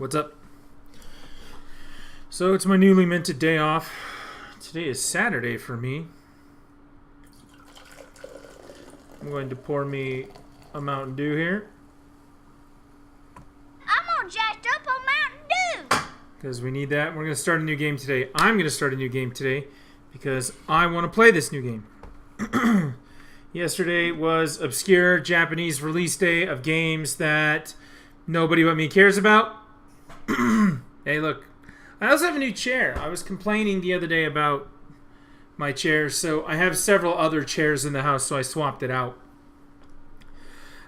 What's up? So it's my newly minted day off. Today is Saturday for me. I'm going to pour me a Mountain Dew here. I'm all jacked up on Mountain Dew. Because we need that. We're going to start a new game today. I'm going to start a new game today because I want to play this new game. Yesterday was obscure Japanese release day of games that nobody but me cares about. Hey, look. I also have a new chair. I was complaining the other day about my chair, so I have several other chairs in the house, so I swapped it out.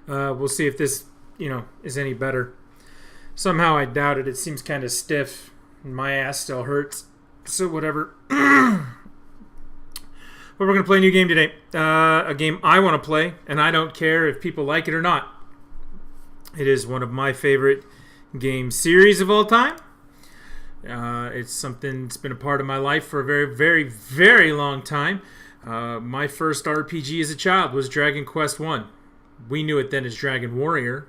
We'll see if this, is any better. Somehow I doubt it. It seems kind of stiff, and my ass still hurts. So whatever. But we're going to play a new game today. A game I want to play, and I don't care if people like it or not. It is one of my favorite game series of all time. It's something that's been a part of my life for a very, very, very long time. My first RPG as a child was Dragon Quest I. We knew it then as Dragon Warrior.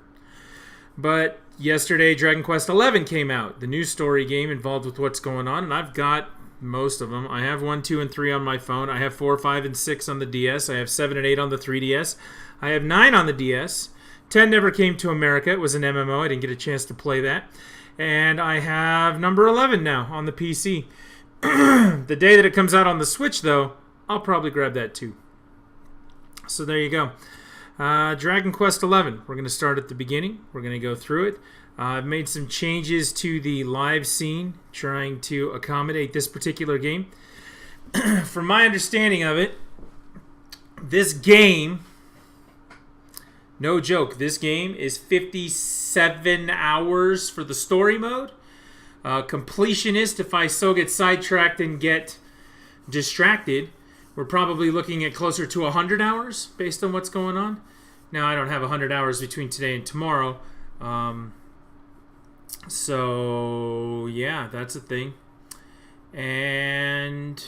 But yesterday, Dragon Quest XI came out. The new story game involved with what's going on. And I've got most of them. I have 1, 2, and 3 on my phone. I have 4, 5, and 6 on the DS. I have 7 and 8 on the 3DS. I have 9 on the DS. 10 never came to America. It was an MMO. I didn't get a chance to play that. And I have number 11 now on the PC. The day that it comes out on the Switch, though, I'll probably grab that too. So there you go. Dragon Quest XI. We're going to start at the beginning. We're going to go through it. I've made some changes to the live scene, trying to accommodate this particular game. From my understanding of it, this game, no joke, this game is 57 hours for the story mode. Completionist, if I so get sidetracked and get distracted, we're probably looking at closer to 100 hours based on what's going on. Now, I don't have 100 hours between today and tomorrow. So, yeah, that's a thing. And,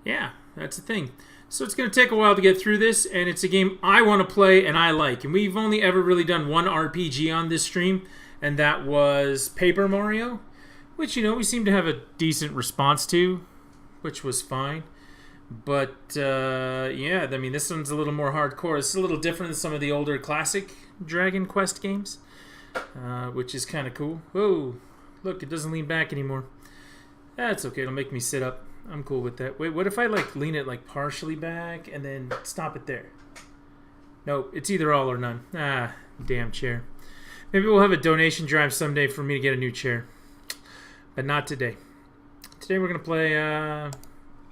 yeah, that's a thing. So it's going to take a while to get through this, and it's a game I want to play and I like. And we've only ever really done one RPG on this stream, and that was Paper Mario, which, we seem to have a decent response to, which was fine. But, yeah, I mean, this one's a little more hardcore. It's a little different than some of the older classic Dragon Quest games, which is kind of cool. Whoa, look, it doesn't lean back anymore. That's okay. It'll make me sit up. I'm cool with that. Wait, what if I, lean it, partially back and then stop it there? Nope, it's either all or none. Ah, damn chair. Maybe we'll have a donation drive someday for me to get a new chair. But not today. Today we're going to play,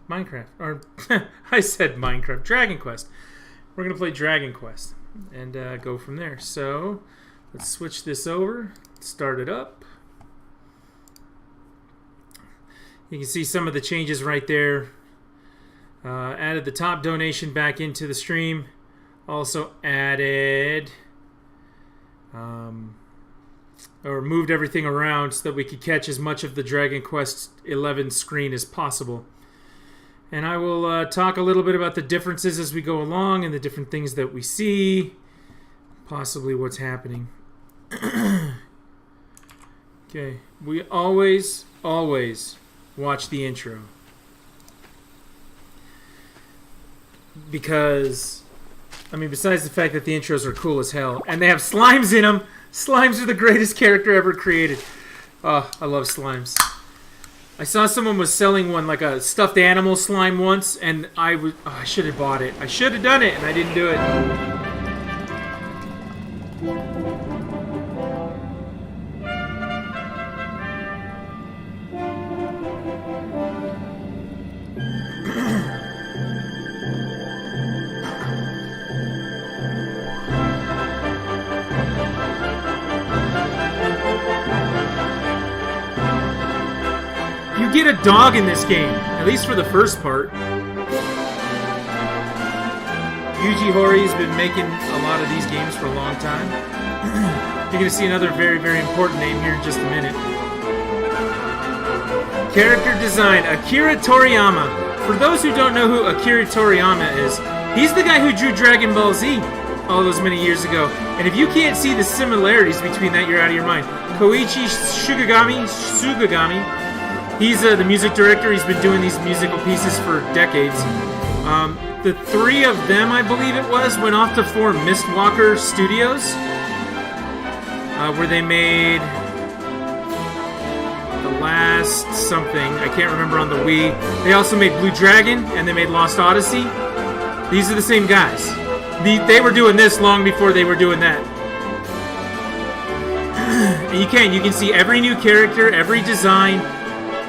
Minecraft. Or, I said Minecraft. Dragon Quest. We're going to play Dragon Quest and go from there. So, let's switch this over. Start it up. You can see some of the changes right there. Added the top donation back into the stream. Also added... or moved everything around so that we could catch as much of the Dragon Quest XI screen as possible. And I will talk a little bit about the differences as we go along and the different things that we see. Possibly what's happening. Okay. We always watch the intro. Because, besides the fact that the intros are cool as hell, and they have slimes in them. Slimes are the greatest character ever created. Oh, I love slimes. I saw someone was selling one, like a stuffed animal slime once, and I should have bought it. I should have done it, and I didn't do it. You get a dog in this game, at least for the first part. Yuji Horii has been making a lot of these games for a long time. You're going to see another very, very important name here in just a minute. Character design, Akira Toriyama. For those who don't know who Akira Toriyama is, he's the guy who drew Dragon Ball Z all those many years ago. And if you can't see the similarities between that, you're out of your mind. Koichi Sugagami. He's the music director. He's been doing these musical pieces for decades. The three of them, I believe it was, went off to form Mistwalker Studios, where they made the last something. I can't remember on the Wii. They also made Blue Dragon, and they made Lost Odyssey. These are the same guys. They were doing this long before they were doing that. And you can see every new character, every design.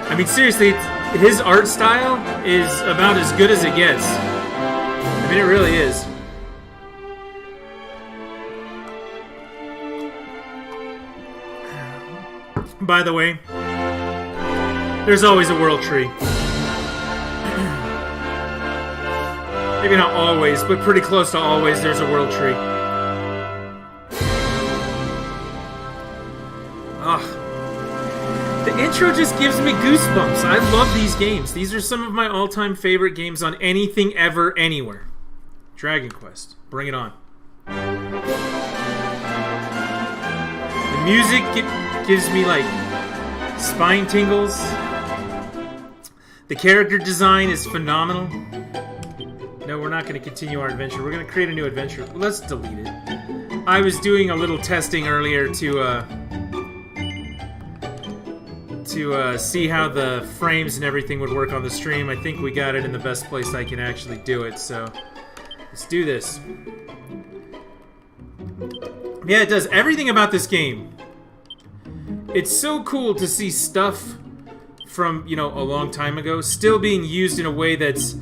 I mean, seriously, his art style is about as good as it gets. I mean, it really is. By the way, there's always a world tree. Maybe not always, but pretty close to always there's a world tree. The intro just gives me goosebumps. I love these games. These are some of my all-time favorite games on anything, ever, anywhere. Dragon Quest. Bring it on. The music gives me, like, spine tingles. The character design is phenomenal. No, we're not going to continue our adventure. We're going to create a new adventure. Let's delete it. I was doing a little testing earlier to see how the frames and everything would work on the stream. I think we got it in the best place I can actually do it, so let's do this. Yeah, it does everything about this game. It's so cool to see stuff from, you know, a long time ago still being used in a way that's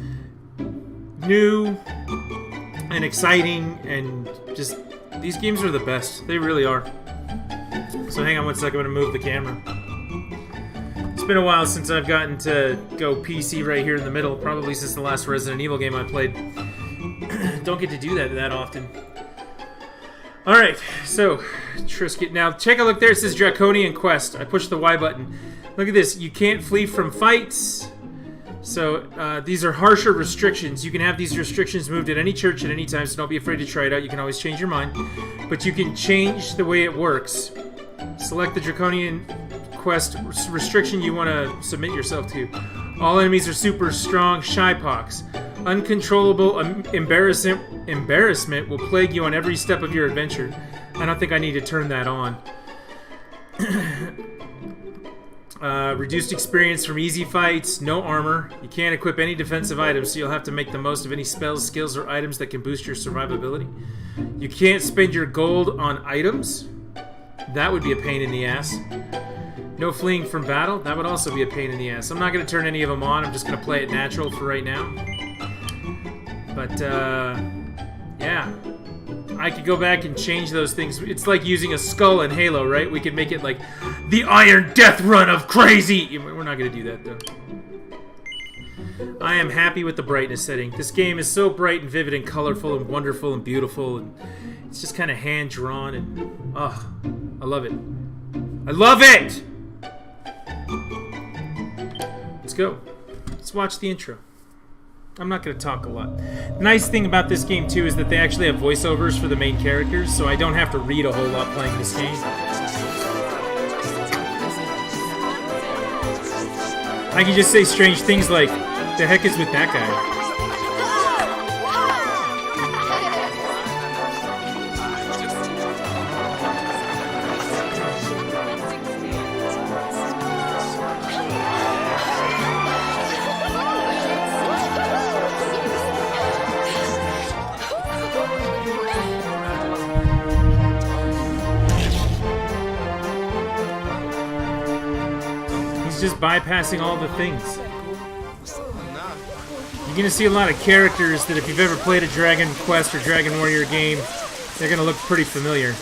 new and exciting, and just, these games are the best. They really are. So hang on one second, I'm going to move the camera. It's been a while since I've gotten to go PC right here in the middle, probably since the last Resident Evil game I played. Don't get to do that often. Alright, so, Trisket. Now, take a look there. It says Draconian Quest. I pushed the Y button. Look at this. You can't flee from fights. So, these are harsher restrictions. You can have these restrictions moved at any church at any time, so don't be afraid to try it out. You can always change your mind. But you can change the way it works. Select the Draconian Quest restriction you want to submit yourself to. All enemies are super strong shypox. Uncontrollable embarrassment will plague you on every step of your adventure. I don't think I need to turn that on. Reduced experience from easy fights. No armor. You can't equip any defensive items, so you'll have to make the most of any spells, skills, or items that can boost your survivability. You can't spend your gold on items. That would be a pain in the ass. No fleeing from battle. That would also be a pain in the ass. I'm not going to turn any of them on. I'm just going to play it natural for right now. But, yeah. I could go back and change those things. It's like using a skull in Halo, right? We could make it like the Iron Death Run of crazy. We're not going to do that, though. I am happy with the brightness setting. This game is so bright and vivid and colorful and wonderful and beautiful. And it's just kind of hand-drawn and, oh, I love it. I love it! Let's go. Let's watch the intro. I'm not going to talk a lot. The nice thing about this game, too, is that they actually have voiceovers for the main characters, so I don't have to read a whole lot playing this game. I can just say strange things like, the heck is with that guy? Just bypassing all the things. You're going to see a lot of characters that if you've ever played a Dragon Quest or Dragon Warrior game, they're going to look pretty familiar.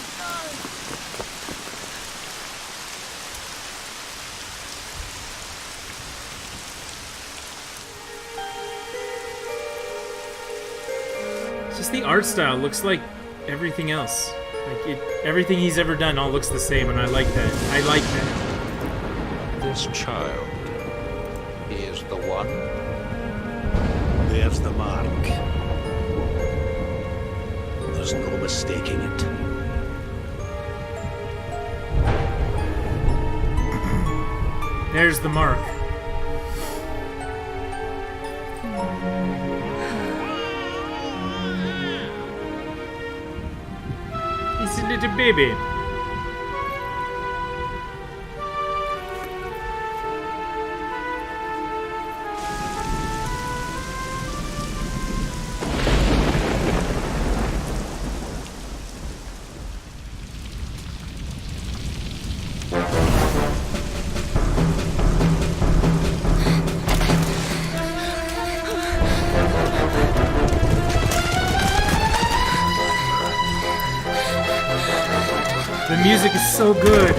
Just the art style looks like everything else. Like everything he's ever done all looks the same, and I like that. I like that. This child, he is the one. There's the mark. There's no mistaking it. There's the mark. He's a little baby. The music is so good.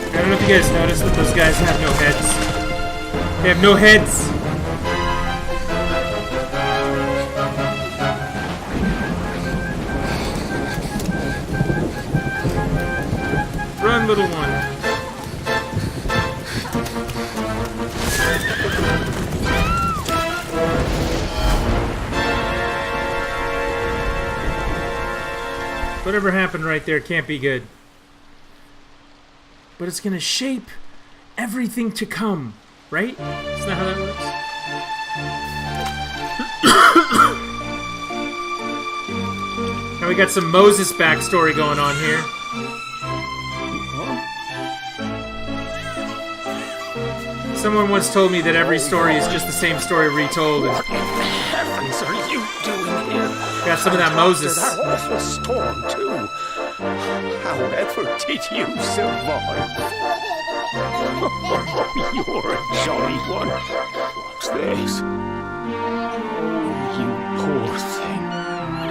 I don't know if you guys noticed, but those guys have no heads. They have no heads. Run, little one. Whatever happened right there can't be good. But it's gonna shape everything to come, right? Isn't that how that works? Now we got some Moses backstory going on here. Someone once told me that every story is just the same story retold. What in the heavens are you doing here? Got some of that Moses. After that awful storm, too. However did you survive? You're a jolly one. What's this? Oh, you poor thing.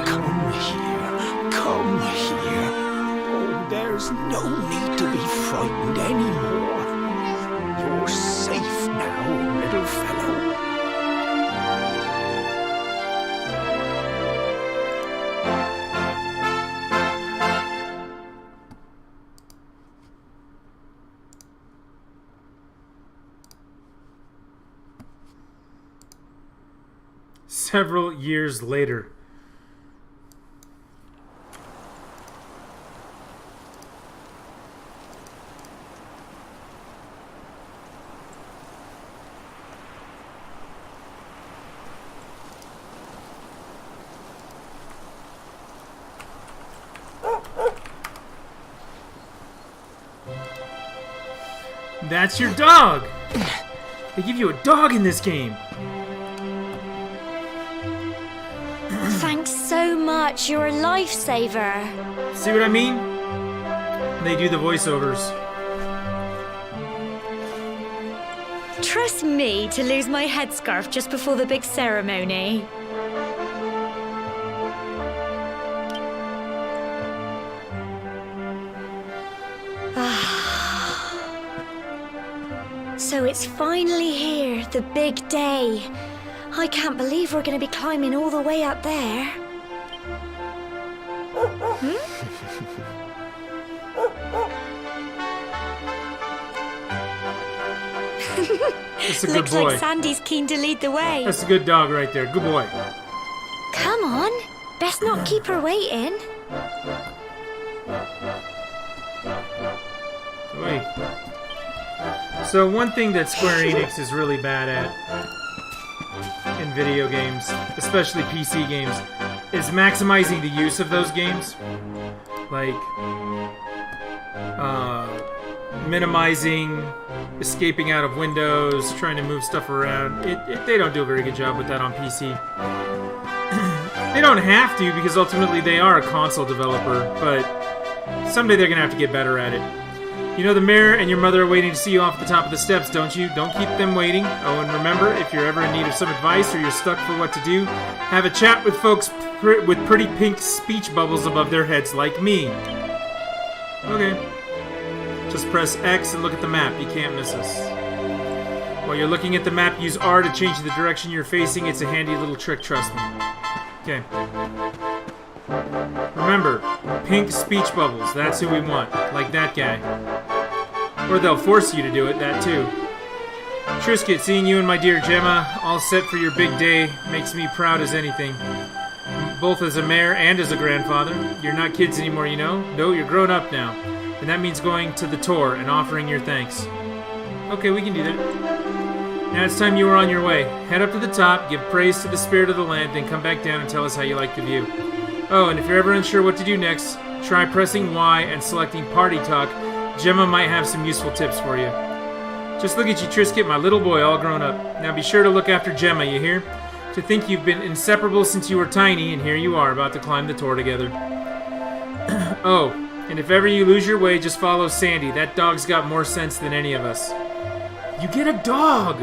Come here. Come here. Oh, there's no need to be frightened anymore. You're safe now, little fellow. Several years later. That's your dog! They give you a dog in this game! Thanks so much, you're a lifesaver. See what I mean? They do the voiceovers. Trust me to lose my headscarf just before the big ceremony. So it's finally here, the big day. I can't believe we're going to be climbing all the way up there. That's a good Looks boy. like Sandy's keen to lead the way. That's a good dog right there. Good boy. Come on, best not keep her waiting. Wait. So one thing that Square Enix is really bad at in video games, especially PC games, is maximizing the use of those games. Like, minimizing, escaping out of windows, trying to move stuff around. They don't do a very good job with that on PC. They don't have to, because ultimately they are a console developer, but someday they're going to have to get better at it. You know the mayor and your mother are waiting to see you off the top of the steps, don't you? Don't keep them waiting. Oh, and remember, if you're ever in need of some advice or you're stuck for what to do, have a chat with folks with pretty pink speech bubbles above their heads like me. Okay. Just press X and look at the map. You can't miss us. While you're looking at the map, use R to change the direction you're facing. It's a handy little trick, trust me. Okay. Remember, pink speech bubbles. That's who we want. Like that guy. Or they'll force you to do it, that too. Trisket, seeing you and my dear Gemma all set for your big day makes me proud as anything. Both as a mayor and as a grandfather. You're not kids anymore, you know? No, you're grown up now. And that means going to the tour and offering your thanks. Okay, we can do that. Now it's time you were on your way. Head up to the top, give praise to the spirit of the land, then come back down and tell us how you like the view. Oh, and if you're ever unsure what to do next, try pressing Y and selecting Party Talk. Gemma might have some useful tips for you. Just look at you, Trisket, my little boy, all grown up. Now be sure to look after Gemma, you hear? To think you've been inseparable since you were tiny, and here you are, about to climb the tour together. Oh, and if ever you lose your way, just follow Sandy. That dog's got more sense than any of us. You get a dog!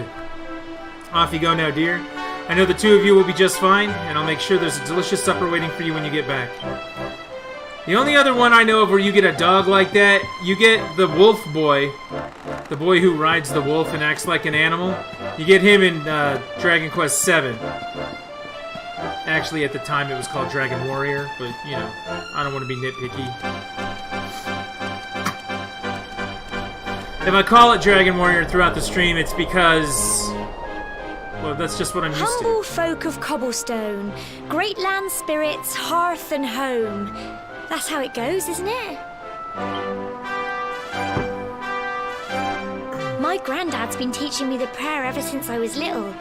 Off you go now, dear. I know the two of you will be just fine, and I'll make sure there's a delicious supper waiting for you when you get back. The only other one I know of where you get a dog like that, you get the wolf boy. The boy who rides the wolf and acts like an animal. You get him in Dragon Quest VII. Actually, at the time it was called Dragon Warrior, but, you know, I don't want to be nitpicky. If I call it Dragon Warrior throughout the stream, it's because... well, that's just what I'm used to. Humble folk of cobblestone, great land spirits, hearth and home. That's how it goes, isn't it? My granddad's been teaching me the prayer ever since I was little.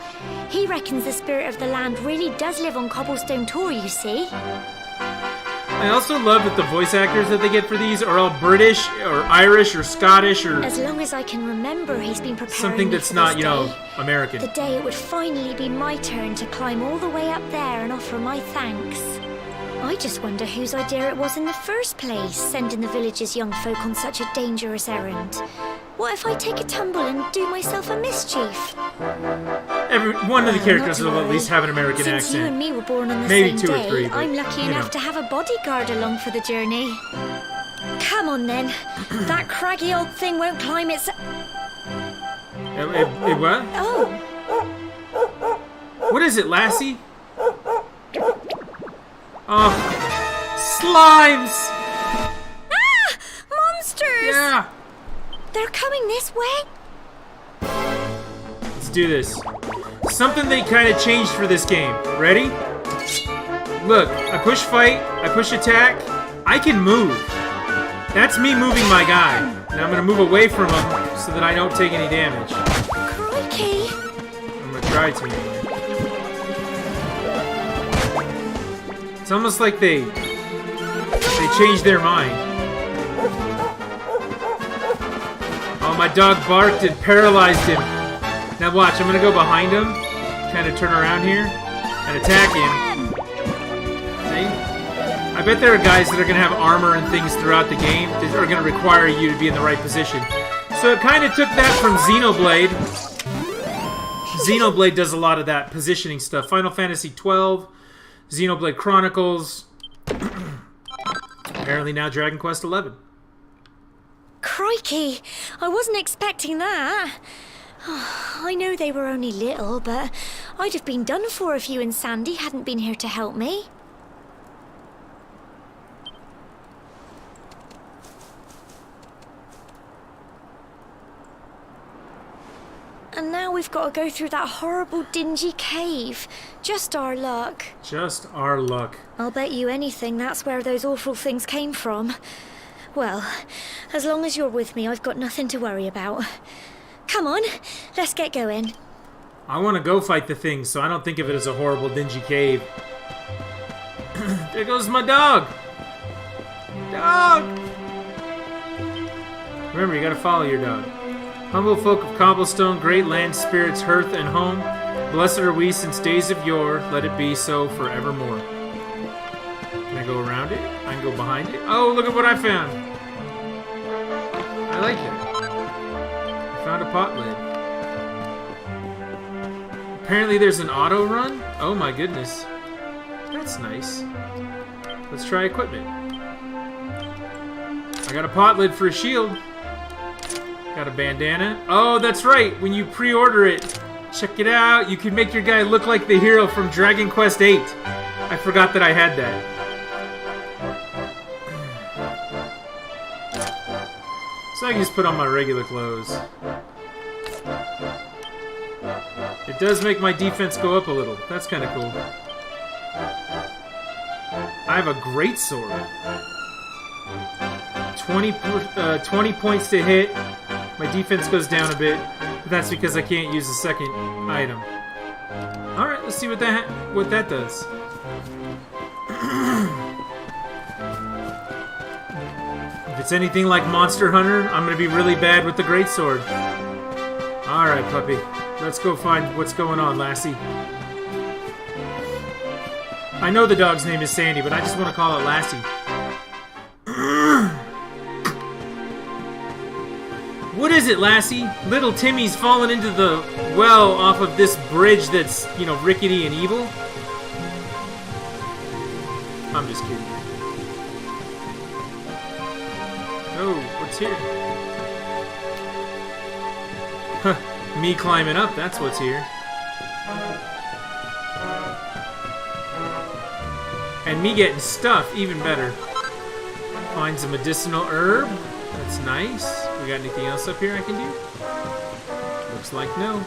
He reckons the spirit of the land really does live on Cobblestone Tor, you see. I also love that the voice actors that they get for these are all British or Irish or Scottish or... as long as I can remember, he's been preparing something that's not, you know, American. The day it would finally be my turn to climb all the way up there and offer my thanks. I just wonder whose idea it was in the first place, sending the village's young folk on such a dangerous errand. What if I take a tumble and do myself a mischief? One of the characters will at least have an American Since accent. you and me were born on the Maybe same two or day, three, but, I'm lucky you enough know. to have a bodyguard along for the journey. Come on then. That craggy old thing won't climb its... It what? Oh, What is it, lassie? Oh, slimes! ah! Monsters! Yeah! They're coming this way. Let's do this. Something they kind of changed for this game. Ready? Look, I push fight, I push attack, I can move. That's me moving my guy. Now I'm going to move away from him so that I don't take any damage. Crikey. I'm going to try to. It's almost like they changed their mind. Oh, my dog barked and paralyzed him. Now watch, I'm gonna go behind him, kind of turn around here, and attack him. See? I bet there are guys that are gonna have armor and things throughout the game that are gonna require you to be in the right position. So it kind of took that from Xenoblade. Xenoblade does a lot of that positioning stuff. Final Fantasy XII, Xenoblade Chronicles, apparently now Dragon Quest XI. Crikey. I wasn't expecting that. I know they were only little, but I'd have been done for if you and Sandy hadn't been here to help me. And now we've got to go through that horrible, dingy cave. Just our luck. Just our luck. I'll bet you anything that's where those awful things came from. Well, as long as you're with me, I've got nothing to worry about. Come on, let's get going. I want to go fight the things, so I don't think of it as a horrible, dingy cave. There goes my dog! Dog! Remember, you gotta follow your dog. Humble folk of cobblestone, great land spirits, hearth and home, blessed are we since days of yore, let it be so forevermore. Can I go around it? I can go behind it? Oh, look at what I found! I like it. I found a pot lid. Apparently there's an auto run? Oh my goodness. That's nice. Let's try equipment. I got a pot lid for a shield. Got a bandana. Oh, that's right. When you pre-order it, check it out. You can make your guy look like the hero from Dragon Quest VIII. I forgot that I had that. So I can just put on my regular clothes. It does make my defense go up a little. That's kind of cool. I have a great sword. 20 points to hit. My defense goes down a bit. But that's because I can't use the second item. Alright, let's see what that does. If it's anything like Monster Hunter, I'm going to be really bad with the greatsword. Alright, puppy. Let's go find what's going on, lassie. I know the dog's name is Sandy, but I just want to call it Lassie. What is it, Lassie? Little Timmy's fallen into the well off of this bridge that's, you know, rickety and evil? I'm just kidding. Oh, what's here? Huh, me climbing up, that's what's here. And me getting stuff, even better. Finds a medicinal herb. That's nice. We got anything else up here I can do? Looks like no.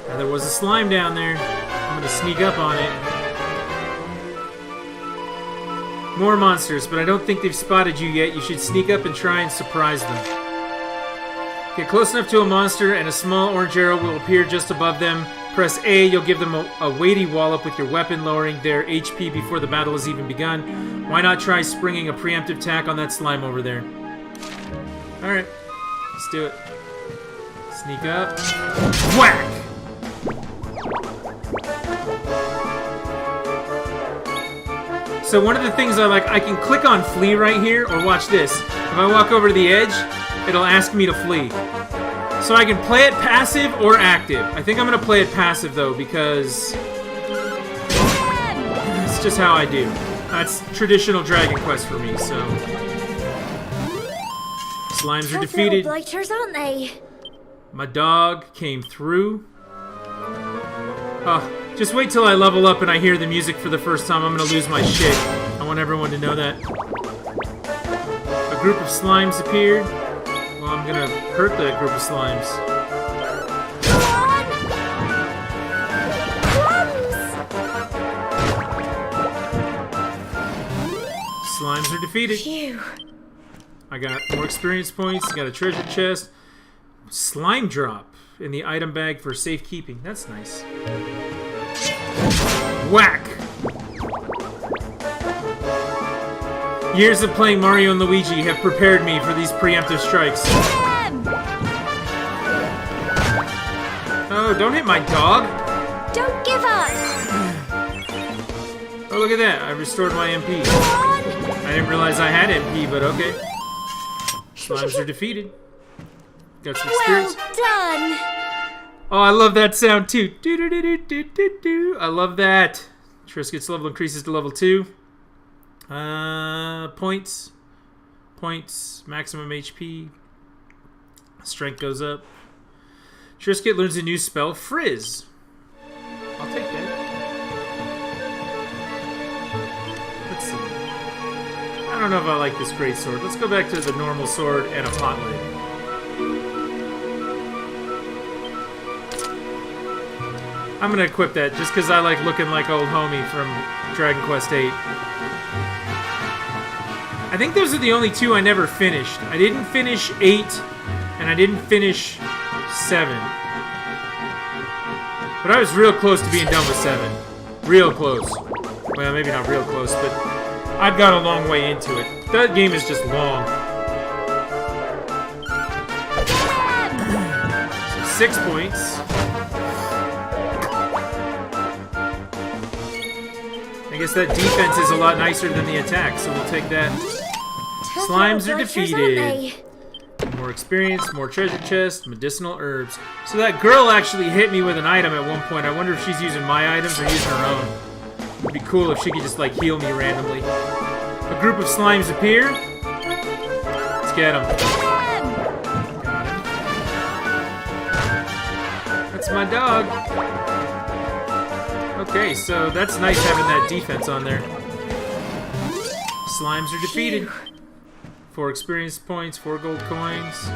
Now there was a slime down there. I'm gonna sneak up on it. More monsters, but I don't think they've spotted you yet. You should sneak up and try and surprise them. Get close enough to a monster and a small orange arrow will appear just above them. Press A, you'll give them a weighty wallop with your weapon, lowering their HP before the battle has even begun. Why not try springing a preemptive attack on that slime over there? Alright, let's do it. Sneak up. Whack! So one of the things I like, I can click on flee right here, or watch this. If I walk over to the edge, it'll ask me to flee. So I can play it passive or active. I think I'm going to play it passive, though, because it's just how I do. That's traditional Dragon Quest for me, so... Slimes are defeated. Blighters, aren't they? My dog came through. Oh, just wait till I level up and I hear the music for the first time. I'm going to lose my shit. I want everyone to know that. A group of slimes appeared. Well, I'm gonna hurt that group of slimes. Slimes are defeated. Phew. I got more experience points, got a treasure chest. Slime drop in the item bag for safekeeping. That's nice. Whack! Years of playing Mario and Luigi have prepared me for these preemptive strikes. Oh, don't hit my dog! Don't give up! Oh, look at that. I restored my MP. I didn't realize I had MP, but okay. Slimes are defeated. Got some experience. Well done! Oh, I love that sound too. Do-do-do-do-do-do-do. I love that. Triscuit's level increases to level 2. Points, maximum HP, strength goes up. Triscuit learns a new spell, Frizz. I'll take that. Let's see. I don't know if I like this great sword. Let's go back to the normal sword and a pot lid. I'm gonna equip that just because I like looking like old homie from Dragon Quest VIII. I think those are the only two I never finished. I didn't finish 8, and I didn't finish 7. But I was real close to being done with 7. Real close. Well, maybe not real close, but I've got a long way into it. That game is just long. 6 points. I guess that defense is a lot nicer than the attack, so we'll take that. Slimes are defeated. More experience, more treasure chest, medicinal herbs. So that girl actually hit me with an item at one point. I wonder if she's using my items or using her own. It'd be cool if she could just, like, heal me randomly. A group of slimes appear. Let's get them. Got him. That's my dog. Okay, so that's nice having that defense on there. Slimes are defeated. 4 experience points, 4 gold coins.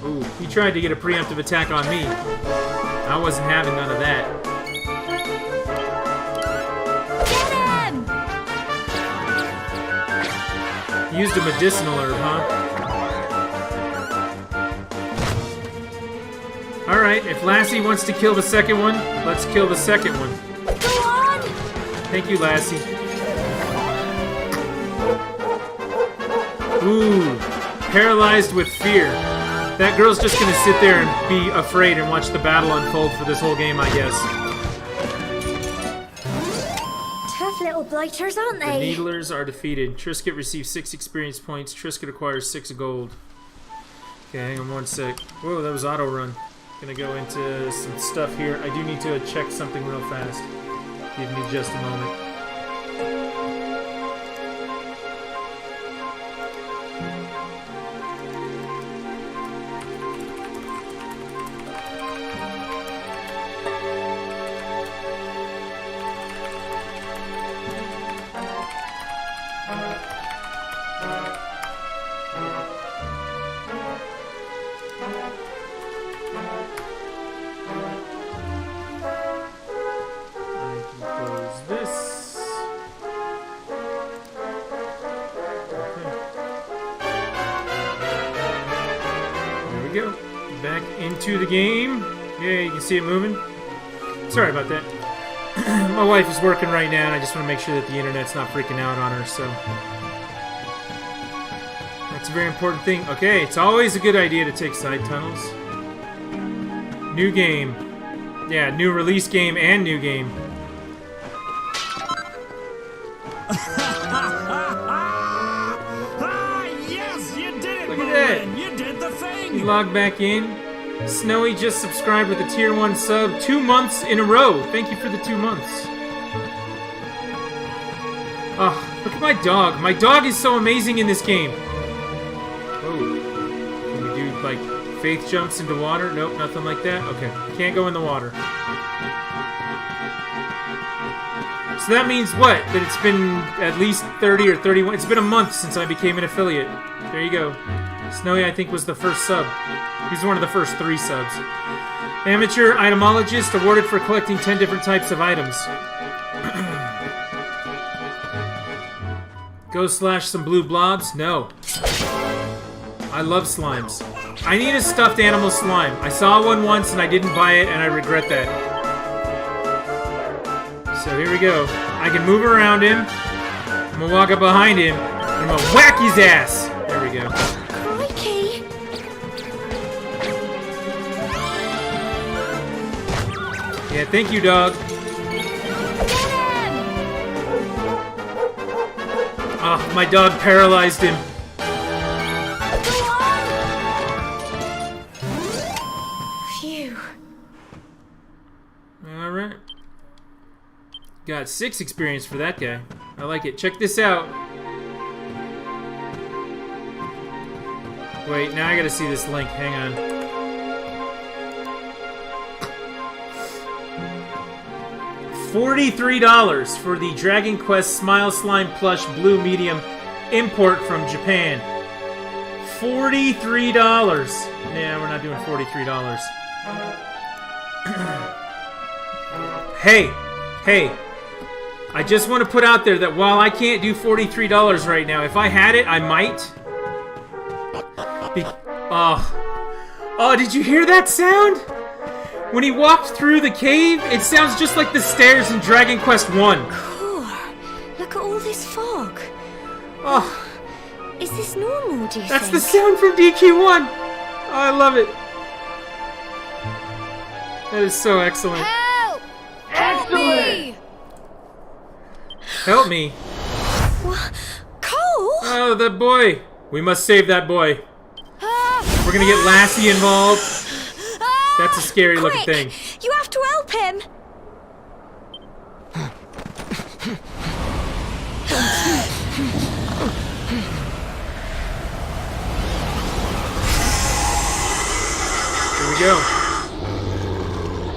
Ooh, he tried to get a preemptive attack on me. I wasn't having none of that. Get him! Used a medicinal herb, huh? Alright, if Lassie wants to kill the second one, let's kill the second one. Go on! Thank you, Lassie. Ooh, paralyzed with fear. That girl's just gonna sit there and be afraid and watch the battle unfold for this whole game, I guess. Tough little blighters, aren't The they? Needlers are defeated. Trisket receives 6 experience points. Trisket acquires 6 gold. Okay, hang on one sec. Whoa, that was auto run. Gonna go into some stuff here. I do need to check something real fast. Give me just a moment. Go back into the game. Yeah, you can see it moving. Sorry about that. My wife is working right now, and I just want to make sure that the internet's not freaking out on her, so that's a very important thing. Okay, it's always a good idea to take side tunnels. New game. Yeah, new release game and new game. Yes, you did it, Look at that. You did the thing. Log back in. Snowy just subscribed with a tier 1 sub 2 months in a row. Thank you for the 2 months. Oh, look at my dog. My dog is so amazing in this game. Oh. Can we do, like, faith jumps into water? Nope, nothing like that. Okay, can't go in the water. So that means what? That it's been at least 30 or 31. It's been a month since I became an affiliate. There you go. Snowy, I think, was the first sub. He's one of the first 3 subs. Amateur itemologist awarded for collecting 10 different types of items. Go slash some blue blobs? No. I love slimes. I need a stuffed animal slime. I saw one once and I didn't buy it and I regret that. So here we go. I can move around him. I'm gonna walk up behind him and I'm gonna whack his ass. There we go. Crikey! Yeah, thank you, dog. Oh, my dog paralyzed him. Phew. Alright. Got 6 experience for that guy. I like it. Check this out. Wait, now I gotta see this link. Hang on. $43 for the Dragon Quest Smile Slime Plush Blue Medium import from Japan. $43. Yeah, we're not doing $43. Hey, I just want to put out there that while I can't do $43 right now, if I had it, I might. Oh, did you hear that sound? When he walked through the cave, it sounds just like the stairs in Dragon Quest 1. Cool. Look at all this fog. Oh, Is this normal, do you that's think? the sound from DQ1. Oh, I love it. That is so excellent. Help! Help me! Help me. What? Cole? Oh, that boy. We must save that boy. Ah! We're gonna get Lassie involved. That's a scary looking Quick! thing. You have to help him! Here we go.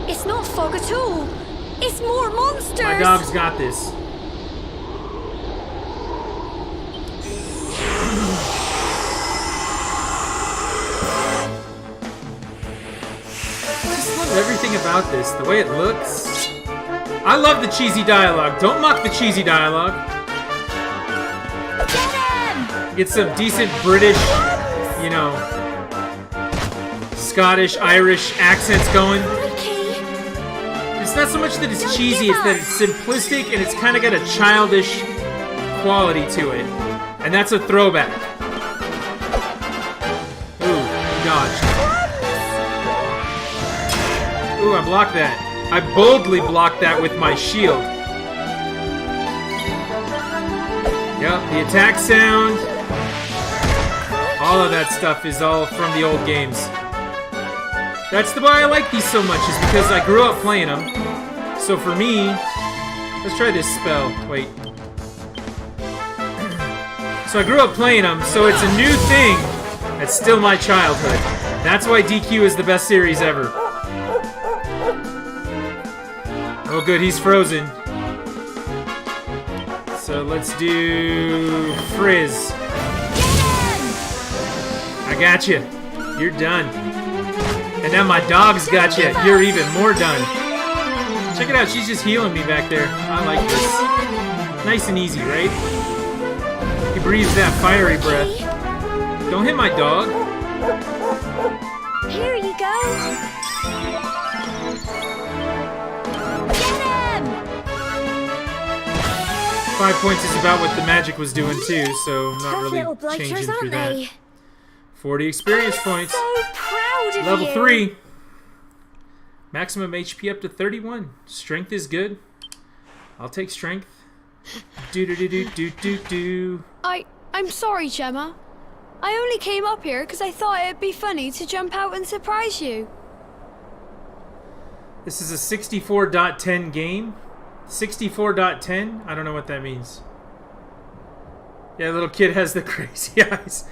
It's not fog at all. It's more monsters. My dog's got this. everything about this. The way it looks. I love the cheesy dialogue. Don't mock the cheesy dialogue. Get some decent British, you know, Scottish, Irish accents going. It's not so much that it's cheesy, it's that it's simplistic and it's kind of got a childish quality to it. And that's a throwback. Ooh, dodged. Ooh, I blocked that. I boldly blocked that with my shield. Yep, the attack sound. All of that stuff is all from the old games. That's the why I like these so much, is because I grew up playing them. So for me, let's try this spell. Wait. So I grew up playing them, so it's a new thing. That's still my childhood. That's why DQ is the best series ever. Oh good, he's frozen. So let's do Frizz. I got you. You're done. And now my dog's got you. You're even more done. Check it out. She's just healing me back there. I like this. Nice and easy, right? He breathes that fiery breath. Don't hit my dog. Here you go. Get him! 5 points is about what the magic was doing too, so not Tough really little changing blighters, through aren't that. they? 40 experience points. So proud of Level you. 3. Maximum HP up to 31. Strength is good. I'll take strength. Do. I'm sorry, Gemma. I only came up here because I thought it'd be funny to jump out and surprise you. This is a 64.10 game. 64.10? I don't know what that means. Yeah, little kid has the crazy eyes.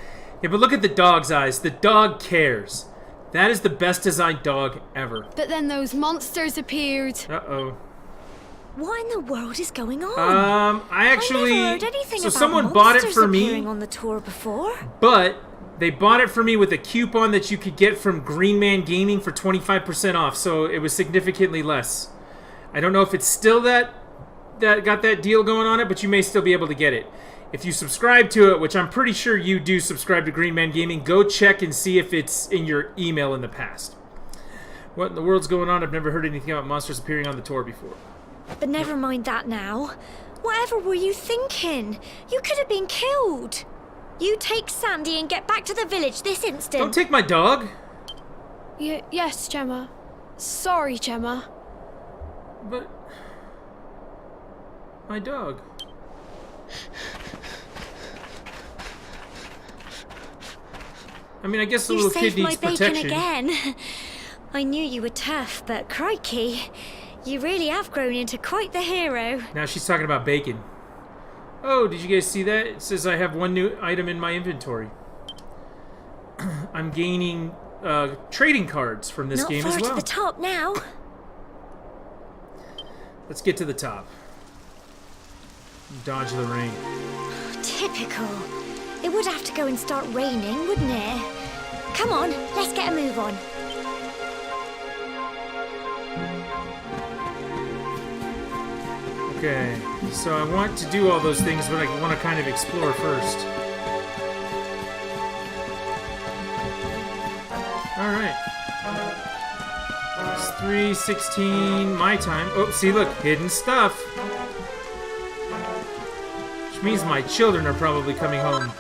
Yeah, but look at the dog's eyes. The dog cares. That is the best designed dog ever. But then those monsters appeared. Uh-oh. What in the world is going on? I actually... I never heard anything so about someone bought it monsters for me, appearing on the tour before. but they bought it for me with a coupon that you could get from Green Man Gaming for 25% off, so it was significantly less. I don't know if it's still that got that deal going on it, but you may still be able to get it. If you subscribe to it, which I'm pretty sure you do subscribe to Green Man Gaming, go check and see if it's in your email in the past. What in the world's going on? I've never heard anything about monsters appearing on the tour before. But never mind that now. Whatever were you thinking? You could have been killed. You take Sandy and get back to the village this instant. Don't take my dog. Yes, Gemma. Sorry, Gemma. But... my dog. I mean, I guess the You little kid saved my needs bacon protection. again. I knew you were tough, but crikey, you really have grown into quite the hero. Now she's talking about bacon. Oh, did you guys see that? It says I have one new item in my inventory. I'm gaining trading cards from this Not game far as well. to the top now. Let's get to the top. Dodge the rain. Typical. It would have to go and start raining, wouldn't it? Come on, let's get a move on. Okay, so I want to do all those things, but I want to kind of explore first. Alright. It's 3:16 my time. Oh, see, look, hidden stuff. Which means my children are probably coming home.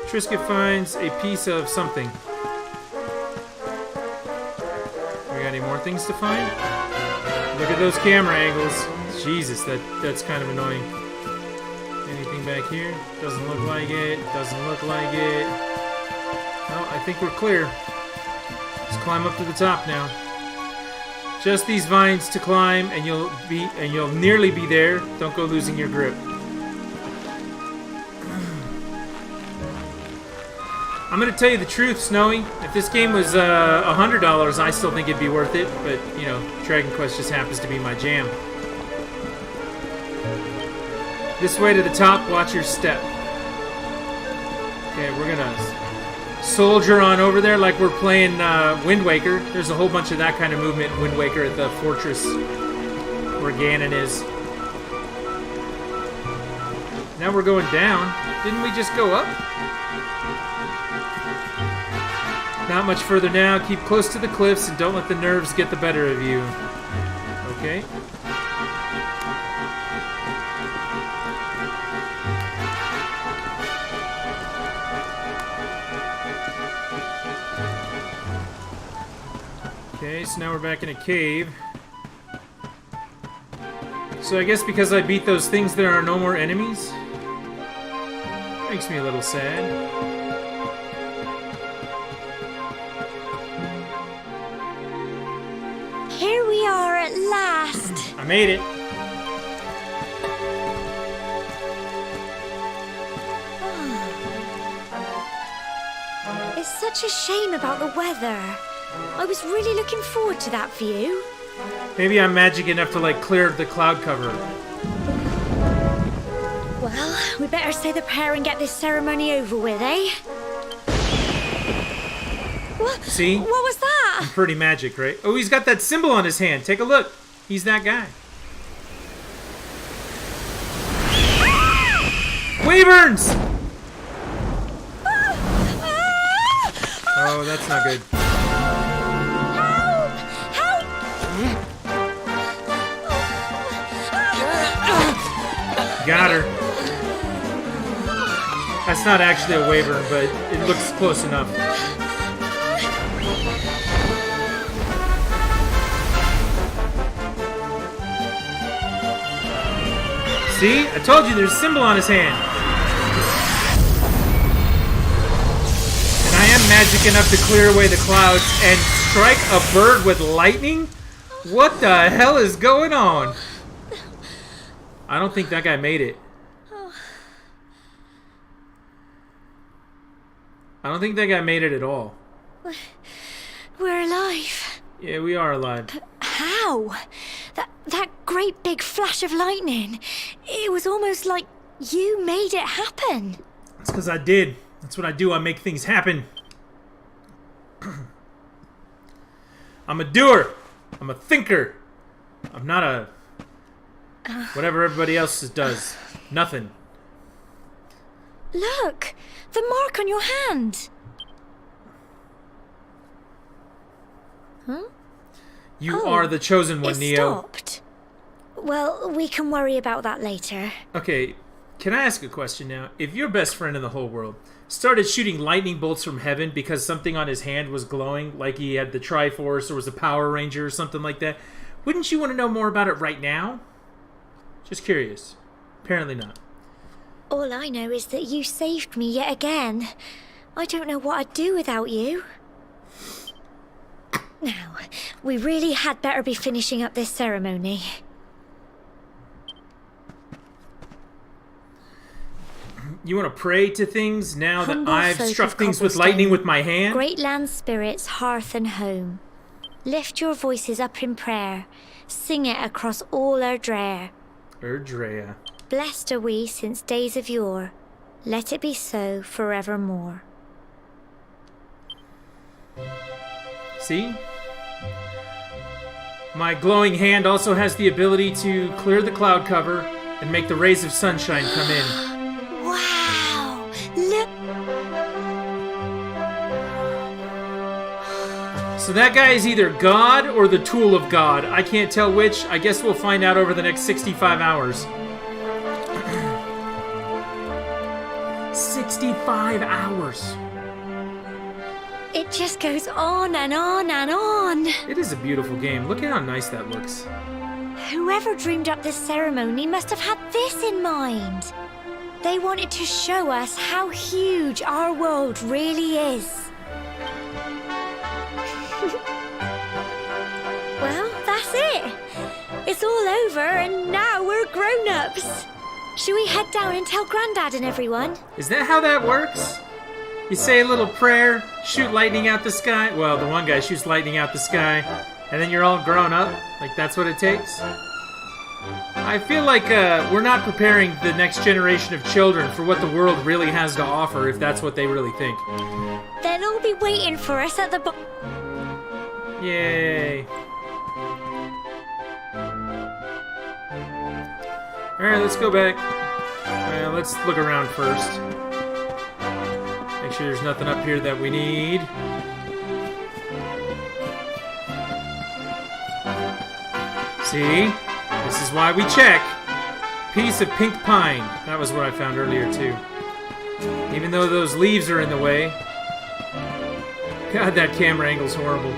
Trisket finds a piece of something. We got any more things to find? Look at those camera angles. Jesus, that's kind of annoying. Anything back here? Doesn't look like it. Doesn't look like it. Well, I think we're clear. Let's climb up to the top now. Just these vines to climb, and you'll nearly be there. Don't go losing your grip. I'm gonna tell you the truth, Snowy. If this game was $100, I still think it'd be worth it. But you know, Dragon Quest just happens to be my jam. This way to the top. Watch your step. Okay, we're gonna soldier on over there like we're playing Wind Waker. There's a whole bunch of that kind of movement in Wind Waker at the fortress where Ganon is. Now we're going down. Didn't we just go up? Not much further now. Keep close to the cliffs and don't let the nerves get the better of you. Okay. Okay, so now we're back in a cave. So I guess because I beat those things, there are no more enemies? Makes me a little sad. Here we are at last. I made it. It's such a shame about the weather. I was really looking forward to that view. Maybe I'm magic enough to, like, clear the cloud cover. Well, we better say the prayer and get this ceremony over with, eh? What? See? What was that? Pretty magic, right? Oh, he's got that symbol on his hand. Take a look. He's that guy. Wyverns! Oh, that's not good. Got her. That's not actually a wyvern, but it looks close enough. See? I told you there's a symbol on his hand. And I am magic enough to clear away the clouds and strike a bird with lightning? What the hell is going on? I don't think that guy made it. I don't think that guy made it at all. We're alive. Yeah, we are alive. But how? That great big flash of lightning. It was almost like you made it happen. It's because I did. That's what I do. I make things happen. I'm a doer. I'm a thinker. I'm not a... whatever everybody else does. Nothing. Look! The mark on your hand! Huh? You are the chosen one, it Neo. Stopped. Well, we can worry about that later. Okay, can I ask a question now? If your best friend in the whole world started shooting lightning bolts from heaven because something on his hand was glowing, like he had the Triforce or was a Power Ranger or something like that, wouldn't you want to know more about it right now? Just curious. Apparently not. All I know is that you saved me yet again. I don't know what I'd do without you. Now, we really had better be finishing up this ceremony. You want to pray to things now that Humble I've folk struck of things with Cobblestone, lightning with my hand? Great land spirits, hearth and home. Lift your voices up in prayer. Sing it across all Erdrea. Erdrea. Blessed are we since days of yore. Let it be so forevermore. See? My glowing hand also has the ability to clear the cloud cover and make the rays of sunshine come in. Wow! Look! So that guy is either God or the tool of God. I can't tell which. I guess we'll find out over the next 65 hours. 65 hours. It just goes on and on and on. It is a beautiful game. Look at how nice that looks. Whoever dreamed up this ceremony must have had this in mind. They wanted to show us how huge our world really is. Well, that's it. It's all over and now we're grown-ups. Should we head down and tell Grandad and everyone? Is that how that works? You say a little prayer, shoot lightning out the sky. Well, the one guy shoots lightning out the sky, and then you're all grown up? Like, that's what it takes? I feel like we're not preparing the next generation of children for what the world really has to offer, if that's what they really think. They'll all be waiting for us at the Yay. Alright, let's go back. Let's look around first. Make sure there's nothing up here that we need. See? This is why we check. Piece of pink pine. That was what I found earlier, too. Even though those leaves are in the way. God, that camera angle's horrible.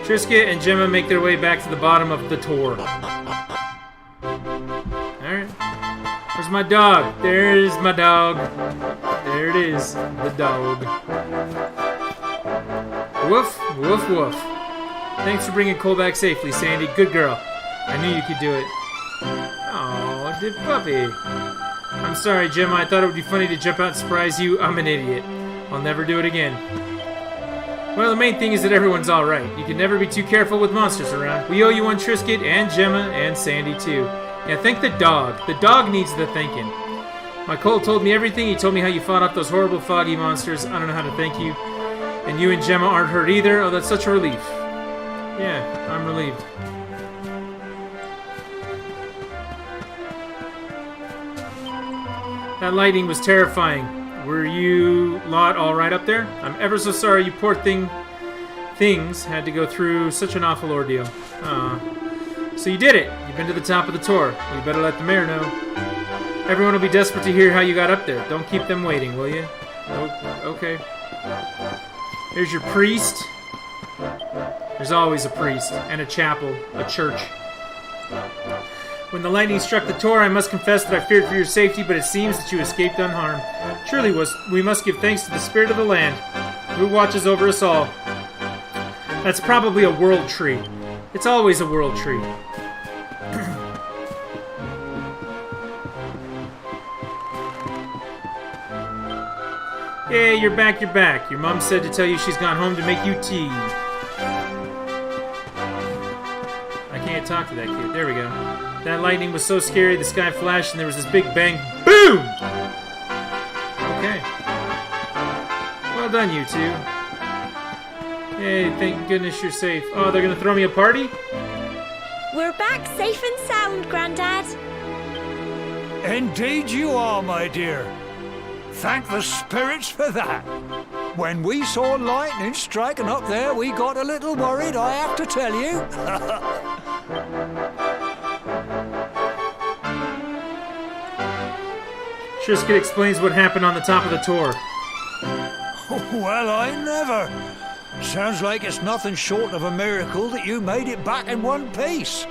Trisket and Gemma make their way back to the bottom of the Tor. Alright. Where's my dog? There's my dog. There it is. The dog. Woof, woof, woof. Thanks for bringing Cole back safely, Sandy. Good girl. I knew you could do it. Oh, the puppy. I'm sorry, Gemma. I thought it would be funny to jump out and surprise you. I'm an idiot. I'll never do it again. Well, the main thing is that everyone's alright. You can never be too careful with monsters around. We owe you one, Trisket, and Gemma, and Sandy, too. Yeah, thank the dog. The dog needs the thanking. My Cole told me everything. He told me how you fought off those horrible foggy monsters. I don't know how to thank you. And you and Gemma aren't hurt either. Oh, that's such a relief. Yeah, I'm relieved. That lightning was terrifying. Were you lot all right up there? I'm ever so sorry you poor things had to go through such an awful ordeal. So you did it. You've been to the top of the Tor. You better let the mayor know. Everyone will be desperate to hear how you got up there. Don't keep them waiting, will you? Oh, okay. Here's your priest. There's always a priest, and a chapel, a church. When the lightning struck the Tor, I must confess that I feared for your safety, but it seems that you escaped unharmed. Surely we must give thanks to the spirit of the land, who watches over us all. That's probably a world tree. It's always a world tree. Yay, you're back, you're back. Your mom said to tell you she's gone home to make you tea. I can't talk to that kid. There we go. That lightning was so scary, the sky flashed and there was this big bang. BOOM! Okay. Well done, you two. Hey, thank goodness you're safe. Oh, they're gonna throw me a party? We're back safe and sound, Grandad. Indeed you are, my dear. Thank the spirits for that. When we saw lightning striking up there, we got a little worried, I have to tell you. Trisket explains what happened on the top of the Tor. Well, I never. Sounds like it's nothing short of a miracle that you made it back in one piece.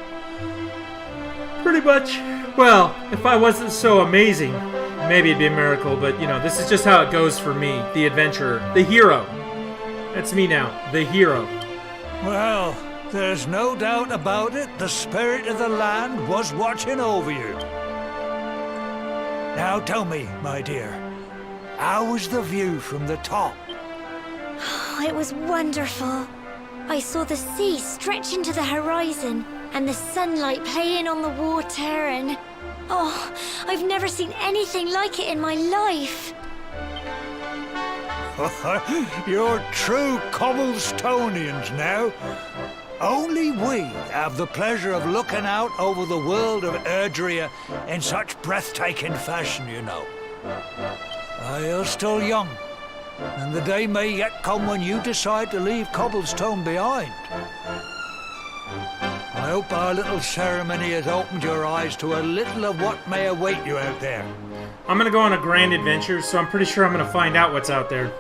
Pretty much. Well, if I wasn't so amazing, maybe it'd be a miracle, but, you know, this is just how it goes for me, the adventurer, the hero. That's me now, the hero. Well, there's no doubt about it, the spirit of the land was watching over you. Now tell me, my dear, how was the view from the top? Oh, it was wonderful. I saw the sea stretch into the horizon and the sunlight playing on the water and... Oh, I've never seen anything like it in my life. You're true Cobblestonians now. Only we have the pleasure of looking out over the world of Erdrea in such breathtaking fashion, you know. You're still young, and the day may yet come when you decide to leave Cobblestone behind. I hope our little ceremony has opened your eyes to a little of what may await you out there. I'm gonna go on a grand adventure, so I'm pretty sure I'm gonna find out what's out there.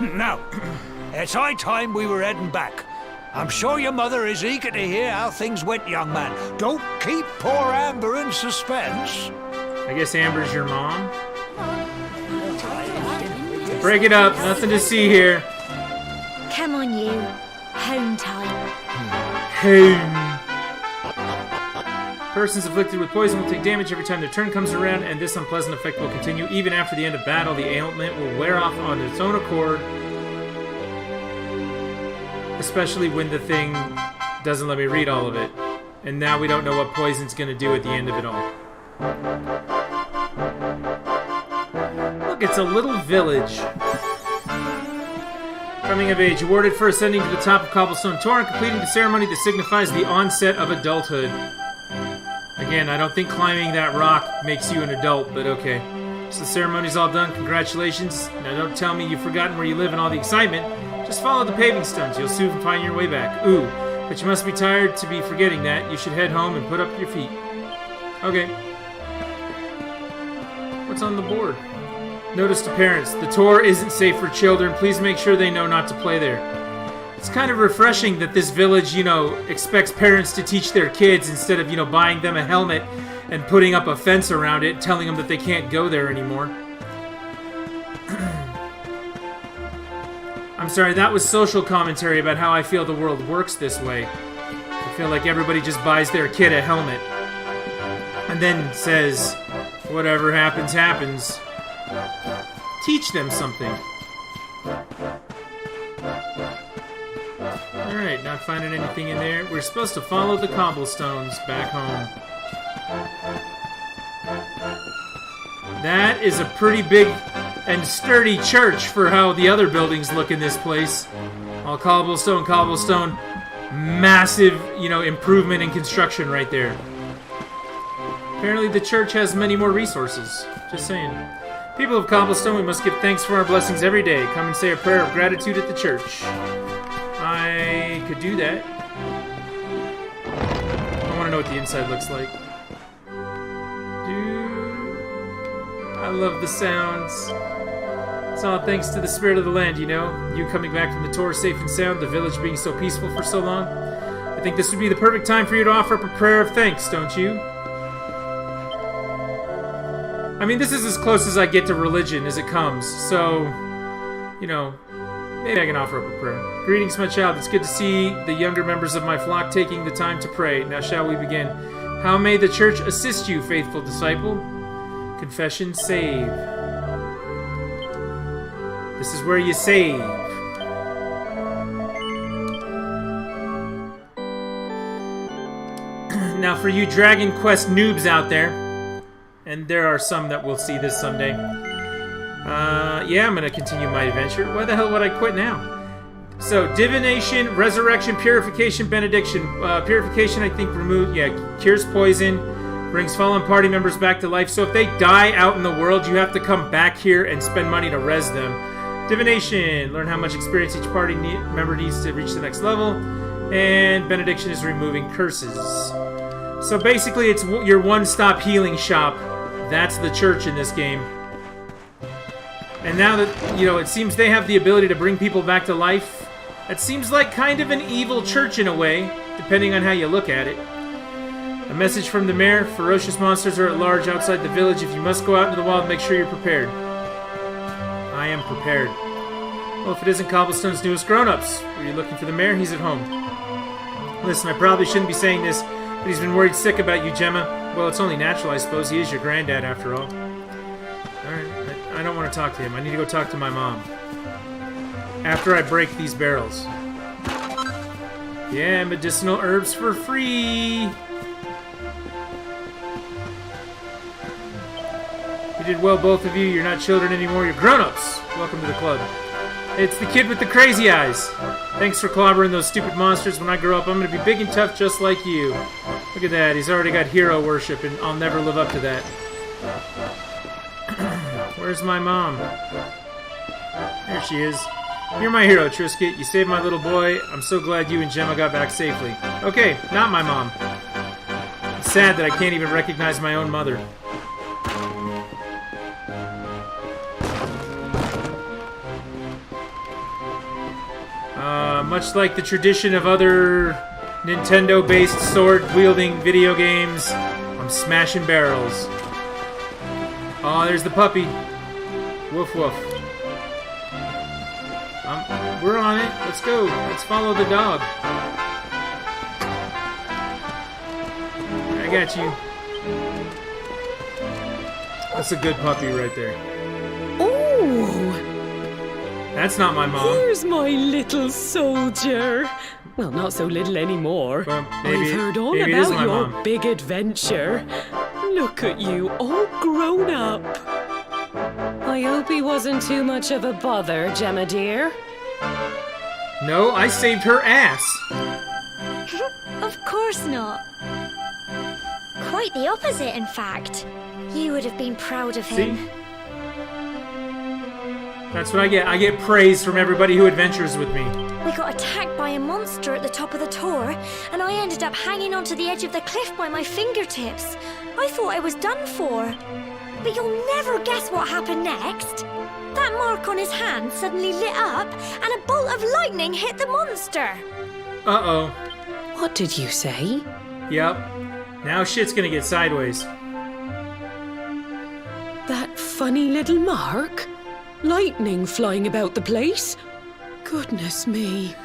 Now, it's high time we were heading back. I'm sure your mother is eager to hear how things went, young man. Don't keep poor Amber in suspense. I guess Amber's your mom? Break it up, nothing to see here. Come on, you. Home time. Home. Persons afflicted with poison will take damage every time their turn comes around, and this unpleasant effect will continue even after the end of battle. The ailment will wear off on its own accord, especially when the thing doesn't let me read all of it. And now we don't know what poison's gonna do at the end of it all. Look, it's a little village. Coming of age, awarded for ascending to the top of Cobblestone Tor and completing the ceremony that signifies the onset of adulthood. Again, I don't think climbing that rock makes you an adult, but okay. So the ceremony's all done, congratulations. Now don't tell me you've forgotten where you live and all the excitement. Just follow the paving stones, you'll soon find your way back. Ooh, but you must be tired to be forgetting that. You should head home and put up your feet. Okay. What's on the board? Notice to parents, the tour isn't safe for children. Please make sure they know not to play there. It's kind of refreshing that this village, you know, expects parents to teach their kids instead of, you know, buying them a helmet and putting up a fence around it, telling them that they can't go there anymore. I'm sorry, that was social commentary about how I feel the world works this way. I feel like everybody just buys their kid a helmet and then says, whatever happens, happens. Teach them something. Alright, not finding anything in there. We're supposed to follow the cobblestones back home. That is a pretty big and sturdy church for how the other buildings look in this place. All cobblestone, cobblestone. Massive, you know, improvement in construction right there. Apparently the church has many more resources. Just saying. People of Cobblestone, we must give thanks for our blessings every day. Come and say a prayer of gratitude at the church. I could do that. I want to know what the inside looks like. I love the sounds. It's all thanks to the spirit of the land, you know. You coming back from the tour safe and sound, the village being so peaceful for so long. I think this would be the perfect time for you to offer up a prayer of thanks, don't you? I mean, this is as close as I get to religion as it comes, so, you know, maybe I can offer up a prayer. Greetings, my child. It's good to see the younger members of my flock taking the time to pray. Now shall we begin? How may the church assist you, faithful disciple? Confession, save. This is where you save. Now for you Dragon Quest noobs out there, and there are some that will see this someday. Yeah, I'm going to continue my adventure. Why the hell would I quit now? So, divination, resurrection, purification, benediction. Purification, I think, cures poison, brings fallen party members back to life. So if they die out in the world, you have to come back here and spend money to res them. Divination, learn how much experience each party member needs to reach the next level. And benediction is removing curses. So basically, it's your one-stop healing shop. That's the church in this game. And now that, you know, it seems they have the ability to bring people back to life, it seems like kind of an evil church in a way, depending on how you look at it. A message from the mayor. Ferocious monsters are at large outside the village. If you must go out into the wild, make sure you're prepared. I am prepared. Well, if it isn't Cobblestone's newest grown-ups, were you looking for the mayor? He's at home. Listen, I probably shouldn't be saying this, but he's been worried sick about you, Gemma. Well, it's only natural, I suppose. He is your granddad, after all. Alright, I don't want to talk to him. I need to go talk to my mom. After I break these barrels. Yeah, medicinal herbs for free! You did well, both of you. You're not children anymore. You're grown-ups. Welcome to the club. It's the kid with the crazy eyes. Thanks for clobbering those stupid monsters. When I grow up, I'm going to be big and tough just like you. Look at that. He's already got hero worship, and I'll never live up to that. Where's my mom? There she is. You're my hero, Trisket. You saved my little boy. I'm so glad you and Gemma got back safely. Okay, not my mom. It's sad that I can't even recognize my own mother. Much like the tradition of other Nintendo-based sword-wielding video games, I'm smashing barrels. Oh, there's the puppy. Woof woof. We're on it. Let's go. Let's follow the dog. I got you. That's a good puppy right there. Oh! That's not my mom. Here's my little soldier. Well, not so little anymore. Well, maybe, I've heard all maybe it is about my your mom. big adventure. Look at you, all grown up. I hope he wasn't too much of a bother, Gemma dear. No, I saved her ass. Of course not. Quite the opposite, in fact. You would have been proud of him. See? That's what I get. I get praise from everybody who adventures with me. We got attacked by a monster at the top of the tor, and I ended up hanging onto the edge of the cliff by my fingertips. I thought I was done for. But you'll never guess what happened next. That mark on his hand suddenly lit up, and a bolt of lightning hit the monster. Uh-oh. What did you say? Yep. Now shit's gonna get sideways. That funny little mark? Lightning flying about the place? Goodness me.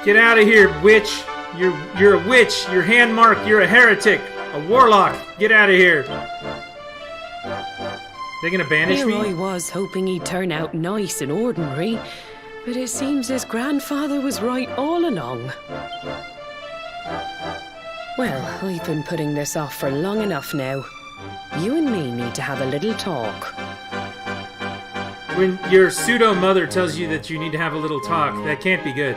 Get out of here, witch. You're a witch. You're hand marked. You're a heretic. A warlock. Get out of here. They gonna banish Here I me? was hoping he'd turn out nice and ordinary, but it seems his grandfather was right all along. Well, I've been putting this off for long enough now. You and me need to have a little talk. When your pseudo-mother tells you that you need to have a little talk, that can't be good.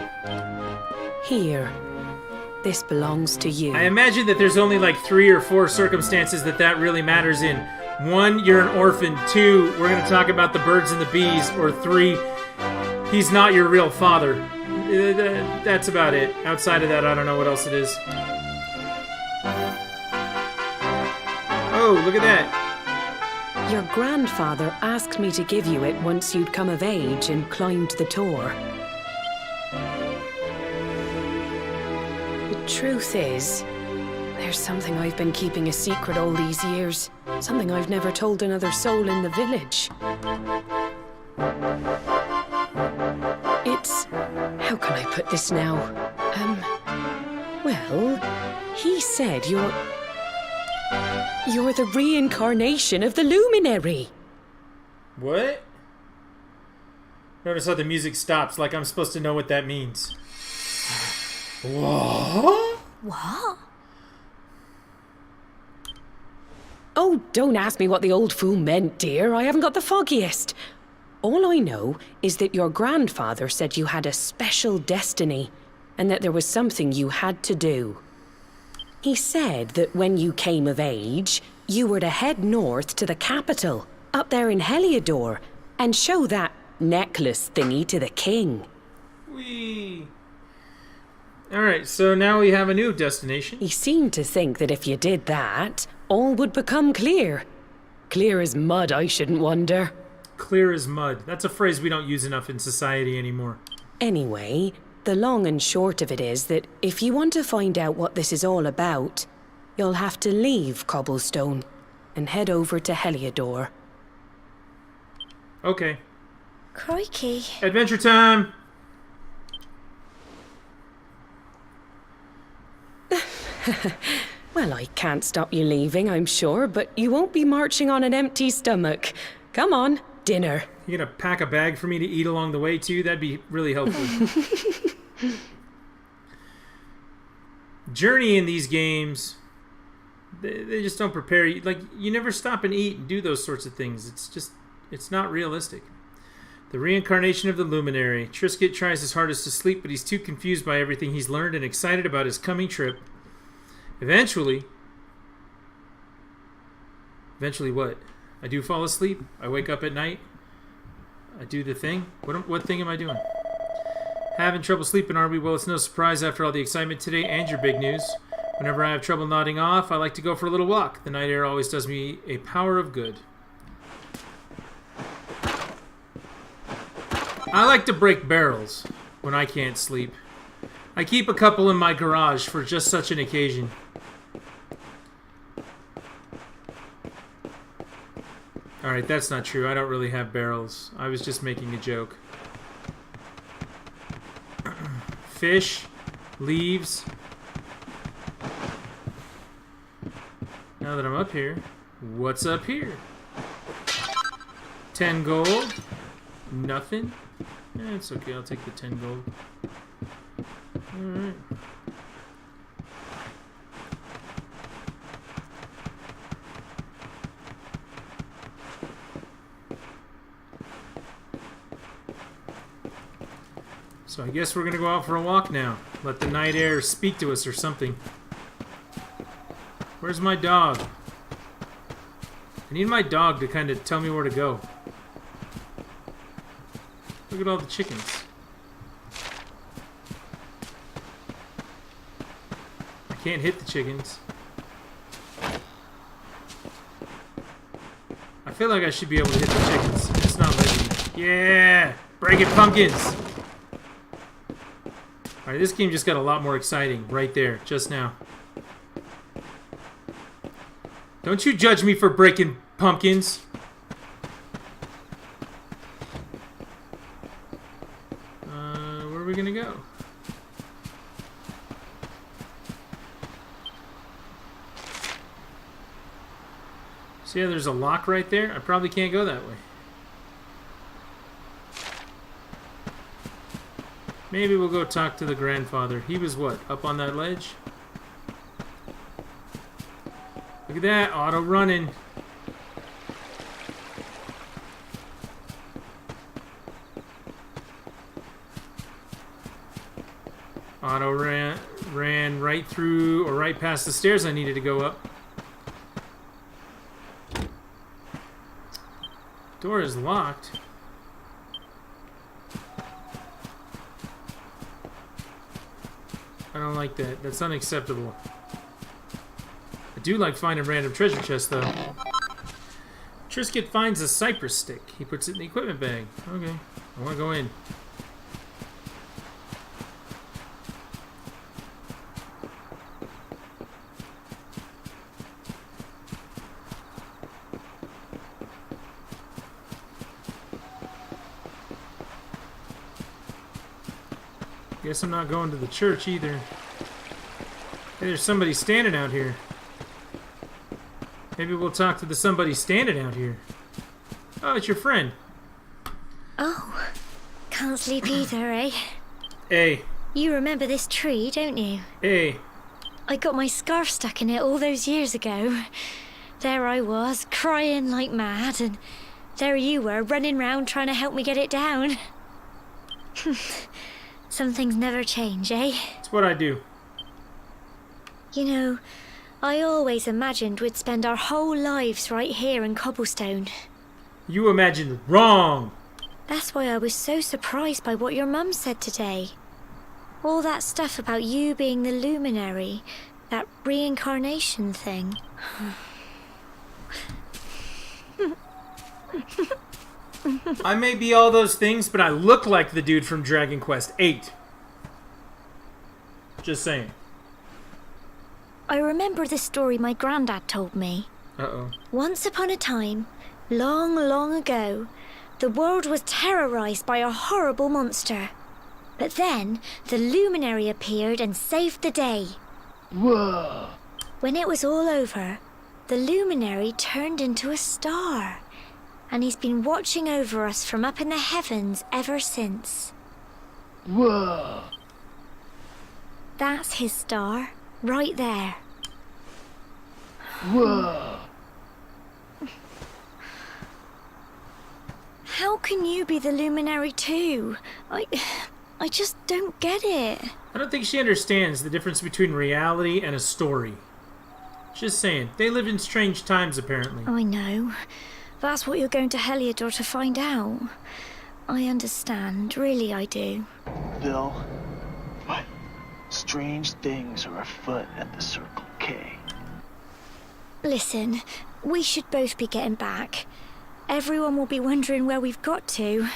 Here. This belongs to you. I imagine that there's only like 3 or 4 circumstances that really matters in. 1, you're an orphan. 2, we're going to talk about the birds and the bees. Or 3, he's not your real father. That's about it. Outside of that, I don't know what else it is. Oh, look at that. Your grandfather asked me to give you it once you'd come of age and climbed the tor. The truth is, there's something I've been keeping a secret all these years. Something I've never told another soul in the village. It's... how can I put this now? Well, he said you're the reincarnation of the luminary. What? Notice how the music stops, like I'm supposed to know what that means. What? What? Oh, don't ask me what the old fool meant, dear. I haven't got the foggiest. All I know is that your grandfather said you had a special destiny, and that there was something you had to do. He said that when you came of age, you were to head north to the capital, up there in Heliodor, and show that necklace thingy to the king. Whee! Alright, so now we have a new destination. He seemed to think that if you did that, all would become clear. Clear as mud, I shouldn't wonder. Clear as mud. That's a phrase we don't use enough in society anymore. Anyway, the long and short of it is that if you want to find out what this is all about, you'll have to leave Cobblestone and head over to Heliodor. Okay. Crikey. Adventure time! Well, I can't stop you leaving, I'm sure, but you won't be marching on an empty stomach. Come on, dinner. You gonna pack a bag for me to eat along the way, too? That'd be really helpful. Journey in these games, they just don't prepare you. Like, you never stop and eat and do those sorts of things. It's not realistic. The reincarnation of the luminary. Trisket tries his hardest to sleep, but he's too confused by everything he's learned and excited about his coming trip. Eventually what? I do fall asleep. I wake up at night. I do the thing. What thing am I doing? Having trouble sleeping, are we? Well, it's no surprise after all the excitement today and your big news. Whenever I have trouble nodding off, I like to go for a little walk. The night air always does me a power of good. I like to break barrels when I can't sleep. I keep a couple in my garage for just such an occasion. Alright, that's not true. I don't really have barrels. I was just making a joke. Fish, leaves. Now that I'm up here, what's up here? 10 gold. Nothing. It's okay, I'll take the 10 gold. Alright. So I guess we're gonna go out for a walk now. Let the night air speak to us or something. Where's my dog? I need my dog to kind of tell me where to go. Look at all the chickens. I can't hit the chickens. I feel like I should be able to hit the chickens. It's not letting me. Yeah! Break it, pumpkins! Alright, this game just got a lot more exciting right there, just now. Don't you judge me for breaking pumpkins. Where are we gonna go? See how there's a lock right there? I probably can't go that way. Maybe we'll go talk to the grandfather. He was what? Up on that ledge? Look at that, auto running. Auto ran right through or right past the stairs I needed to go up. Door is locked. I don't like that. That's unacceptable. I do like finding random treasure chests, though. Trisket finds a cypress stick. He puts it in the equipment bag. Okay. I want to go in. Guess I'm not going to the church either. Hey, there's somebody standing out here. Maybe we'll talk to the somebody standing out here. Oh, it's your friend. Oh, can't sleep either, eh? Hey. You remember this tree, don't you? Hey. I got my scarf stuck in it all those years ago. There I was, crying like mad, and there you were, running round trying to help me get it down. Some things never change, eh? It's what I do. You know, I always imagined we'd spend our whole lives right here in Cobblestone. You imagined wrong. That's why I was so surprised by what your mum said today. All that stuff about you being the luminary, that reincarnation thing. I may be all those things, but I look like the dude from Dragon Quest VIII. Just saying. I remember the story my granddad told me. Uh-oh. Once upon a time, long, long ago, the world was terrorized by a horrible monster. But then, the luminary appeared and saved the day. Whoa! When it was all over, the luminary turned into a star. And he's been watching over us from up in the heavens ever since. Whoa! That's his star, right there. Whoa! How can you be the luminary too? I just don't get it. I don't think she understands the difference between reality and a story. Just saying. They lived in strange times, apparently. I know. That's what you're going to Heliodor to find out. I understand. Really, I do. Bill, what? Strange things are afoot at the Circle K. Listen, we should both be getting back. Everyone will be wondering where we've got to.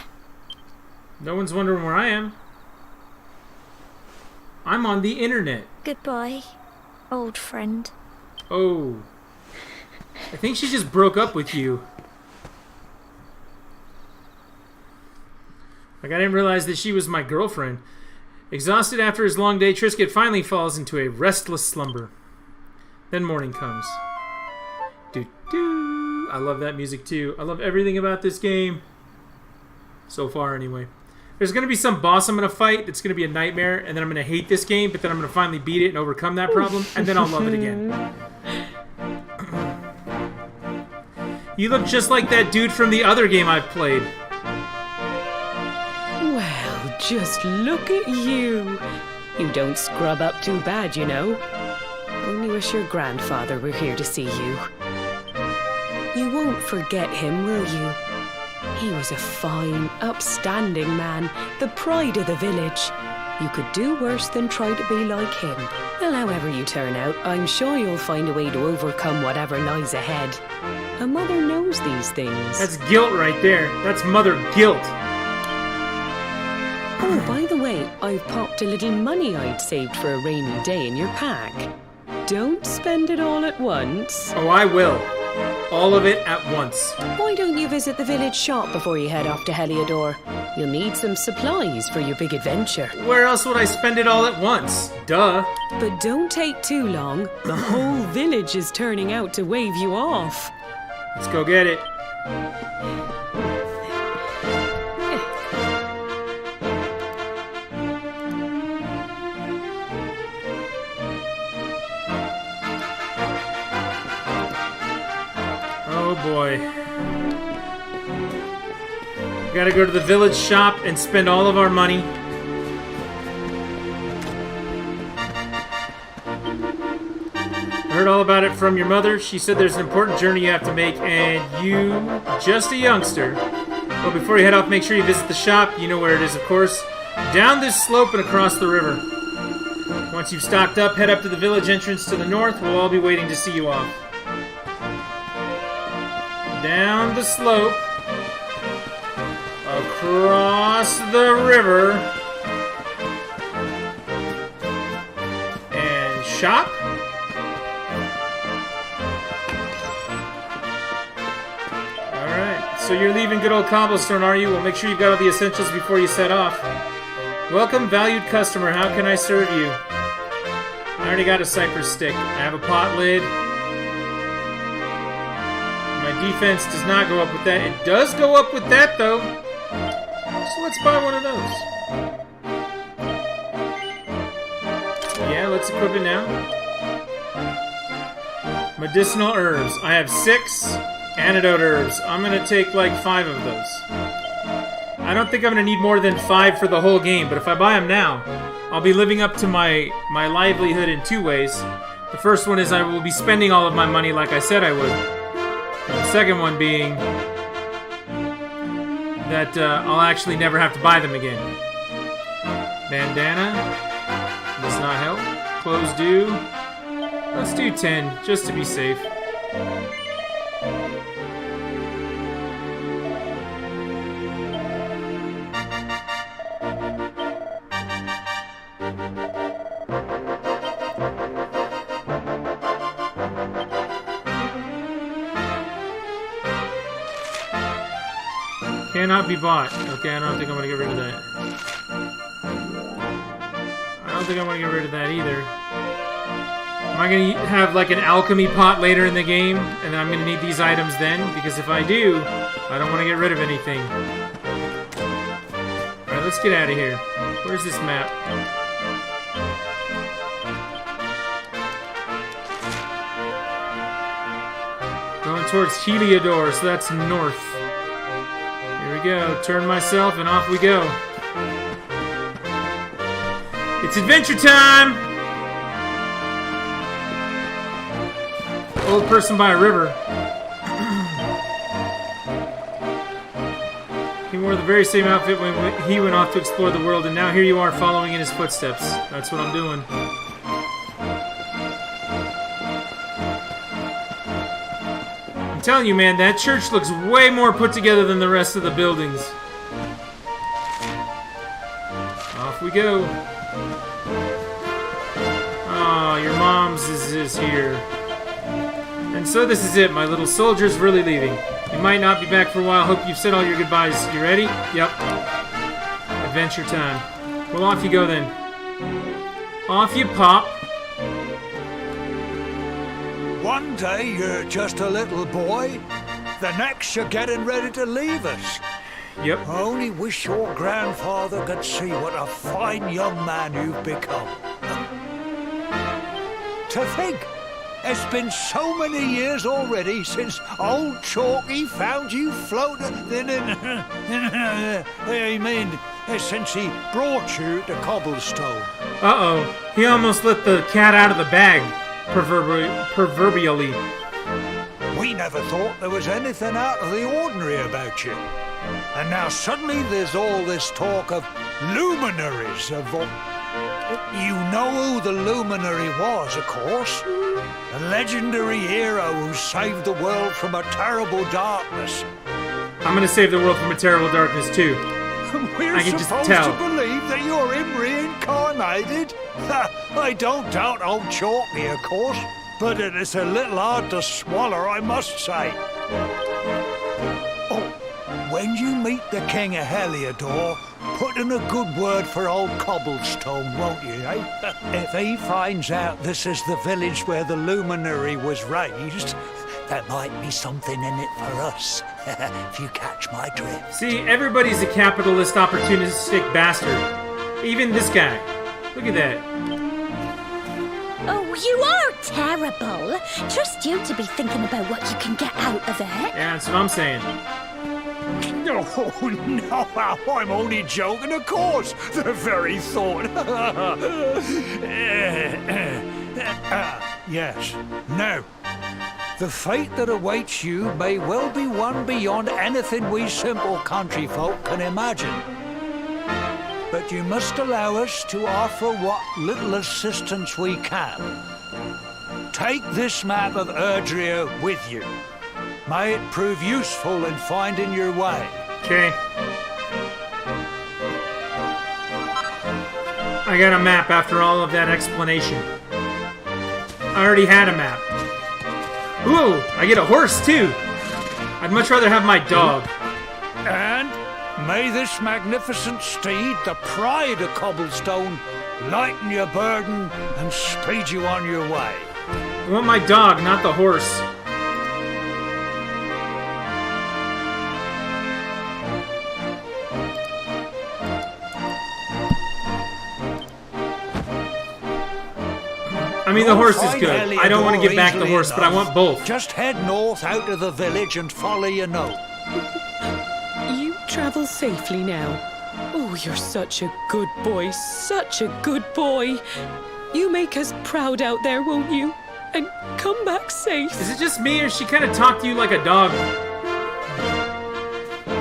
No one's wondering where I am. I'm on the internet. Goodbye, old friend. Oh. I think she just broke up with you. Like, I didn't realize that she was my girlfriend. Exhausted after his long day, Trisket finally falls into a restless slumber. Then morning comes. I love that music too. I love everything about this game. So far, anyway. There's going to be some boss I'm going to fight that's going to be a nightmare, and then I'm going to hate this game, but then I'm going to finally beat it and overcome that problem, and then I'll love it again. You look just like that dude from the other game I've played. Well, just look at you. You don't scrub up too bad, you know. Only wish your grandfather were here to see you. You won't forget him, will you? He was a fine, upstanding man, the pride of the village. You could do worse than try to be like him. Well, however you turn out, I'm sure you'll find a way to overcome whatever lies ahead. A mother knows these things. That's guilt right there. That's mother guilt. Oh, by the way, I've popped a little money I'd saved for a rainy day in your pack. Don't spend it all at once. Oh, I will. All of it at once. Why don't you visit the village shop before you head off to Heliodor? You'll need some supplies for your big adventure. Where else would I spend it all at once? Duh. But don't take too long. The whole village is turning out to wave you off. Let's go get it. Oh boy. Gotta go to the village shop and spend all of our money. I heard all about it from your mother. She said there's an important journey you have to make, and you, just a youngster. But before you head off, make sure you visit the shop. You know where it is, of course. Down this slope and across the river. Once you've stocked up, head up to the village entrance to the north. We'll all be waiting to see you off. Down the slope, across the river, and shop. Alright, so you're leaving good old Cobblestone, are you? Well, make sure you've got all the essentials before you set off. Welcome, valued customer. How can I serve you? I already got a cypress stick. I have a pot lid. Defense does not go up with that. It does go up with that, though. So let's buy one of those. Yeah, let's equip it now. Medicinal herbs. I have 6 antidote herbs. I'm going to take like 5 of those. I don't think I'm going to need more than 5 for the whole game, but if I buy them now, I'll be living up to my livelihood in 2 ways. The first one is I will be spending all of my money like I said I would. The second one being that I'll actually never have to buy them again. Bandana does not help. Clothes do. Let's do 10 just to be safe. Cannot be bought. Okay, I don't think I'm going to get rid of that. I don't think I'm going to get rid of that either. Am I going to have like an alchemy pot later in the game, and then I'm going to need these items then? Because if I do, I don't want to get rid of anything. Alright, let's get out of here. Where's this map? Going towards Heliodor, so that's north. Here we go. Turn myself and off we go. It's adventure time! Old person by a river. He wore the very same outfit when he went off to explore the world, and now here you are following in his footsteps. That's what I'm doing. I'm telling you, man, that church looks way more put together than the rest of the buildings. Off we go. Oh, your mom's is here. And so this is it, my little soldier's really leaving. You might not be back for a while. Hope you've said all your goodbyes. You ready? Yep. Adventure time. Well, off you go then. Off you pop. One day you're just a little boy, the next you're getting ready to leave us. Yep. I only wish your grandfather could see what a fine young man you've become. To think, it's been so many years already since old Chalky found you floating. I mean, since he brought you to Cobblestone. Uh-oh. He almost let the cat out of the bag, proverbially. We never thought there was anything out of the ordinary about you. And now suddenly there's all this talk of luminaries. You know who the luminary was, of course. A legendary hero who saved the world from a terrible darkness. I'm gonna save the world from a terrible darkness, too. We're I can just supposed tell. to believe that you're him reincarnated? I don't doubt old Chalky, of course, but it is a little hard to swallow, I must say. Oh, when you meet the King of Heliodor, put in a good word for old Cobblestone, won't you, eh? If he finds out this is the village where the luminary was raised, there might be something in it for us, if you catch my drift. See, everybody's a capitalist, opportunistic bastard. Even this guy. Look at that. Oh, you are terrible. Trust you to be thinking about what you can get out of it. Yeah, that's what I'm saying. No, no, I'm only joking, of course. The very thought. Yes. Now, the fate that awaits you may well be one beyond anything we simple country folk can imagine. But you must allow us to offer what little assistance we can. Take this map of Erdrea with you. May it prove useful in finding your way. Okay. I got a map after all of that explanation. I already had a map. Ooh, I get a horse too. I'd much rather have my dog. And may this magnificent steed, the pride of Cobblestone, lighten your burden and speed you on your way. I want my dog, not the horse. I mean, the horse is good. I don't want to give back the horse, but I want both. Just head north out of the village and follow your note. You travel safely now. Oh, you're such a good boy, such a good boy. You make us proud out there, won't you? And come back safe. Is it just me, or she kind of talked to you like a dog?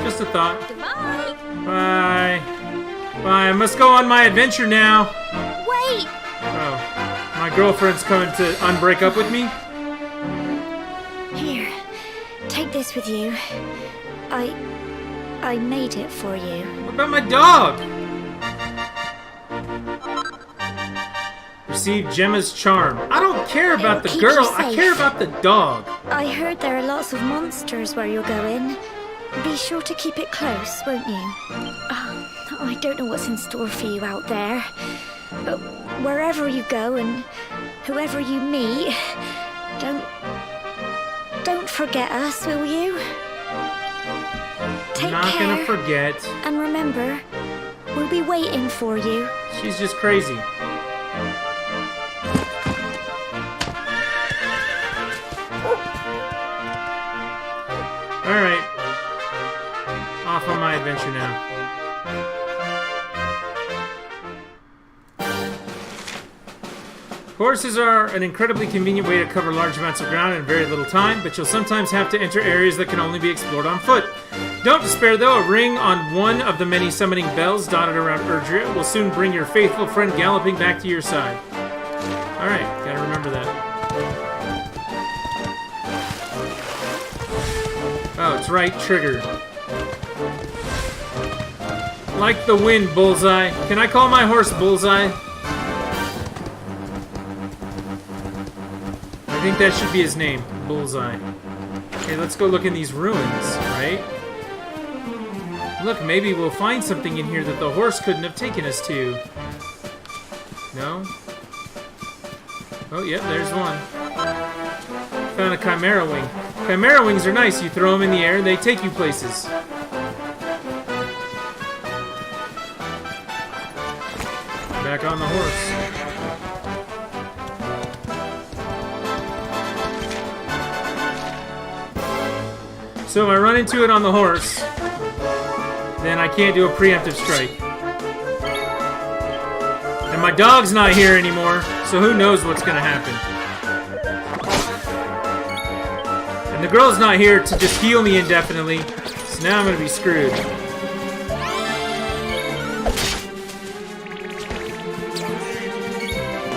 Just a thought. Goodbye. Bye. Bye. I must go on my adventure now. Wait. Oh. My girlfriend's coming to unbreak up with me? Here, take this with you. I made it for you. What about my dog? Receive Gemma's charm. I don't care about the It'll keep girl. you I safe. care about the dog. I heard there are lots of monsters where you're going. Be sure to keep it close, won't you? I don't know what's in store for you out there. But wherever you go and whoever you meet, don't forget us, will you? Take I'm not care. gonna forget. And remember, we'll be waiting for you. She's just crazy. Alright. Off on my adventure now. Horses are an incredibly convenient way to cover large amounts of ground in very little time, but you'll sometimes have to enter areas that can only be explored on foot. Don't despair though, a ring on one of the many summoning bells dotted around Erdrea will soon bring your faithful friend galloping back to your side. Alright, gotta remember that. Oh, it's right trigger. Like the wind, Bullseye. Can I call my horse Bullseye? I think that should be his name, Bullseye. Okay, let's go look in these ruins, right? Look, maybe we'll find something in here that the horse couldn't have taken us to. No? Oh, yep, there's one. Found a Chimera Wing. Chimera Wings are nice. You throw them in the air and they take you places. back on the horse. So if I run into it on the horse, then I can't do a preemptive strike. And my dog's not here anymore, so who knows what's gonna happen. And the girl's not here to just heal me indefinitely, so now I'm gonna be screwed.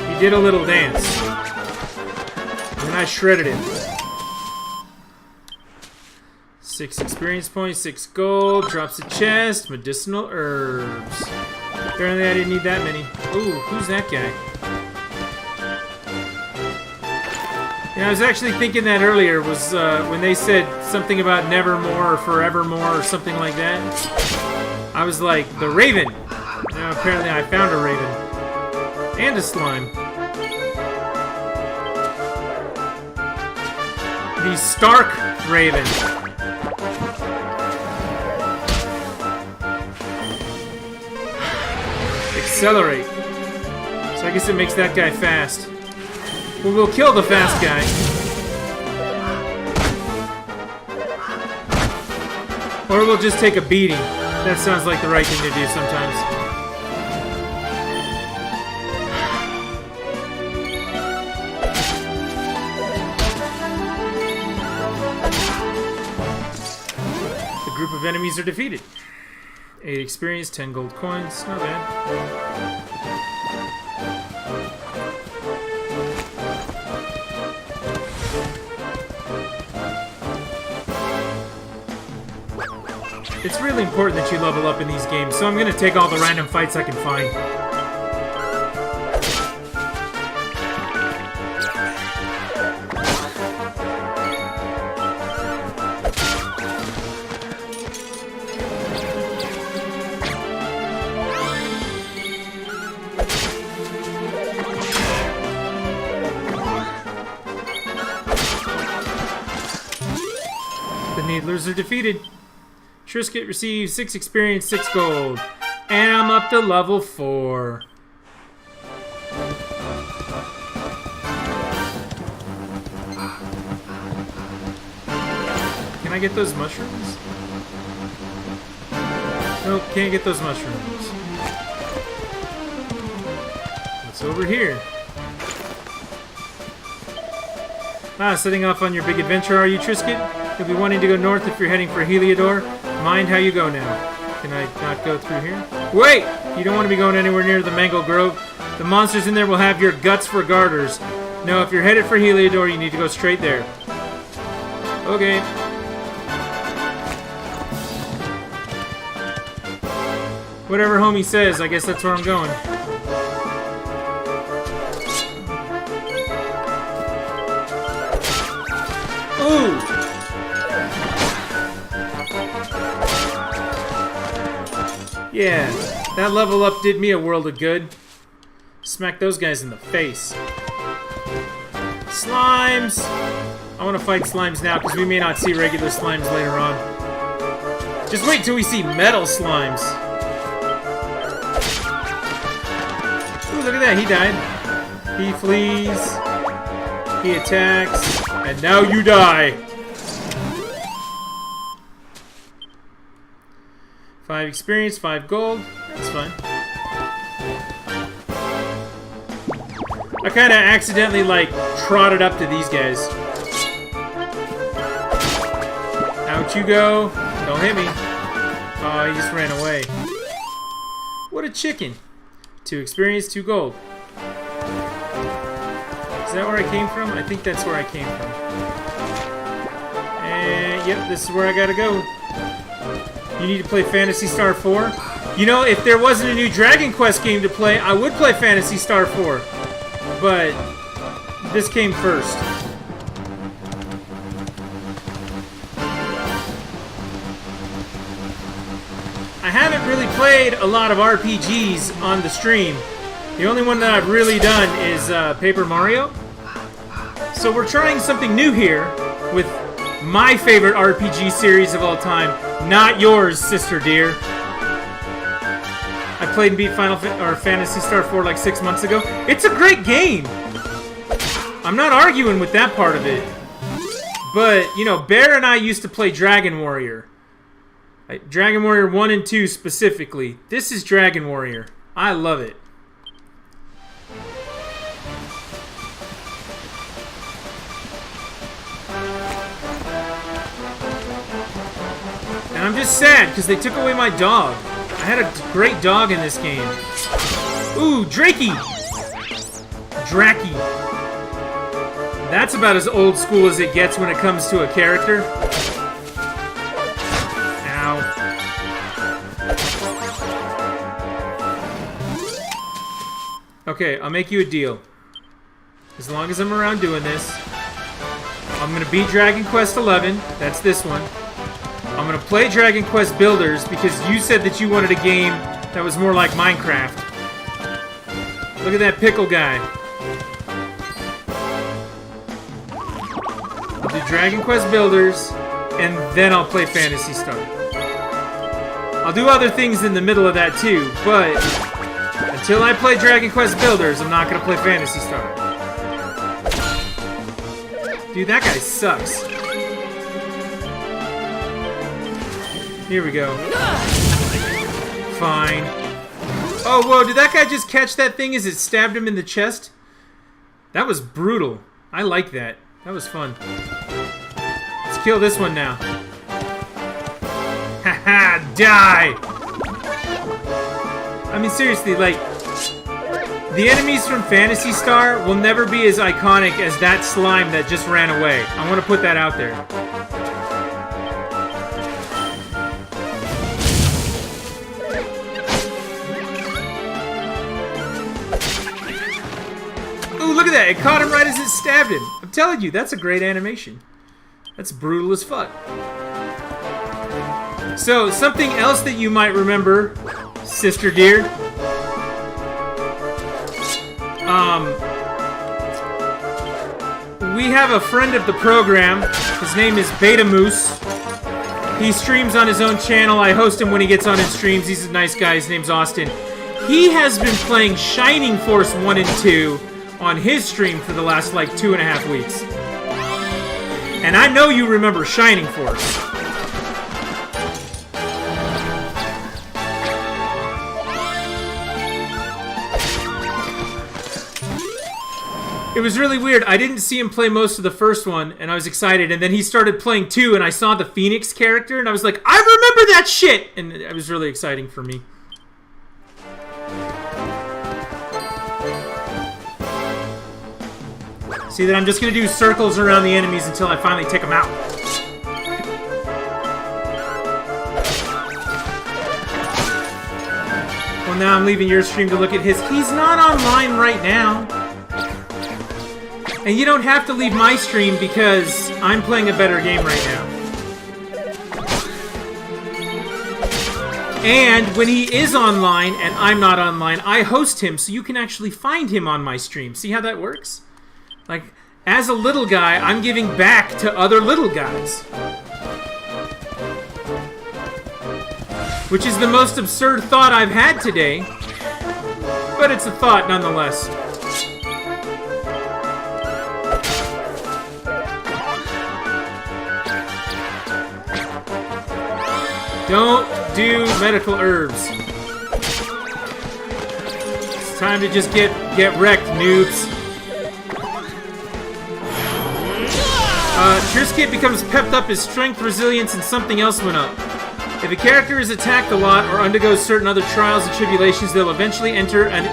He did a little dance. And I shredded him. 6 experience points, 6 gold, drops a chest, medicinal herbs. Apparently I didn't need that many. Ooh, who's that guy? Yeah, I was actually thinking that earlier, was when they said something about nevermore or forevermore or something like that. I was like, the raven. Now apparently I found a raven. And a slime. The Stark Raven. Accelerate. So I guess it makes that guy fast. Well, we'll kill the fast guy. Or we'll just take a beating. That sounds like the right thing to do sometimes. The group of enemies are defeated. 8 experience, 10 gold coins. Not bad. It's really important that you level up in these games, so I'm going to take all the random fights I can find. The Needlers are defeated. Trisket receives 6 experience, 6 gold. And I'm up to level 4. Can I get those mushrooms? Nope, can't get those mushrooms. What's over here? Ah, setting off on your big adventure, are you, Trisket? You'll be wanting to go north if you're heading for Heliodor. Mind how you go now. Can I not go through here? Wait! You don't want to be going anywhere near the Mangle Grove. The monsters in there will have your guts for garters. No, if you're headed for Heliodor, you need to go straight there. Okay. Whatever homie says, I guess that's where I'm going. Ooh! Yeah, that level up did me a world of good. Smack those guys in the face. Slimes! I want to fight slimes now because we may not see regular slimes later on. Just wait till we see metal slimes. Ooh, look at that, he died. He flees. He attacks. And now you die. 5 experience, 5 gold. That's fine. I kind of accidentally, like, trotted up to these guys. Out you go. Don't hit me. Oh, he just ran away. What a chicken. 2 experience, 2 gold. Is that where I came from? I think that's where I came from. And, yep, this is where I gotta go. You need to play Phantasy Star 4? You know, if there wasn't a new Dragon Quest game to play, I would play Phantasy Star 4. But this came first. I haven't really played a lot of RPGs on the stream. The only one that I've really done is Paper Mario. So we're trying something new here with my favorite RPG series of all time. Not yours, sister dear. I played and beat Fantasy Star 4 like 6 months ago. It's a great game. I'm not arguing with that part of it. But, you know, Bear and I used to play Dragon Warrior. Dragon Warrior 1 and 2 specifically. This is Dragon Warrior. I love it. And I'm just sad because they took away my dog. I had a great dog in this game. Ooh, Drakey! Dracky. That's about as old school as it gets when it comes to a character. Ow. Okay, I'll make you a deal. As long as I'm around doing this, I'm going to beat Dragon Quest XI. That's this one. I'm going to play Dragon Quest Builders because you said that you wanted a game that was more like Minecraft. Look at that pickle guy. I'll do Dragon Quest Builders, and then I'll play Phantasy Star. I'll do other things in the middle of that too, but until I play Dragon Quest Builders, I'm not going to play Phantasy Star. Dude, that guy sucks. Here we go. Fine. Oh, whoa, did that guy just catch that thing as it stabbed him in the chest? That was brutal. I like that. That was fun. Let's kill this one now. Haha, die! I mean, seriously, like, the enemies from Phantasy Star will never be as iconic as that slime that just ran away. I want to put that out there. Ooh, look at that! It caught him right as it stabbed him. I'm telling you, that's a great animation. That's brutal as fuck. So, something else that you might remember, sister dear. We have a friend of the program. His name is Beta Moose. He streams on his own channel. I host him when he gets on his streams. He's a nice guy. His name's Austin. He has been playing Shining Force 1 and 2 on his stream for the last, like, 2.5 weeks. And I know you remember Shining Force. It was really weird. I didn't see him play most of the first one, and I was excited. And then he started playing 2, and I saw the Phoenix character, and I was like, I remember that shit! And it was really exciting for me. See that I'm just going to do circles around the enemies until I finally take them out. Well, now I'm leaving your stream to look at his. He's not online right now. And you don't have to leave my stream because I'm playing a better game right now. And when he is online and I'm not online, I host him so you can actually find him on my stream. See how that works? Like, as a little guy, I'm giving back to other little guys. Which is the most absurd thought I've had today. But it's a thought nonetheless. Don't do medical herbs. It's time to just get wrecked, noobs. Trisket becomes pepped up, his strength, resilience, and something else went up. If a character is attacked a lot or undergoes certain other trials and tribulations, they'll eventually enter an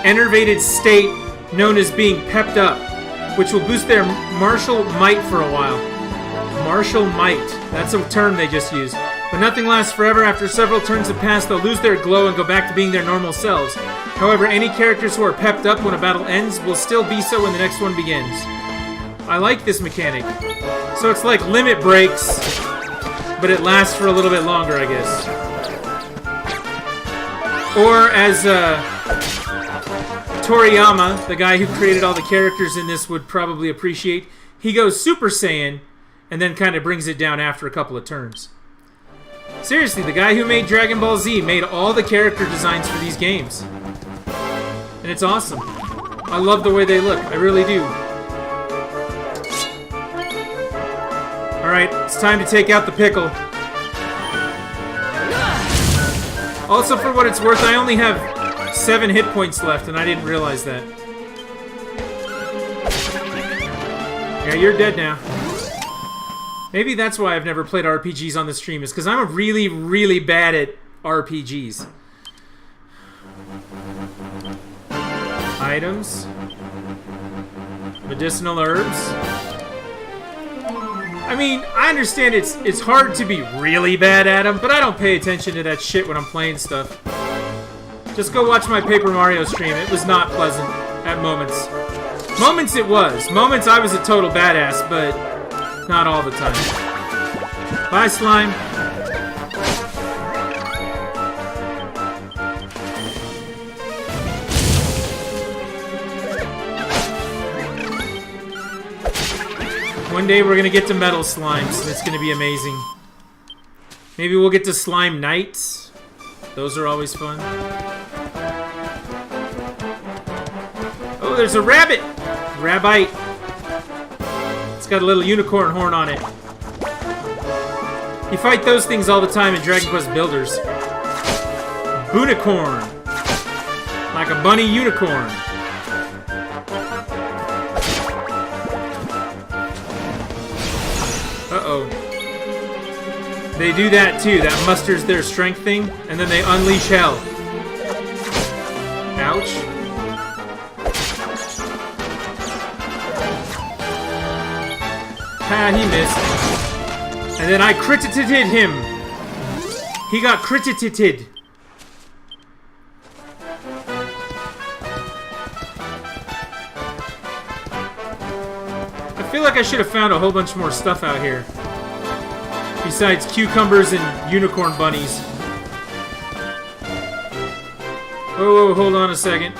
enervated state known as being pepped up, which will boost their martial might for a while. Martial might. That's a term they just used. But nothing lasts forever. After several turns have passed, they'll lose their glow and go back to being their normal selves. However, any characters who are pepped up when a battle ends will still be so when the next one begins. I like this mechanic. So it's like limit breaks, but it lasts for a little bit longer, I guess. Or as Toriyama, the guy who created all the characters in this, would probably appreciate, he goes Super Saiyan and then kind of brings it down after a couple of turns. Seriously, the guy who made Dragon Ball Z made all the character designs for these games. And it's awesome. I love the way they look. I really do. Alright, it's time to take out the pickle. Also, for what it's worth, I only have 7 hit points left, and I didn't realize that. Yeah, you're dead now. Maybe that's why I've never played RPGs on the stream, is because I'm really, really bad at RPGs. Items. Medicinal herbs. I mean, I understand it's hard to be really bad at them, but I don't pay attention to that shit when I'm playing stuff. Just go watch my Paper Mario stream. It was not pleasant at moments. Moments it was. Moments I was a total badass, but not all the time. Bye, slime. One day we're gonna get to metal slimes, and it's gonna be amazing. Maybe we'll get to slime knights. Those are always fun. Oh, there's a rabbit! Rabbite. It's got a little unicorn horn on it. You fight those things all the time in Dragon Quest Builders. Boonicorn. Like a bunny unicorn. Uh-oh. They do that too. That musters their strength thing, and then they unleash hell. Ouch. Ah, he missed. And then I critited him. He got critited. I feel like I should have found a whole bunch more stuff out here. Besides cucumbers and unicorn bunnies. Oh, hold on a second.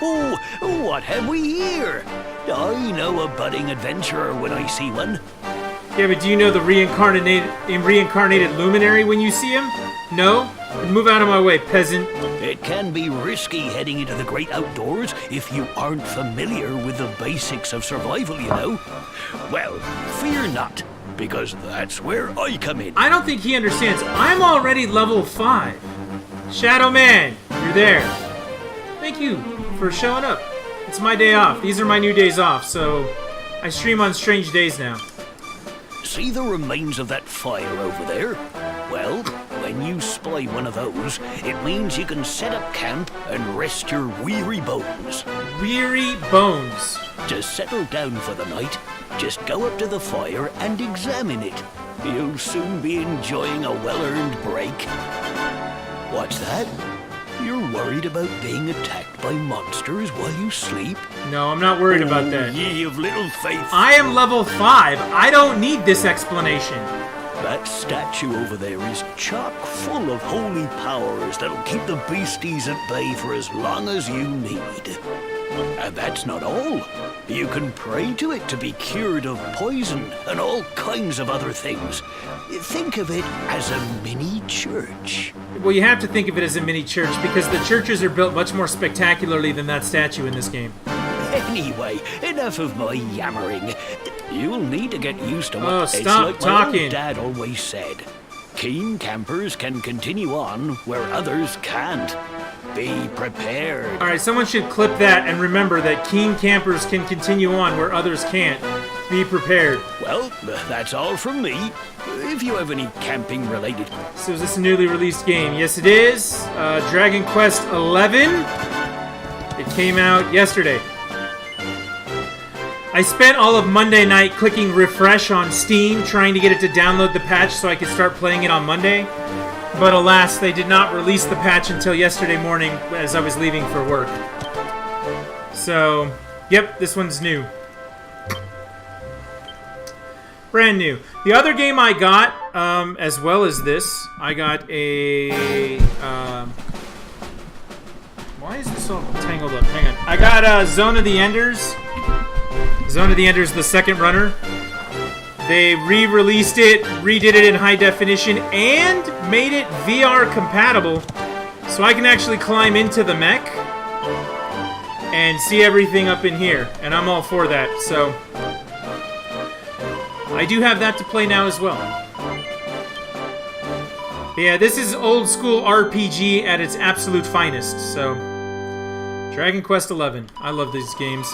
Oh, what have we here? I know a budding adventurer when I see one. Yeah, but do you know the reincarnated luminary when you see him? No? Then move out of my way, peasant. It can be risky heading into the great outdoors if you aren't familiar with the basics of survival, you know. Well, fear not, because that's where I come in. I don't think he understands. I'm already level 5. Shadow Man, you're there. Thank you for showing up. It's my day off. These are my new days off, so I stream on strange days now. See the remains of that fire over there? Well, when you spy one of those, it means you can set up camp and rest your weary bones. Weary bones. To settle down for the night, just go up to the fire and examine it. You'll soon be enjoying a well-earned break. What's that? You're worried about being attacked by monsters while you sleep? No, I'm not worried about that. Ye of little faith. I am level 5. I don't need this explanation. That statue over there is chock full of holy powers that'll keep the beasties at bay for as long as you need. And that's not all. You can pray to it to be cured of poison and all kinds of other things. Think of it as a mini church. Well, you have to think of it as a mini church because the churches are built much more spectacularly than that statue in this game. Anyway, enough of my yammering. You'll need to get used to what Oh, it's stop like talking. my old dad always said. Keen campers can continue on where others can't. Be prepared. Alright, someone should clip that and remember that keen campers can continue on where others can't. Be prepared. Well, that's all from me. If you have any camping related... So is this a newly released game? Yes, it is. Dragon Quest 11. It came out yesterday. I spent all of Monday night clicking refresh on Steam, trying to get it to download the patch so I could start playing it on Monday. But alas, they did not release the patch until yesterday morning as I was leaving for work. So, yep, this one's new. Brand new. The other game I got, as well as this, I got a... why is this all tangled up? Hang on. I got Zone of the Enders. Zone of the Enders, the second runner. They re-released it, redid it in high definition, and made it VR compatible. So I can actually climb into the mech and see everything up in here. And I'm all for that, so I do have that to play now as well. Yeah, this is old school RPG at its absolute finest, so Dragon Quest XI. I love these games.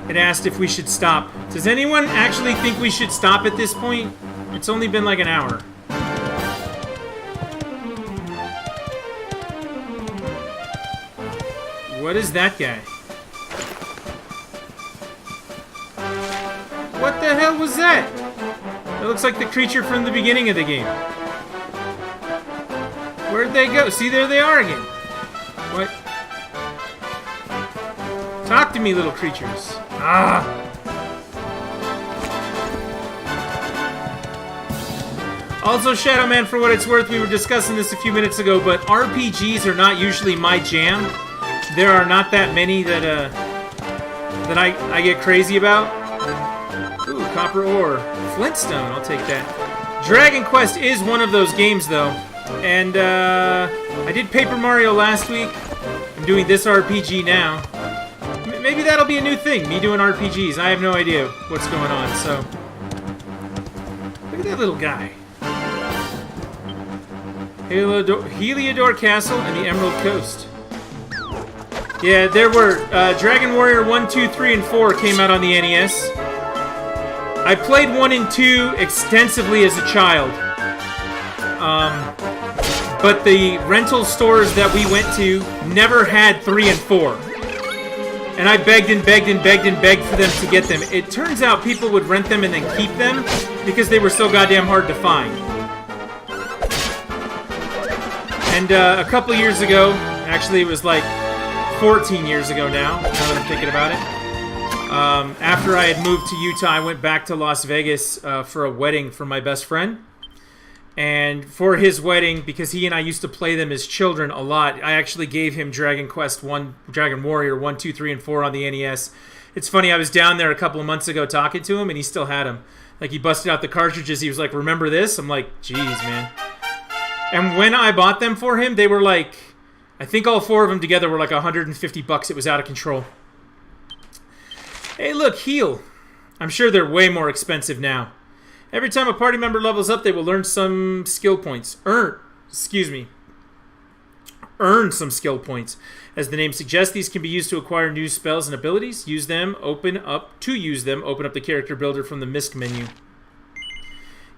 It asked if we should stop. Does anyone actually think we should stop at this point? It's only been like an hour. What is that guy? What the hell was that? It looks like the creature from the beginning of the game. Where'd they go? See, there they are again. What? Talk to me, little creatures. Ah! Also, Shadow Man, for what it's worth, we were discussing this a few minutes ago, but RPGs are not usually my jam. There are not that many that I get crazy about. Ooh, copper ore. Flintstone, I'll take that. Dragon Quest is one of those games, though. And, I did Paper Mario last week. I'm doing this RPG now. Maybe that'll be a new thing, me doing RPGs. I have no idea what's going on, so... Look at that little guy. Heliodor Castle and the Emerald Coast. Yeah, there were... Dragon Warrior 1, 2, 3, and 4 came out on the NES. I played 1 and 2 extensively as a child. But the rental stores that we went to never had 3 and 4. And I begged and begged and begged and begged for them to get them. It turns out people would rent them and then keep them because they were so goddamn hard to find. And a couple years ago, actually it was like 14 years ago now that I'm thinking about it. After I had moved to Utah, I went back to Las Vegas for a wedding for my best friend. And for his wedding, because he and I used to play them as children a lot, I actually gave him Dragon Quest 1, Dragon Warrior 1, 2, 3, and 4 on the NES. It's funny, I was down there a couple of months ago talking to him, and he still had them. Like, he busted out the cartridges. He was like, remember this? I'm like, geez, man. And when I bought them for him, they were like, I think all 4 of them together were like $150. It was out of control. Hey, look, heal. I'm sure they're way more expensive now. Every time a party member levels up, they will learn some skill points. Earn some skill points. As the name suggests, these can be used to acquire new spells and abilities. Use them, open up the character builder from the MISC menu.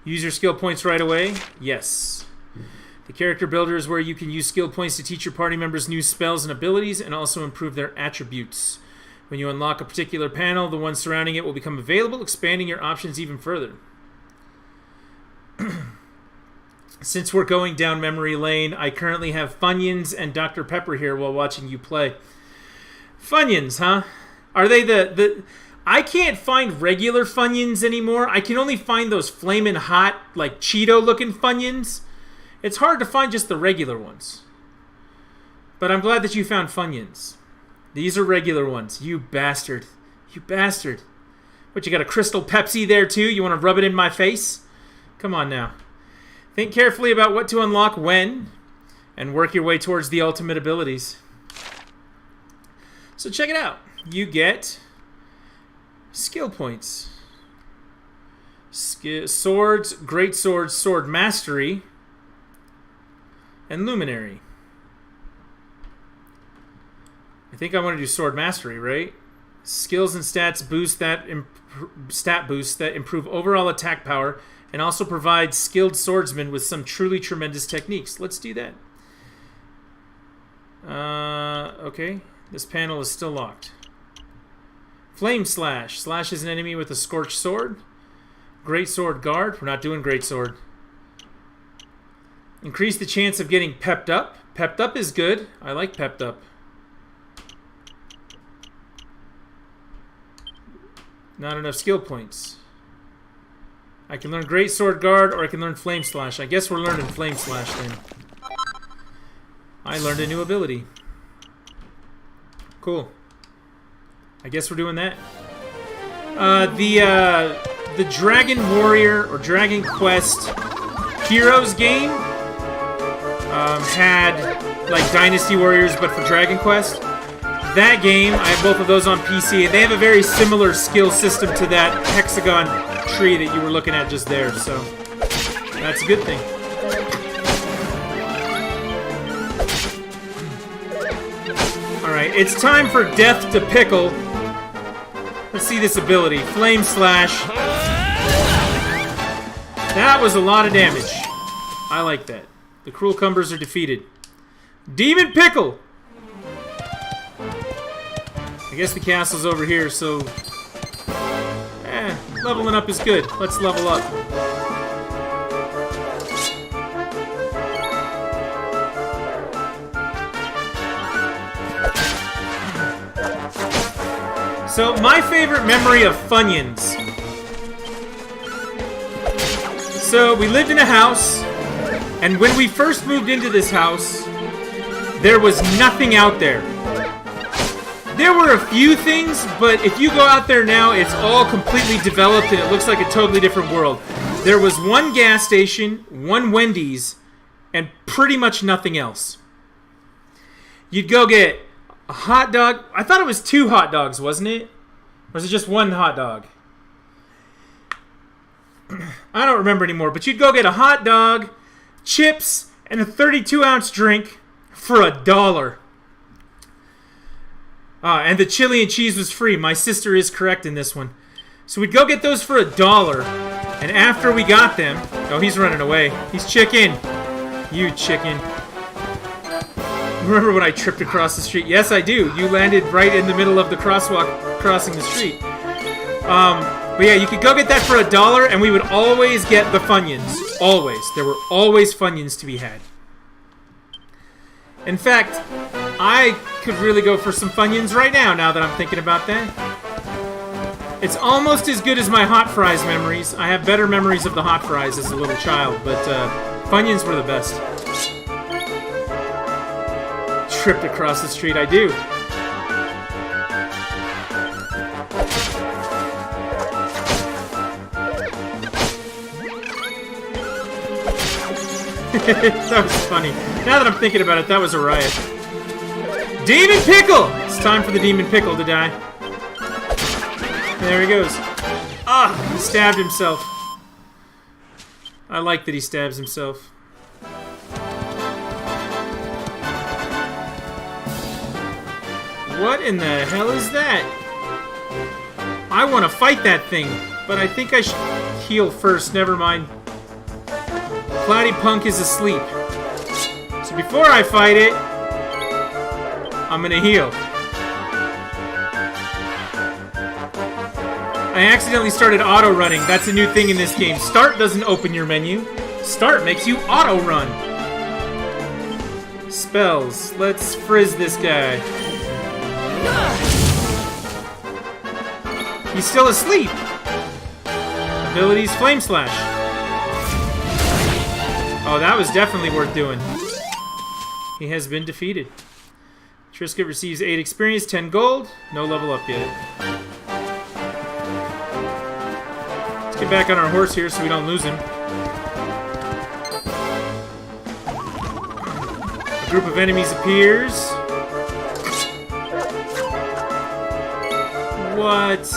Use your skill points right away. Yes. The character builder is where you can use skill points to teach your party members new spells and abilities and also improve their attributes. When you unlock a particular panel, the one surrounding it will become available, expanding your options even further. Since we're going down memory lane, I currently have Funyuns and Dr. Pepper here while watching you play. Funyuns, huh? Are they the... I can't find regular Funyuns anymore. I can only find those flamin' hot, like Cheeto-looking Funyuns. It's hard to find just the regular ones. But I'm glad that you found Funyuns. These are regular ones. You bastard. You bastard. What, you got a Crystal Pepsi there too? You want to rub it in my face? Come on now. Think carefully about what to unlock when, and work your way towards the ultimate abilities. So check it out. You get skill points. Swords, great swords, sword mastery, and luminary. I think I want to do sword mastery, right? Skills and stats boost that stat boosts that improve overall attack power and also provide skilled swordsmen with some truly tremendous techniques. Let's do that. Okay. This panel is still locked. Flame Slash. Slashes an enemy with a scorched sword. Great Sword Guard. We're not doing Great Sword. Increase the chance of getting pepped up. Pepped up is good. I like pepped up. Not enough skill points. I can learn Great Sword Guard or I can learn Flame Slash. I guess we're learning Flame Slash then. I learned a new ability. Cool. I guess we're doing that. The Dragon Warrior or Dragon Quest Heroes game had like Dynasty Warriors, but for Dragon Quest. That game, I have both of those on PC, and they have a very similar skill system to that hexagon tree that you were looking at just there, so that's a good thing. Alright, it's time for Death to Pickle. Let's see this ability. Flame Slash. That was a lot of damage. I like that. The Cruel Cumbers are defeated. Demon Pickle! I guess the castle's over here, so... leveling up is good. Let's level up. So, my favorite memory of Funyuns. So, we lived in a house, and when we first moved into this house, there was nothing out there. There were a few things, but if you go out there now, it's all completely developed and it looks like a totally different world. There was one gas station, one Wendy's, and pretty much nothing else. You'd go get a hot dog. I thought it was 2 hot dogs, wasn't it? Or was it just 1 hot dog? I don't remember anymore, but you'd go get a hot dog, chips, and a 32-ounce drink for $1. And the chili and cheese was free. My sister is correct in this one. So we'd go get those for $1, and after we got them... Oh, he's running away. He's chicken. You chicken. Remember when I tripped across the street? Yes, I do. You landed right in the middle of the crosswalk crossing the street. But yeah, you could go get that for $1, and we would always get the Funyuns. Always. There were always Funyuns to be had. In fact, I could really go for some Funyuns right now that I'm thinking about that. It's almost as good as my hot fries memories. I have better memories of the hot fries as a little child, but Funyuns were the best. Tripped across the street, I do. That was funny. Now that I'm thinking about it, that was a riot. Demon Pickle! It's time for the Demon Pickle to die. There he goes. Ah, he stabbed himself. I like that he stabs himself. What in the hell is that? I want to fight that thing, but I think I should heal first. Never mind. Cloudy Punk is asleep. So before I fight it, I'm gonna heal. I accidentally started auto-running. That's a new thing in this game. Start doesn't open your menu. Start makes you auto-run. Spells. Let's frizz this guy. He's still asleep. Abilities Flame Slash. Oh, that was definitely worth doing. He has been defeated. Triska receives 8 experience, 10 gold. No level up yet. Let's get back on our horse here so we don't lose him. A group of enemies appears. What?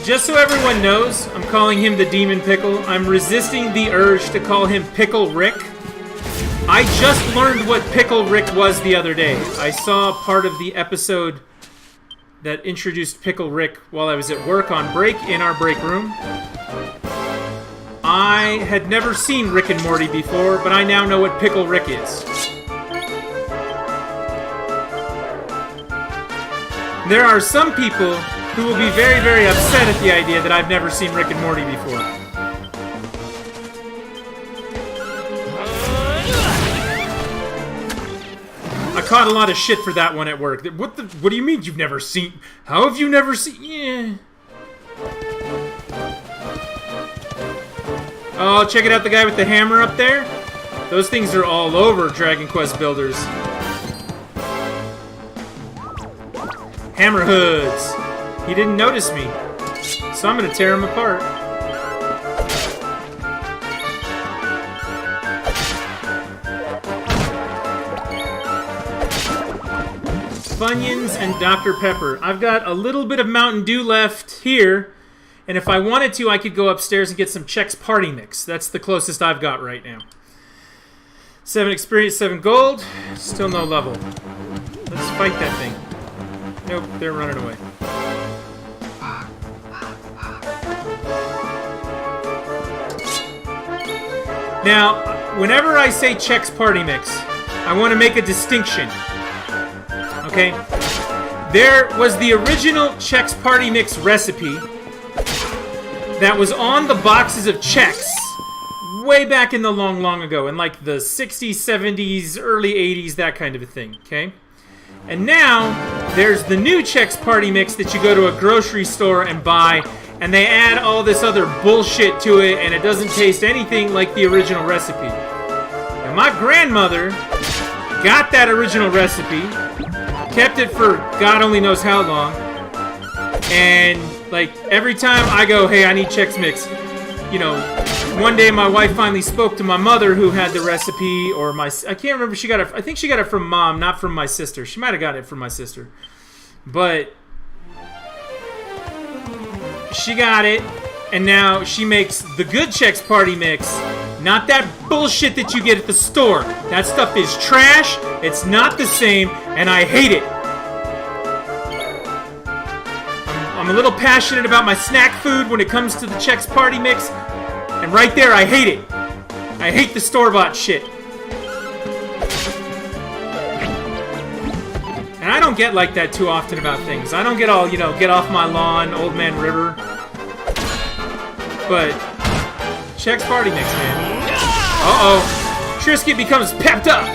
Just so everyone knows, I'm calling him the Demon Pickle. I'm resisting the urge to call him Pickle Rick. I just learned what Pickle Rick was the other day. I saw part of the episode that introduced Pickle Rick while I was at work on break in our break room. I had never seen Rick and Morty before, but I now know what Pickle Rick is. There are some people who will be very, very upset at the idea that I've never seen Rick and Morty before. I caught a lot of shit for that one at work. What do you mean you've never seen? How have you never seen? Yeah. Oh, check it out, the guy with the hammer up there. Those things are all over Dragon Quest Builders. Hammer hoods. He didn't notice me, so I'm gonna tear him apart. Funyuns and Dr. Pepper. I've got a little bit of Mountain Dew left here, and if I wanted to, I could go upstairs and get some Chex Party Mix. That's the closest I've got right now. 7 experience, 7 gold. Still no level. Let's fight that thing. Nope, they're running away. Now, whenever I say Chex Party Mix, I want to make a distinction. Okay? There was the original Chex Party Mix recipe that was on the boxes of Chex way back in the long ago, in like the 60s, 70s, early 80s, that kind of a thing, okay? And now, there's the new Chex Party Mix that you go to a grocery store and buy, and they add all this other bullshit to it, and it doesn't taste anything like the original recipe. And my grandmother got that original recipe, kept it for God only knows how long, and like every time I go, hey, I need Chex Mix, you know, one day my wife finally spoke to my mother who had the recipe, or I can't remember, she got it, I think she got it from Mom, not from my sister. She might have gotten it from my sister. But she got it, and now she makes the good Chex Party Mix, not that bullshit that you get at the store. That stuff is trash, it's not the same, and I hate it. I'm a little passionate about my snack food when it comes to the Chex Party Mix, and right there, I hate it. I hate the store-bought shit. And I don't get like that too often about things. I don't get all, you know, get off my lawn, old man river. But Chex Party Mix, man. Uh-oh. Trisket becomes pepped up.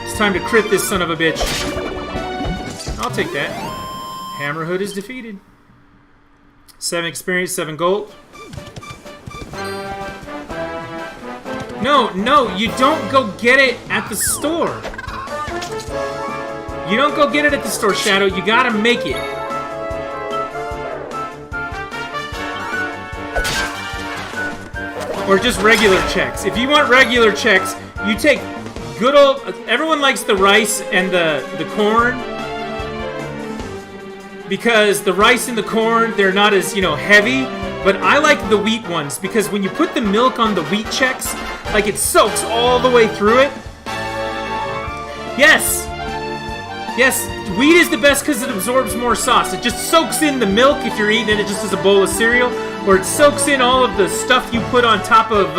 It's time to crit this son of a bitch. I'll take that. Hammerhood is defeated. 7 experience, 7 gold. No, you don't go get it at the store. You don't go get it at the store, Shadow. You gotta make it. Or just regular Chex. If you want regular Chex, you take good old... Everyone likes the rice and the corn. Because the rice and the corn, they're not as, you know, heavy. But I like the wheat ones, because when you put the milk on the wheat Chex, like it soaks all the way through it. Yes! Yes, wheat is the best because it absorbs more sauce. It just soaks in the milk if you're eating it just as a bowl of cereal. Or it soaks in all of the stuff you put on top of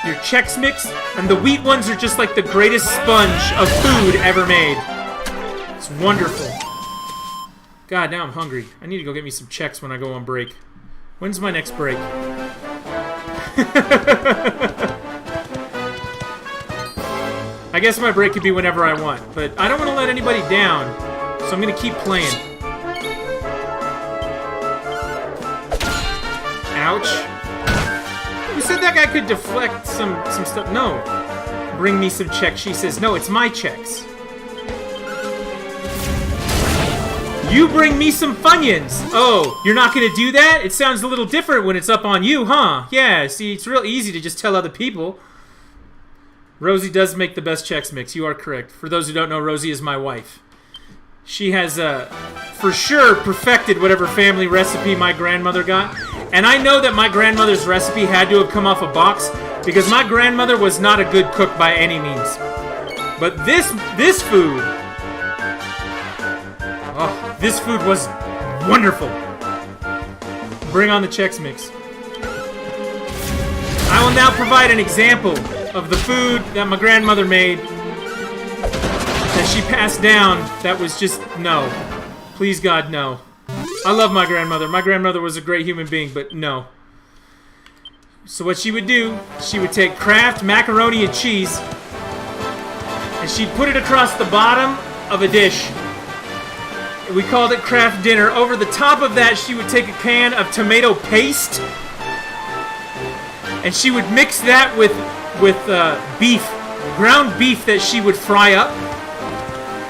your Chex Mix. And the wheat ones are just like the greatest sponge of food ever made. It's wonderful. God, now I'm hungry. I need to go get me some Chex when I go on break. When's my next break? I guess my break could be whenever I want, but I don't want to let anybody down, so I'm going to keep playing. Ouch. Who said that guy could deflect some stuff? No. Bring me some Chex. She says, no, it's my Chex. You bring me some Funyuns. Oh, you're not going to do that? It sounds a little different when it's up on you, huh? Yeah, see, it's real easy to just tell other people. Rosie does make the best Chex Mix. You are correct. For those who don't know, Rosie is my wife. She has, for sure, perfected whatever family recipe my grandmother got. And I know that my grandmother's recipe had to have come off a box because my grandmother was not a good cook by any means. But this food... Oh, this food was wonderful. Bring on the Chex Mix. I will now provide an example of the food that my grandmother made that she passed down that was just no. Please, God, no. I love my grandmother. My grandmother was a great human being, but no. So what she would do, she would take Kraft macaroni and cheese and she'd put it across the bottom of a dish. We called it Kraft Dinner. Over the top of that, she would take a can of tomato paste and she would mix that with beef, ground beef that she would fry up.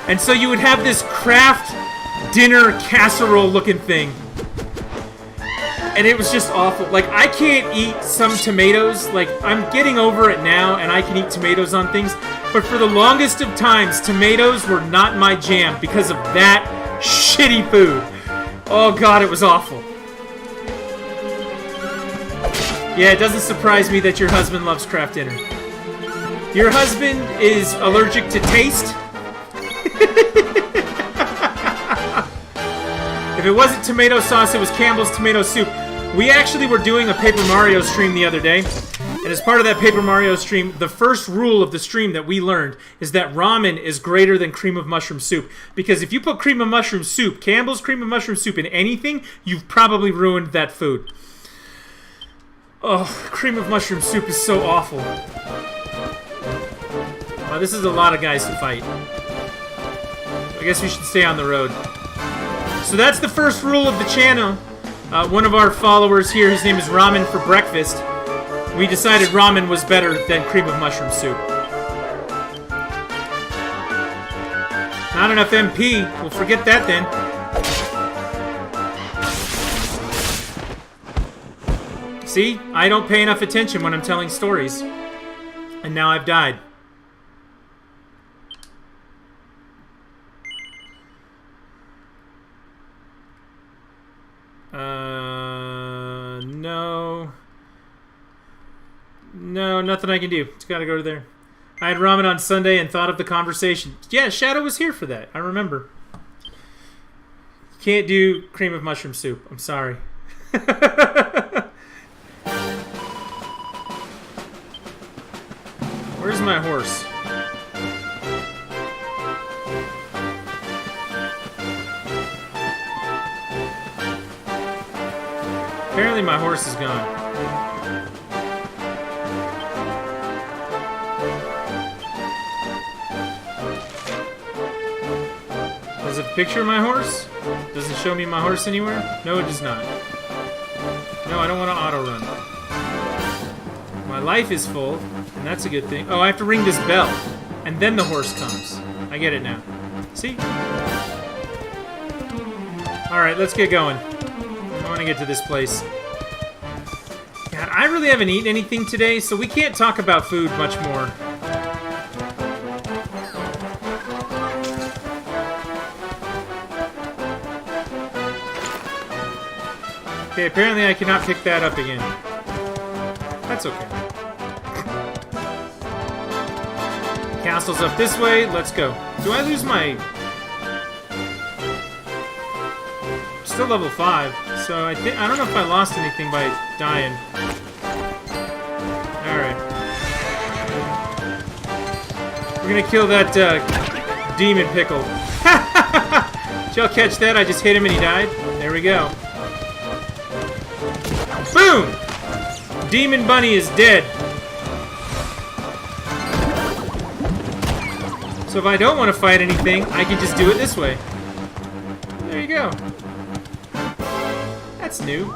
And so you would have this Kraft dinner casserole looking thing. And it was just awful. Like, I can't eat some tomatoes. Like, I'm getting over it now, and I can eat tomatoes on things. But for the longest of times, tomatoes were not my jam because of that shitty food. Oh, God, it was awful. Yeah, it doesn't surprise me that your husband loves Kraft Dinner. Your husband is allergic to taste. If it wasn't tomato sauce, it was Campbell's tomato soup. We actually were doing a Paper Mario stream the other day, and as part of that Paper Mario stream, the first rule of the stream that we learned is that ramen is greater than cream of mushroom soup. Because if you put cream of mushroom soup, Campbell's cream of mushroom soup, in anything, you've probably ruined that food. Oh, cream of mushroom soup is so awful. Wow, this is a lot of guys to fight. I guess we should stay on the road. So that's the first rule of the channel. One of our followers here, his name is Ramen for Breakfast. We decided ramen was better than cream of mushroom soup. Not enough MP. We'll forget that then. See? I don't pay enough attention when I'm telling stories. And now I've died. No. No, nothing I can do. It's gotta go to there. I had ramen on Sunday and thought of the conversation. Yeah, Shadow was here for that. I remember. Can't do cream of mushroom soup. I'm sorry. Where's my horse? Apparently my horse is gone. Does it picture my horse? Does it show me my horse anywhere? No, it does not. No, I don't want to auto run. My life is full, and that's a good thing. Oh, I have to ring this bell, and then the horse comes. I get it now. See? Alright, let's get going. I want to get to this place. God, I really haven't eaten anything today, so we can't talk about food much more. Okay, apparently I cannot pick that up again. That's okay. Castle's up this way. Let's go. Do I lose my... Still level 5, so I don't know if I lost anything by dying. Alright. We're gonna kill that demon pickle. Did y'all catch that? I just hit him and he died. There we go. Boom! Demon Bunny is dead. So if I don't want to fight anything, I can just do it this way. There you go. That's new.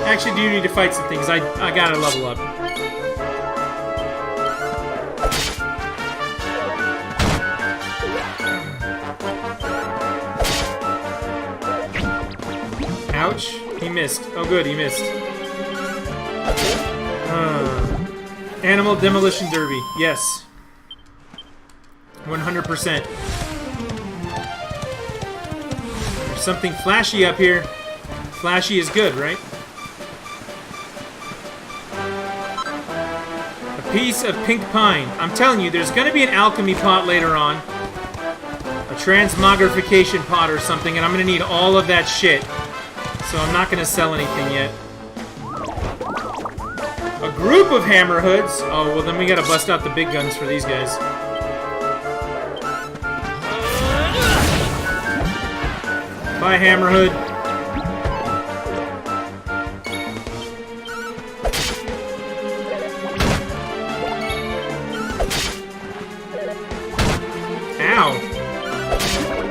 Actually, do need to fight some things. I gotta level up. Ouch. He missed. Oh good, he missed. Animal Demolition Derby. Yes. 100%. There's something flashy up here. Flashy is good, right? A piece of pink pine. I'm telling you, there's gonna be an alchemy pot later on. A transmogrification pot or something, and I'm gonna need all of that shit. So I'm not gonna sell anything yet. A group of hammer hoods. Oh, well then we gotta bust out the big guns for these guys. Bye, hammer hood. Ow.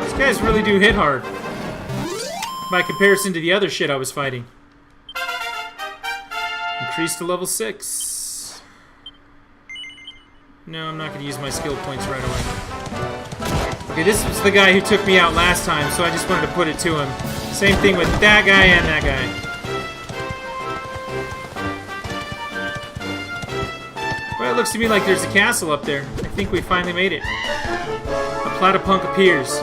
These guys really do hit hard. By comparison to the other shit I was fighting. Increase to level 6. No, I'm not going to use my skill points right away. Okay, this was the guy who took me out last time, so I just wanted to put it to him. Same thing with that guy and that guy. Well, it looks to me like there's a castle up there. I think we finally made it. A platypunk appears.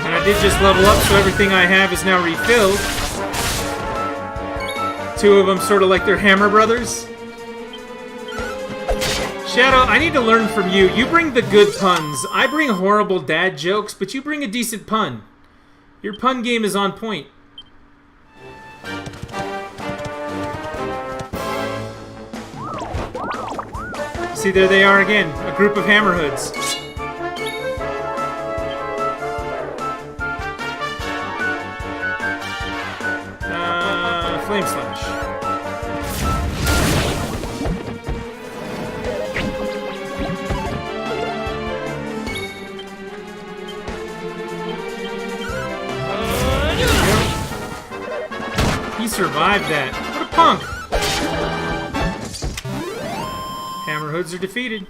And I did just level up, so everything I have is now refilled. Two of them sort of like they're Hammer Brothers. Shadow, I need to learn from you. You bring the good puns. I bring horrible dad jokes, but you bring a decent pun. Your pun game is on point. See, there they are again. A group of hammerhoods. Flame Slash. He survived that. What a punk! Hammerhoods are defeated.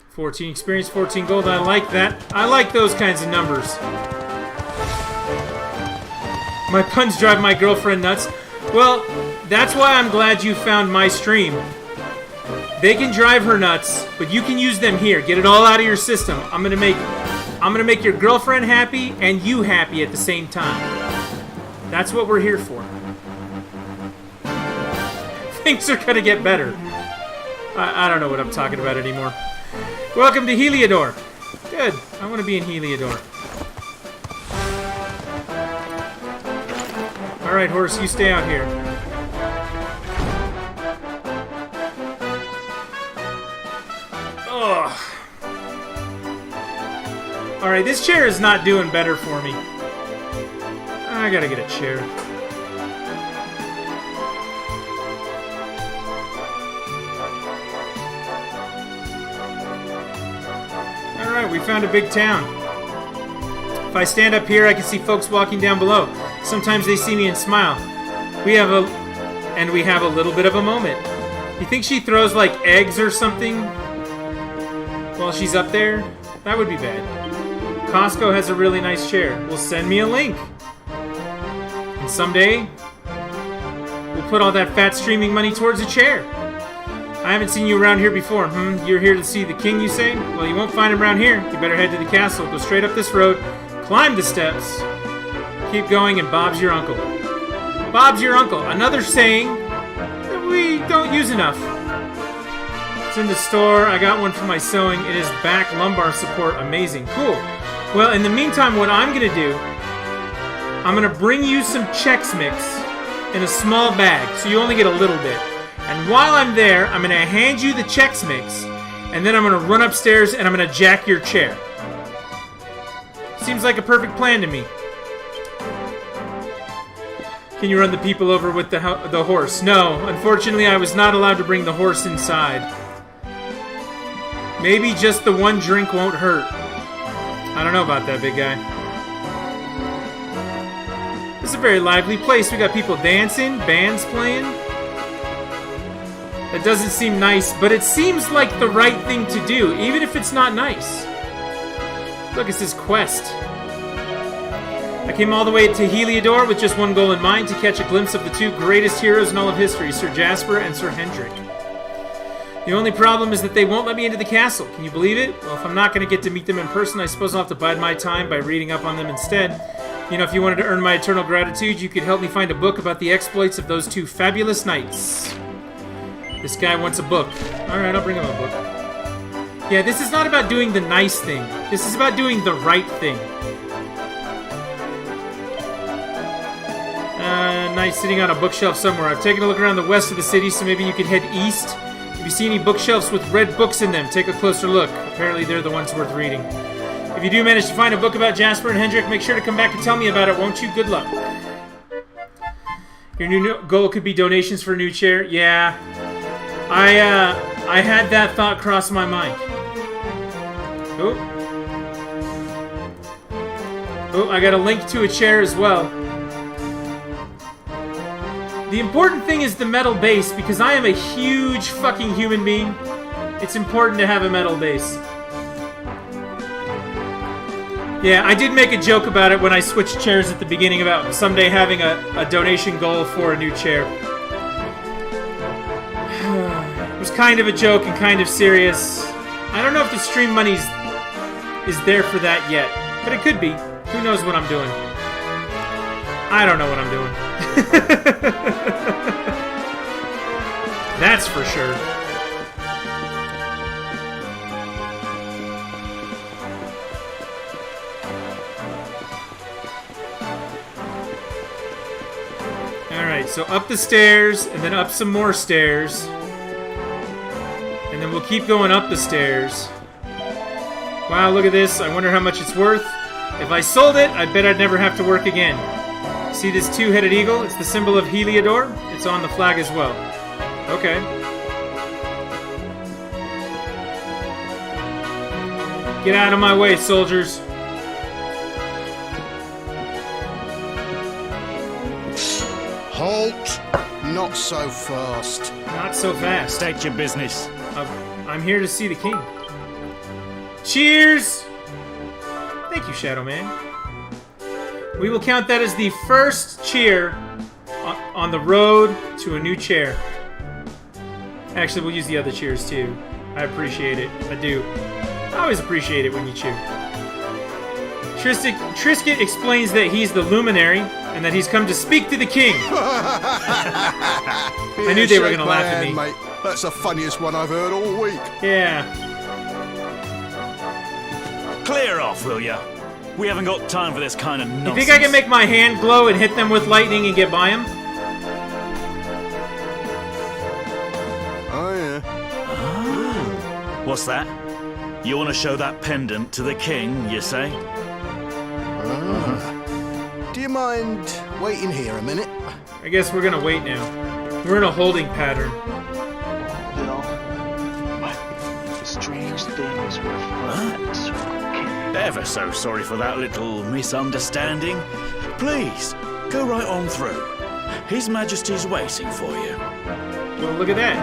14 experience, 14 gold. I like that. I like those kinds of numbers. My puns drive my girlfriend nuts. Well, that's why I'm glad you found my stream. They can drive her nuts, but you can use them here. Get it all out of your system. I'm gonna make your girlfriend happy and you happy at the same time. That's what we're here for. Things are gonna get better. I don't know what I'm talking about anymore. Welcome to Heliodor. Good. I want to be in Heliodor. Alright, horse, you stay out here. Ugh. Alright, this chair is not doing better for me. I gotta get a chair. Alright, we found a big town. If I stand up here, I can see folks walking down below. Sometimes they see me and smile. We have a little bit of a moment. You think she throws like eggs or something while she's up there? That would be bad. Costco has a really nice chair. Well, send me a link. And someday, we'll put all that fat streaming money towards a chair. I haven't seen you around here before. You're here to see the king, you say? Well, you won't find him around here. You better head to the castle. Go straight up this road. Climb the steps. Keep going, and Bob's your uncle. Bob's your uncle. Another saying that we don't use enough. It's in the store. I got one for my sewing. It is back lumbar support. Amazing. Cool. Well, in the meantime, what I'm going to do, I'm going to bring you some Chex Mix in a small bag, so you only get a little bit. And while I'm there, I'm going to hand you the Chex Mix, and then I'm going to run upstairs and I'm going to jack your chair. Seems like a perfect plan to me. Can you run the people over with the horse? No, unfortunately I was not allowed to bring the horse inside. Maybe just the one drink won't hurt. I don't know about that, big guy. This is a very lively place. We got people dancing, bands playing. That doesn't seem nice, but it seems like the right thing to do, even if it's not nice. Look, it says quest. I came all the way to Heliodor with just one goal in mind, to catch a glimpse of the two greatest heroes in all of history, Sir Jasper and Sir Hendrik. The only problem is that they won't let me into the castle. Can you believe it? Well, if I'm not going to get to meet them in person, I suppose I'll have to bide my time by reading up on them instead. You know, if you wanted to earn my eternal gratitude, you could help me find a book about the exploits of those two fabulous knights. This guy wants a book. Alright, I'll bring him a book. Yeah, this is not about doing the nice thing. This is about doing the right thing. Nice, sitting on a bookshelf somewhere. I've taken a look around the west of the city, so maybe you could head east. If you see any bookshelves with red books in them, take a closer look. Apparently they're the ones worth reading. If you do manage to find a book about Jasper and Hendrik, make sure to come back and tell me about it, won't you? Good luck. Your new goal could be donations for a new chair. Yeah. I had that thought cross my mind. Oh, I got a link to a chair as well. The important thing is the metal base, because I am a huge fucking human being. It's important to have a metal base. Yeah, I did make a joke about it when I switched chairs at the beginning about someday having a donation goal for a new chair. It was kind of a joke and kind of serious. I don't know if the stream money is there for that yet, but it could be. Who knows what I'm doing? I don't know what I'm doing. That's for sure. Alright, so up the stairs, and then up some more stairs. And then we'll keep going up the stairs. Wow, look at this. I wonder how much it's worth. If I sold it, I bet I'd never have to work again. See this two-headed eagle? It's the symbol of Heliodor. It's on the flag as well. Okay. Get out of my way, soldiers. Halt! Not so fast. Not so fast. State your business. I'm here to see the king. Cheers! Thank you, Shadow Man. We will count that as the first cheer on the road to a new chair. Actually, we'll use the other cheers too. I appreciate it. I do. I always appreciate it when you cheer. Trisket explains that he's the luminary and that he's come to speak to the king. I knew they were going to laugh at me. Mate. That's the funniest one I've heard all week. Yeah. Clear off, will ya? We haven't got time for this kind of nonsense. You think I can make my hand glow and hit them with lightning and get by them? Oh, yeah. What's that? You want to show that pendant to the king, you say? Do you mind waiting here a minute? I guess we're gonna wait now. We're in a holding pattern. Strange things were afoot. Ever so sorry for that little misunderstanding. Please, go right on through. His Majesty's waiting for you. Well, look at that.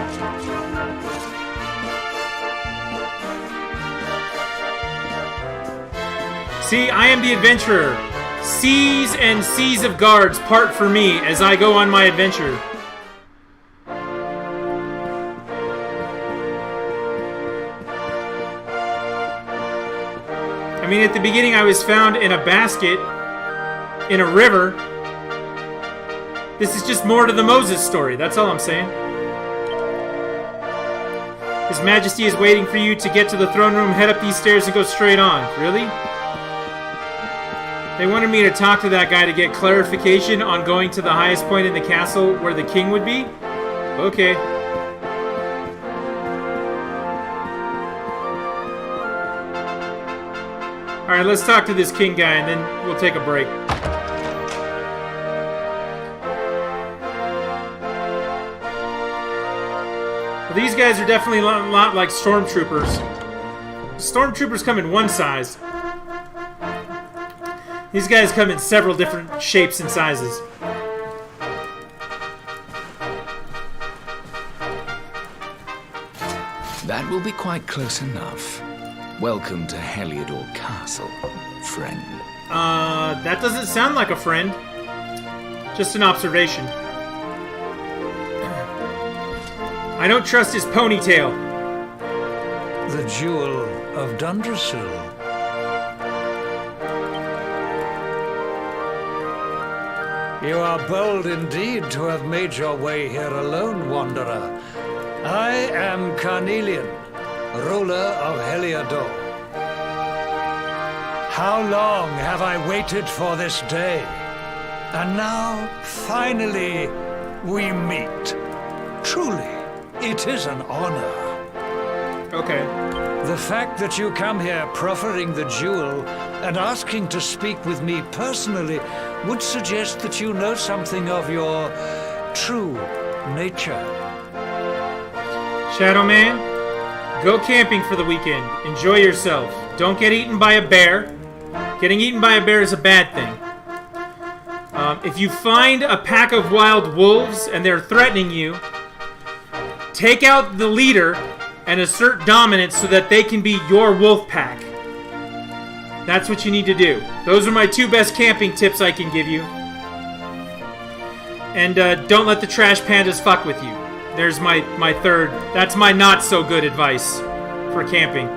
See, I am the adventurer. Seas and seas of guards part for me as I go on my adventure. I mean, at the beginning I was found in a basket in a river. This is just more to the Moses story, that's all I'm saying. His Majesty is waiting for you to get to the throne room, head up these stairs and go straight on. Really? They wanted me to talk to that guy to get clarification on going to the highest point in the castle where the king would be? Okay. Alright, let's talk to this king guy and then we'll take a break. Well, these guys are definitely a lot like stormtroopers. Stormtroopers come in one size. These guys come in several different shapes and sizes. That will be quite close enough. Welcome to Heliodor Castle, friend. That doesn't sound like a friend. Just an observation. I don't trust his ponytail. The Jewel of Dundrasil. You are bold indeed to have made your way here alone, Wanderer. I am Carnelian, ruler of Heliodor. How long have I waited for this day? And now, finally, we meet. Truly, it is an honor. Okay. The fact that you come here proffering the jewel and asking to speak with me personally would suggest that you know something of your true nature. Shadow Man, go camping for the weekend. Enjoy yourself. Don't get eaten by a bear. Getting eaten by a bear is a bad thing. If you find a pack of wild wolves and they're threatening you, take out the leader and assert dominance so that they can be your wolf pack. That's what you need to do. Those are my 2 best camping tips I can give you. And don't let the trash pandas fuck with you. There's my 3rd. That's my not so good advice for camping.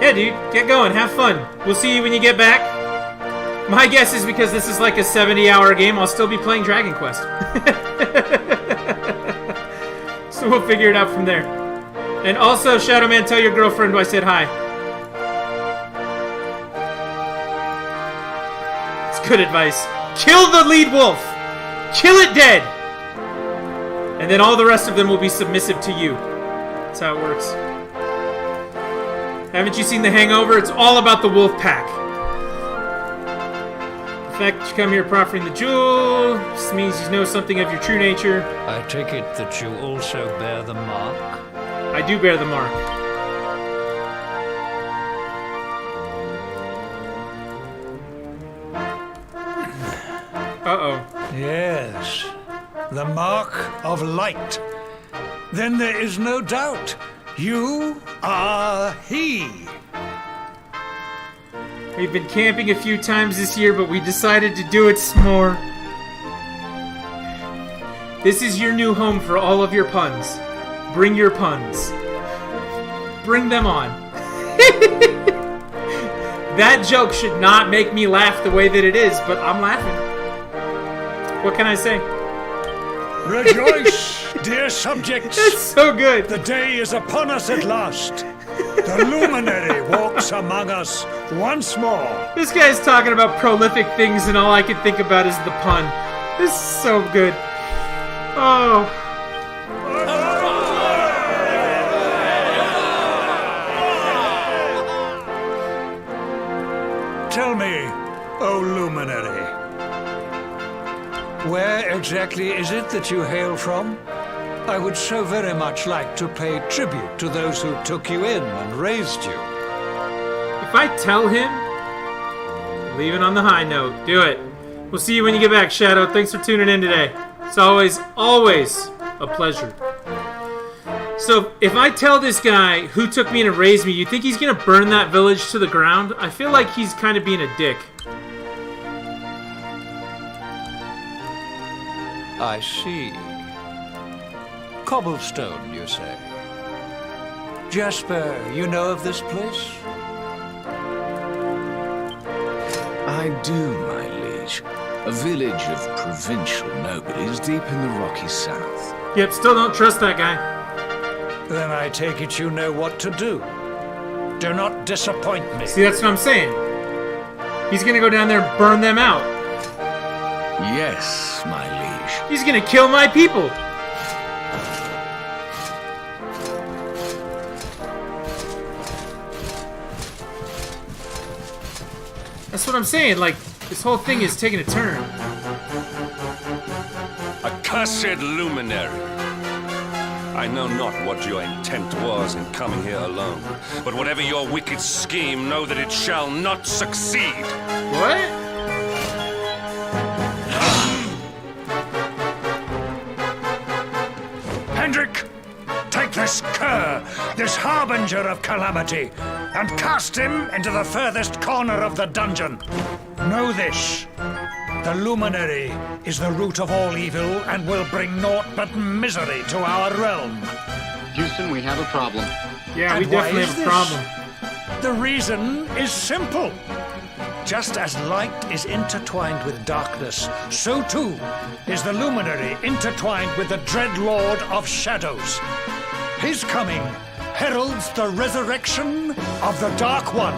Yeah, dude, get going. Have fun. We'll see you when you get back. My guess is because this is like a 70-hour game, I'll still be playing Dragon Quest. So we'll figure it out from there. And also, Shadow Man, tell your girlfriend I said hi. It's good advice. Kill the lead wolf! Kill it dead! And then all the rest of them will be submissive to you. That's how it works. Haven't you seen The Hangover? It's all about the wolf pack. The fact that you come here proffering the jewel just means you know something of your true nature. I take it that you also bear the mark? I do bear the mark. Uh-oh. Yes, the mark of light. Then there is no doubt. You are he. We've been camping a few times this year, but we decided to do it some more. This is your new home for all of your puns. Bring your puns. Bring them on. That joke should not make me laugh the way that it is, but I'm laughing. What can I say? Rejoice, dear subjects. That's so good. The day is upon us at last. The luminary walks among us once more. This guy's talking about prolific things, and all I can think about is the pun. This is so good. Oh. Tell me, O luminary, where exactly is it that you hail from? I would so very much like to pay tribute to those who took you in and raised you. If I tell him, leave it on the high note. Do it. We'll see you when you get back, Shadow. Thanks for tuning in today. It's always a pleasure. So, if I tell this guy who took me in and raised me, you think he's going to burn that village to the ground? I feel like he's kind of being a dick. I see. Cobblestone, you say? Jasper, you know of this place? I do, my liege. A village of provincial nobles deep in the rocky south. Yep, still don't trust that guy. Then I take it you know what to do. Do not disappoint me. See, that's what I'm saying. He's gonna go down there and burn them out. Yes, my liege. He's gonna kill my people. That's what I'm saying, like, this whole thing is taking a turn. Accursed luminary. I know not what your intent was in coming here alone, but whatever your wicked scheme, know that it shall not succeed. What? Hendrik, take this cur, this harbinger of calamity, and cast him into the furthest corner of the dungeon. Know this. The luminary is the root of all evil and will bring naught but misery to our realm. Houston, we have a problem. Yeah, And we definitely why is have a this? problem. The reason is simple. Just as light is intertwined with darkness, so too is the luminary intertwined with the dread lord of shadows. His coming heralds the resurrection of the Dark One.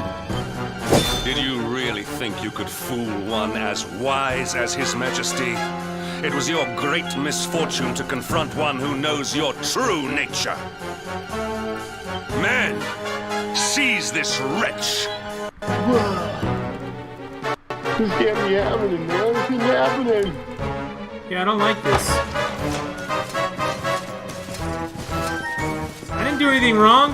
Did you really think you could fool one as wise as His Majesty? It was your great misfortune to confront one who knows your true nature. Men, seize this wretch! This can't be happening, man. This isn't happening. Yeah, I don't like this. I didn't do anything wrong.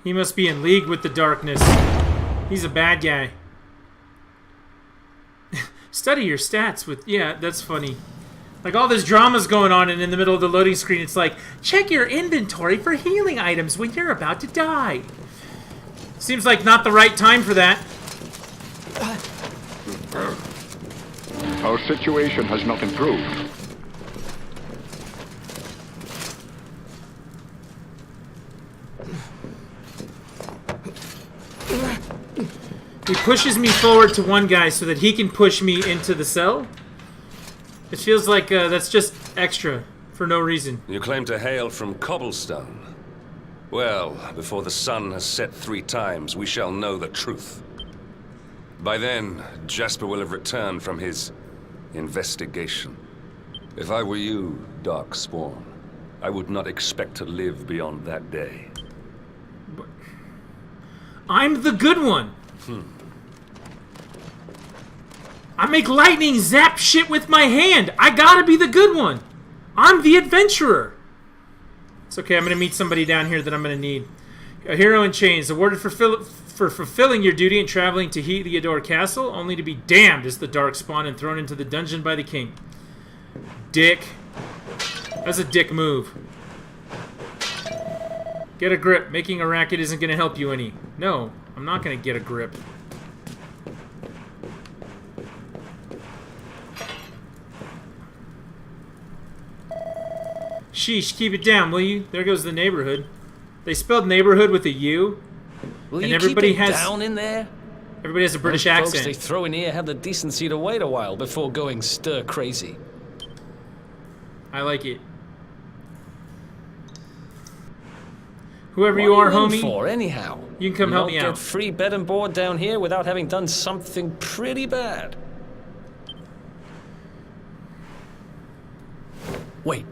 He must be in league with the darkness. He's a bad guy. Study your stats with... Yeah, that's funny. Like, all this drama's going on, and in the middle of the loading screen, it's like, check your inventory for healing items when you're about to die. Seems like not the right time for that. Our situation has not improved. He pushes me forward to one guy so that he can push me into the cell. It feels like that's just extra, for no reason. You claim to hail from Cobblestone. Well, before the sun has set 3 times, we shall know the truth. By then, Jasper will have returned from his investigation. If I were you, Darkspawn, I would not expect to live beyond that day. But I'm the good one. I make lightning zap shit with my hand. I gotta be the good one. I'm the adventurer. It's okay, I'm gonna meet somebody down here that I'm gonna need. A hero in chains, awarded for fulfilling your duty and traveling to Heliodor Castle, only to be damned as the Darkspawn and thrown into the dungeon by the king. Dick. That's a dick move. Get a grip. Making a racket isn't gonna help you any. No, I'm not gonna get a grip. Sheesh, keep it down, will you? There goes the neighborhood. They spelled neighborhood with a U. Will and you everybody keep it has down in there? Everybody has a British Most accent. Folks they throw in here have the decency to wait a while before going stir crazy. I like it. Whoever you are, homie. For anyhow, you can come help me out. out. Get free bed and board down here without having done something pretty bad. Wait,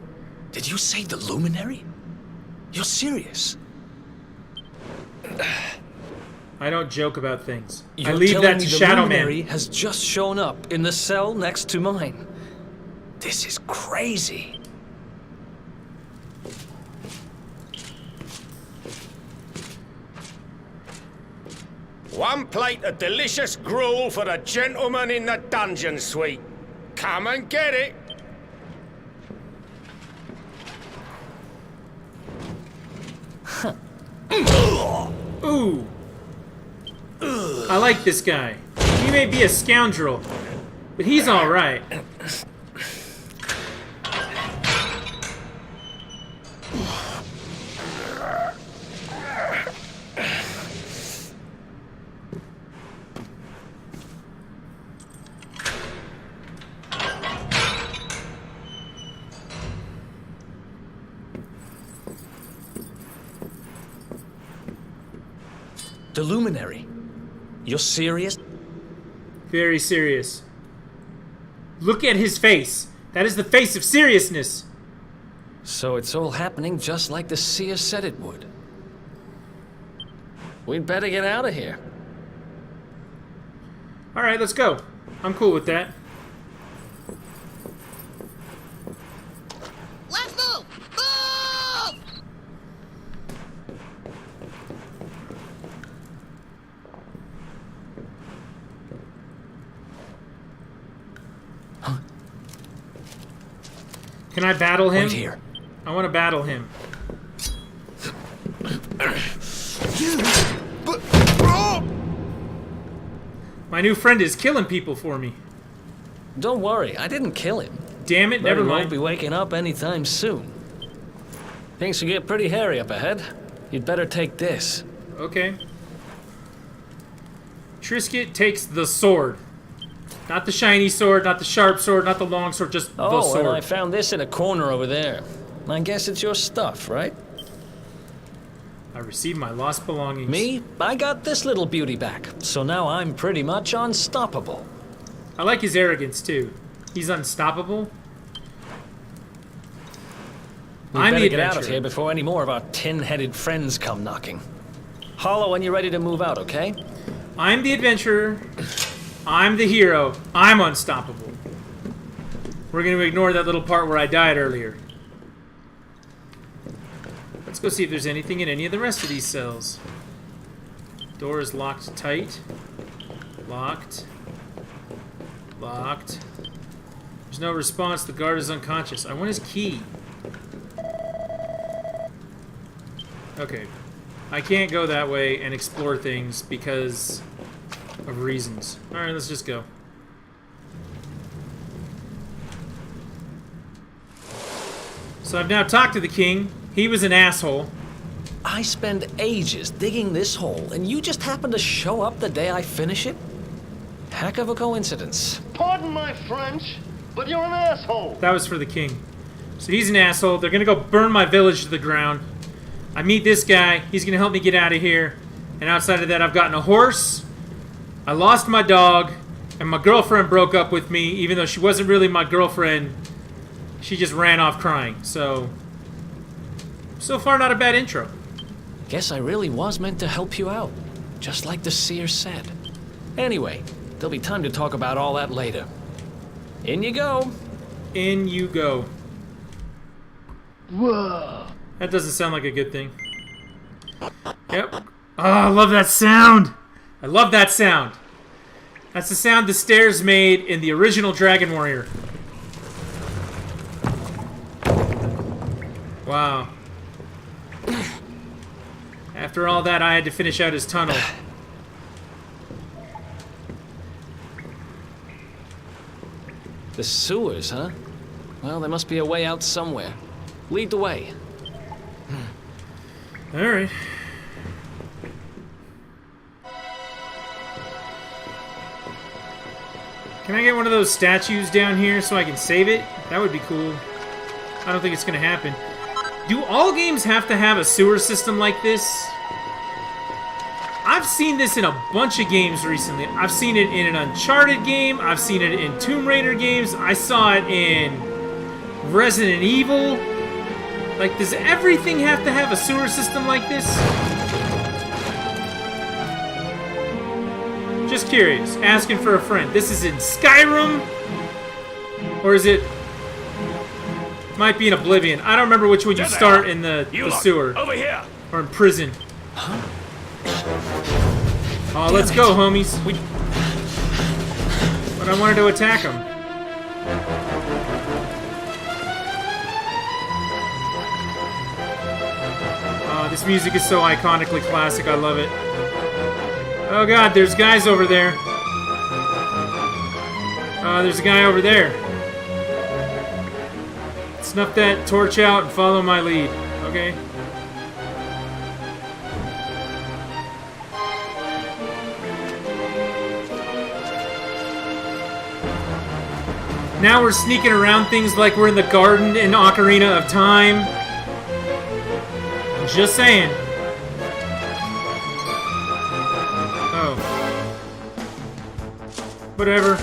did you say the Luminary? You're serious? I don't joke about things. You're I leave telling that to me the Shadow Luminary Man. has just shown up in the cell next to mine. This is crazy. One plate of delicious gruel for the gentleman in the dungeon suite. Come and get it. Ooh. I like this guy. He may be a scoundrel, but he's alright. The Luminary. You're serious? Very serious. Look at his face. That is the face of seriousness. So it's all happening just like the seer said it would. We'd better get out of here. Alright, let's go. I'm cool with that. Let's move! Move! Can I battle him? Wait here. I want to battle him. My new friend is killing people for me. Don't worry, I didn't kill him. Damn it, But never he mind. won't be waking up anytime soon. Things will get pretty hairy up ahead. You'd better take this. Okay. Trisket takes the sword. Not the shiny sword, not the sharp sword, not the long sword, just the Oh, sword. and I found this in a corner over there. I guess it's your stuff, right? I received my lost belongings. Me? I got this little beauty back, so now I'm pretty much unstoppable. I like his arrogance, too. He's unstoppable. We I'm better the get out of adventurer. here before any more of our tin-headed friends come knocking. Holler when you're ready to move out, okay? I'm the adventurer. I'm the hero. I'm unstoppable. We're going to ignore that little part where I died earlier. Let's go see if there's anything in any of the rest of these cells. Door is locked tight. Locked. Locked. There's There's no response. The guard is unconscious. I want his key. Okay. I can't go that way and explore things because of reasons. Alright, let's just go. So I've now talked to the king. He was an asshole. I spend ages digging this hole, and you just happen to show up the day I finish it? Heck of a coincidence. Pardon my French, but you're an asshole. That was for the king. So he's an asshole. They're gonna go burn my village to the ground. I meet this guy. He's gonna help me get out of here. And outside of that, I've gotten a horse. I lost my dog. And my girlfriend broke up with me, even though she wasn't really my girlfriend. She just ran off crying. So far, not a bad intro. Guess I really was meant to help you out, just like the seer said. Anyway, there'll be time to talk about all that later. In you go. In you go. Whoa. That doesn't sound like a good thing. Yep. Oh, I love that sound. I love that sound. That's the sound the stairs made in the original Dragon Warrior. Wow. After all that, I had to finish out his tunnel. The sewers, huh? Well, there must be a way out somewhere. Lead the way. Alright. Can I get one of those statues down here so I can save it? That would be cool. I don't think it's gonna happen. Do all games have to have a sewer system like this? I've seen this in a bunch of games recently. I've seen it in an Uncharted game. I've seen it in Tomb Raider games. I saw it in Resident Evil. Like, does everything have to have a sewer system like this? Just curious. Asking for a friend. This is in Skyrim? Or is it... Might be in Oblivion. I don't remember which one you start in the sewer. Over here. Or in prison. Oh, let's go, homies. But I wanted to attack him. Oh, this music is so iconically classic. I love it. Oh god, there's guys over there. There's a guy over there. Snuff that torch out and follow my lead. Okay. Now we're sneaking around things like we're in the garden in Ocarina of Time. Just saying. Oh. Whatever.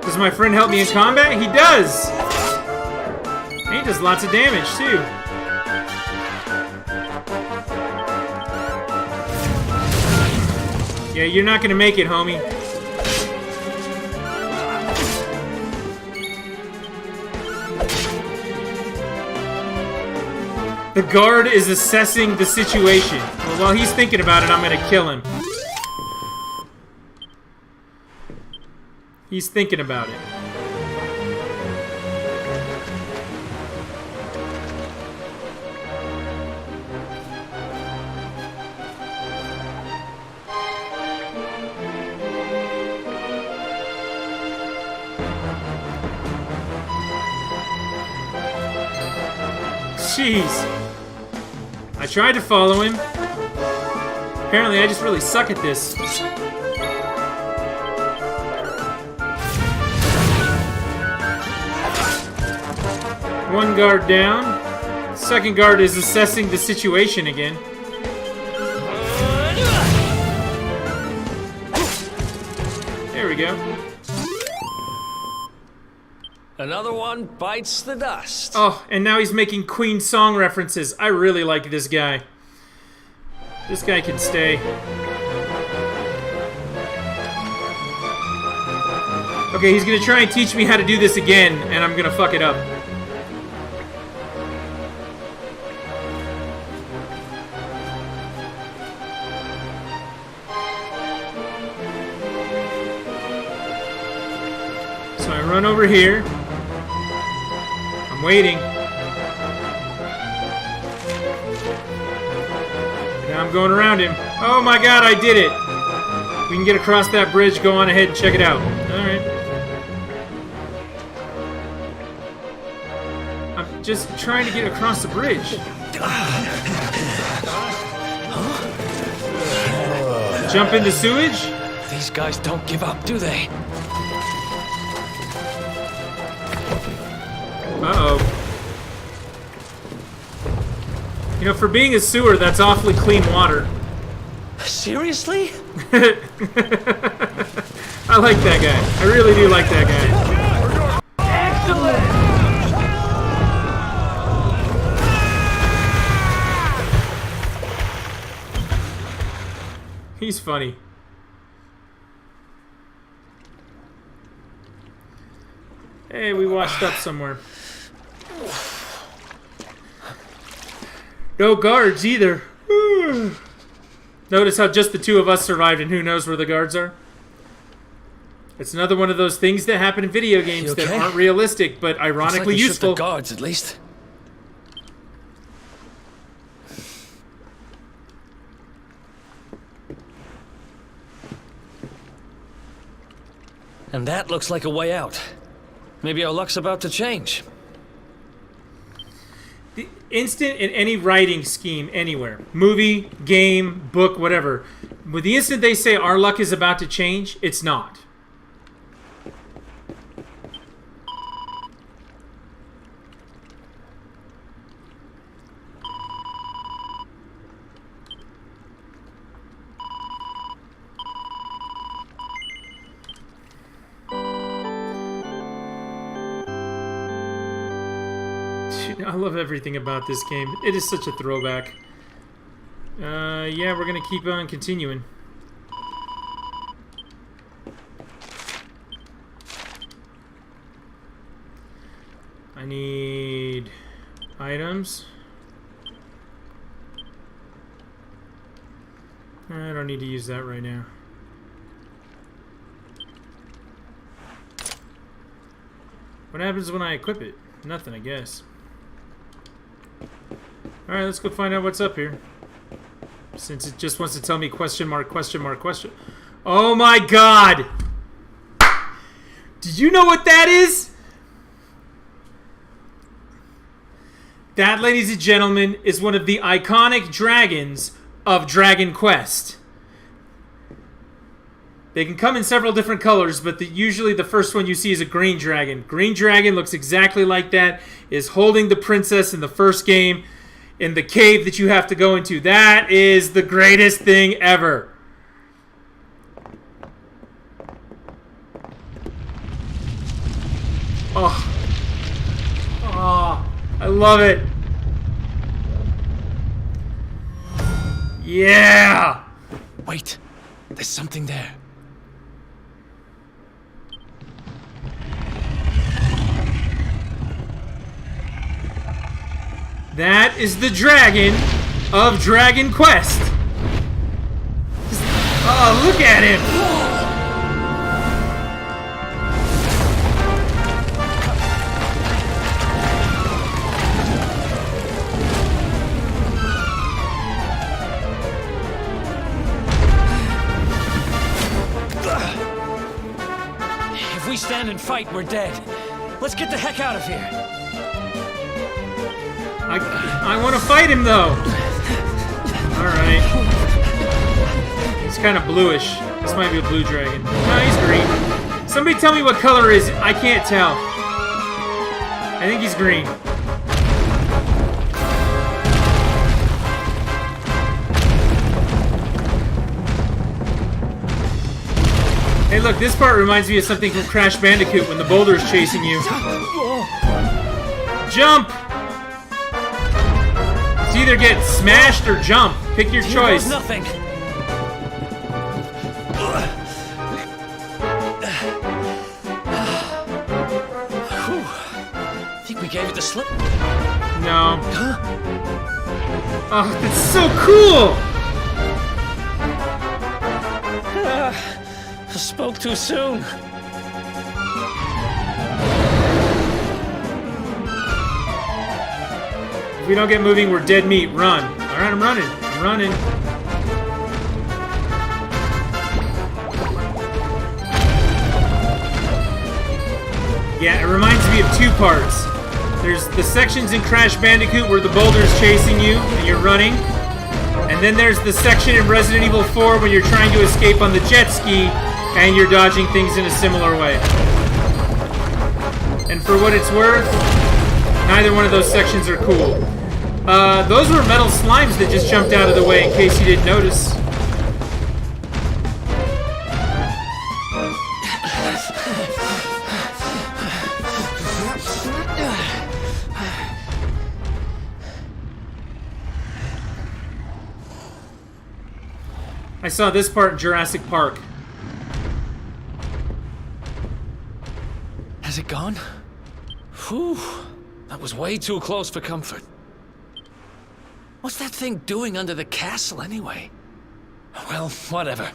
Does my friend help me in combat? He does! And he does lots of damage, too. Yeah, you're not gonna make it, homie. The guard is assessing the situation. Well, while he's thinking about it, I'm gonna kill him. He's thinking about it. Jeez. I tried to follow him. Apparently, I just really suck at this. One guard down. Second guard is assessing the situation again. There we go. Another one bites the dust. Oh, and now he's making Queen song references. I really like this guy. This guy can stay. Okay, he's gonna try and teach me how to do this again, and I'm gonna fuck it up. So I run over here. I'm waiting. Now I'm going around him. Oh my god, I did it! We can get across that bridge. Go on ahead and check it out. Alright. I'm just trying to get across the bridge. Jump into sewage? These guys don't give up, do they? Uh-oh. You know, for being a sewer, that's awfully clean water. Seriously? I like that guy. I really do like that guy. He's funny. Hey, we washed up somewhere. No guards either. Notice how just the two of us survived and who knows where the guards are? It's another one of those things that happen in video games that aren't realistic, but ironically useful. The guards, at least. And that looks like a way out. Maybe our luck's about to change. The instant in any writing scheme anywhere, movie, game, book, whatever, with the instant they say our luck is about to change, it's not. I love everything about this game. It is such a throwback. Yeah, we're gonna keep on continuing. I need items. I don't need to use that right now. What happens when I equip it? Nothing, I guess. Alright, let's go find out what's up here. Since it just wants to tell me question mark, question mark, question. Oh my god! Did you know what that is? That, ladies and gentlemen, is one of the iconic dragons of Dragon Quest. They can come in several different colors, but usually the first one you see is a green dragon. Green dragon looks exactly like that, is holding the princess in the first game in the cave that you have to go into. That is the greatest thing ever. Oh. Oh, I love it. Yeah. Wait, there's something there. That is the dragon of Dragon Quest. Oh, look at him! If we stand and fight, we're dead. Let's get the heck out of here. I want to fight him, though. Alright. He's kind of bluish. This might be a blue dragon. No, he's green. Somebody tell me what color is it. I can't tell. I think he's green. Hey, look, this part reminds me of something from Crash Bandicoot when the boulder's chasing you. Jump! It's either get smashed or jump. Pick your choice. Nothing. Think we gave it the slip? No. Oh, that's so cool! I spoke too soon. we don't get moving, we're dead meat. Run. Alright, I'm running. I'm running. Yeah, it reminds me of two parts. There's the sections in Crash Bandicoot where the boulder's chasing you and you're running. And then there's the section in Resident Evil 4 when you're trying to escape on the jet ski and you're dodging things in a similar way. And for what it's worth, neither one of those sections are cool. Those were metal slimes that just jumped out of the way in case you didn't notice. I saw this part in Jurassic Park. Has it gone? Whew. That was way too close for comfort. What's that thing doing under the castle anyway? Well, whatever.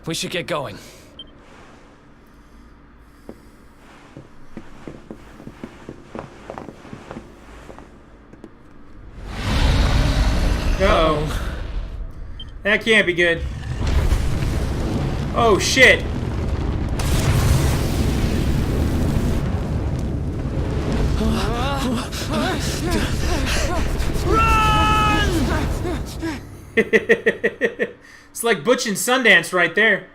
We should get going. Uh-oh. That can't be good. Oh, shit. It's like Butch and Sundance right there.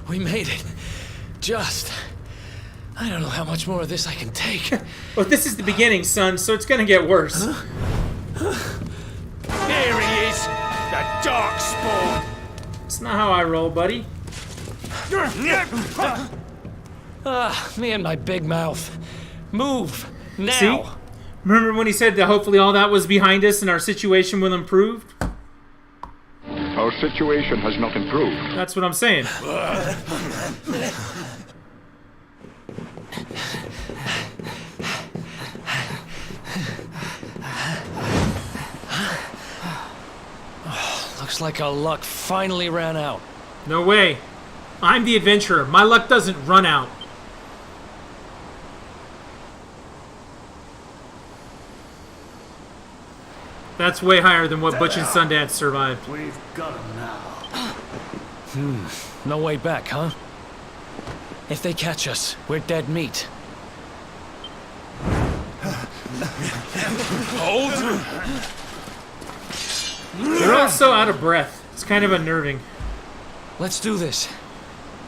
We made it. Just. I don't know how much more of this I can take. Well, this is the beginning, son, so it's gonna get worse. Here he is, the dark spawn. It's not how I roll, buddy. Me and my big mouth. Move now. See? Remember when he said that hopefully all that was behind us and our situation will improve? Our situation has not improved. That's what I'm saying. Looks like our luck finally ran out. No way. I'm the adventurer. My luck doesn't run out. That's way higher than what Butch and Sundance survived. We've got him now. No way back, huh? If they catch us, we're dead meat. Hold! They're all so out of breath. It's kind of unnerving. Let's do this.